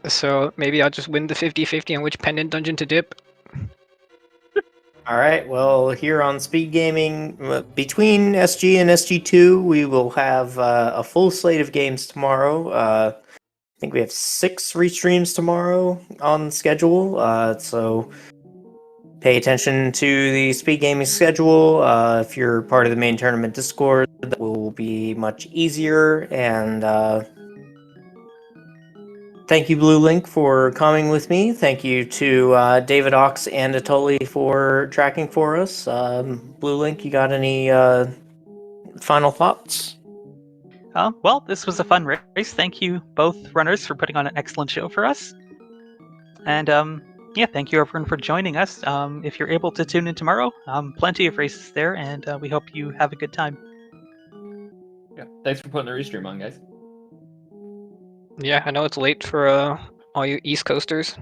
So maybe I'll just win the 50-50 on which pendant dungeon to dip. All right. Well, here on Speed Gaming, between SG and SG2, we will have a full slate of games tomorrow. I think we have 6 restreams tomorrow on schedule. So pay attention to the Speed Gaming schedule. If you're part of the main tournament Discord, that will be much easier. And thank you, Blue Link, for coming with me. Thank you to David Ox and Atoli for tracking for us. Blue Link, you got any final thoughts? Well, this was a fun race. Thank you both runners for putting on an excellent show for us. And yeah, thank you everyone for joining us. If you're able to tune in tomorrow, plenty of races there, and we hope you have a good time. Yeah. Thanks for putting the restream on, guys. Yeah, I know it's late for all you East Coasters.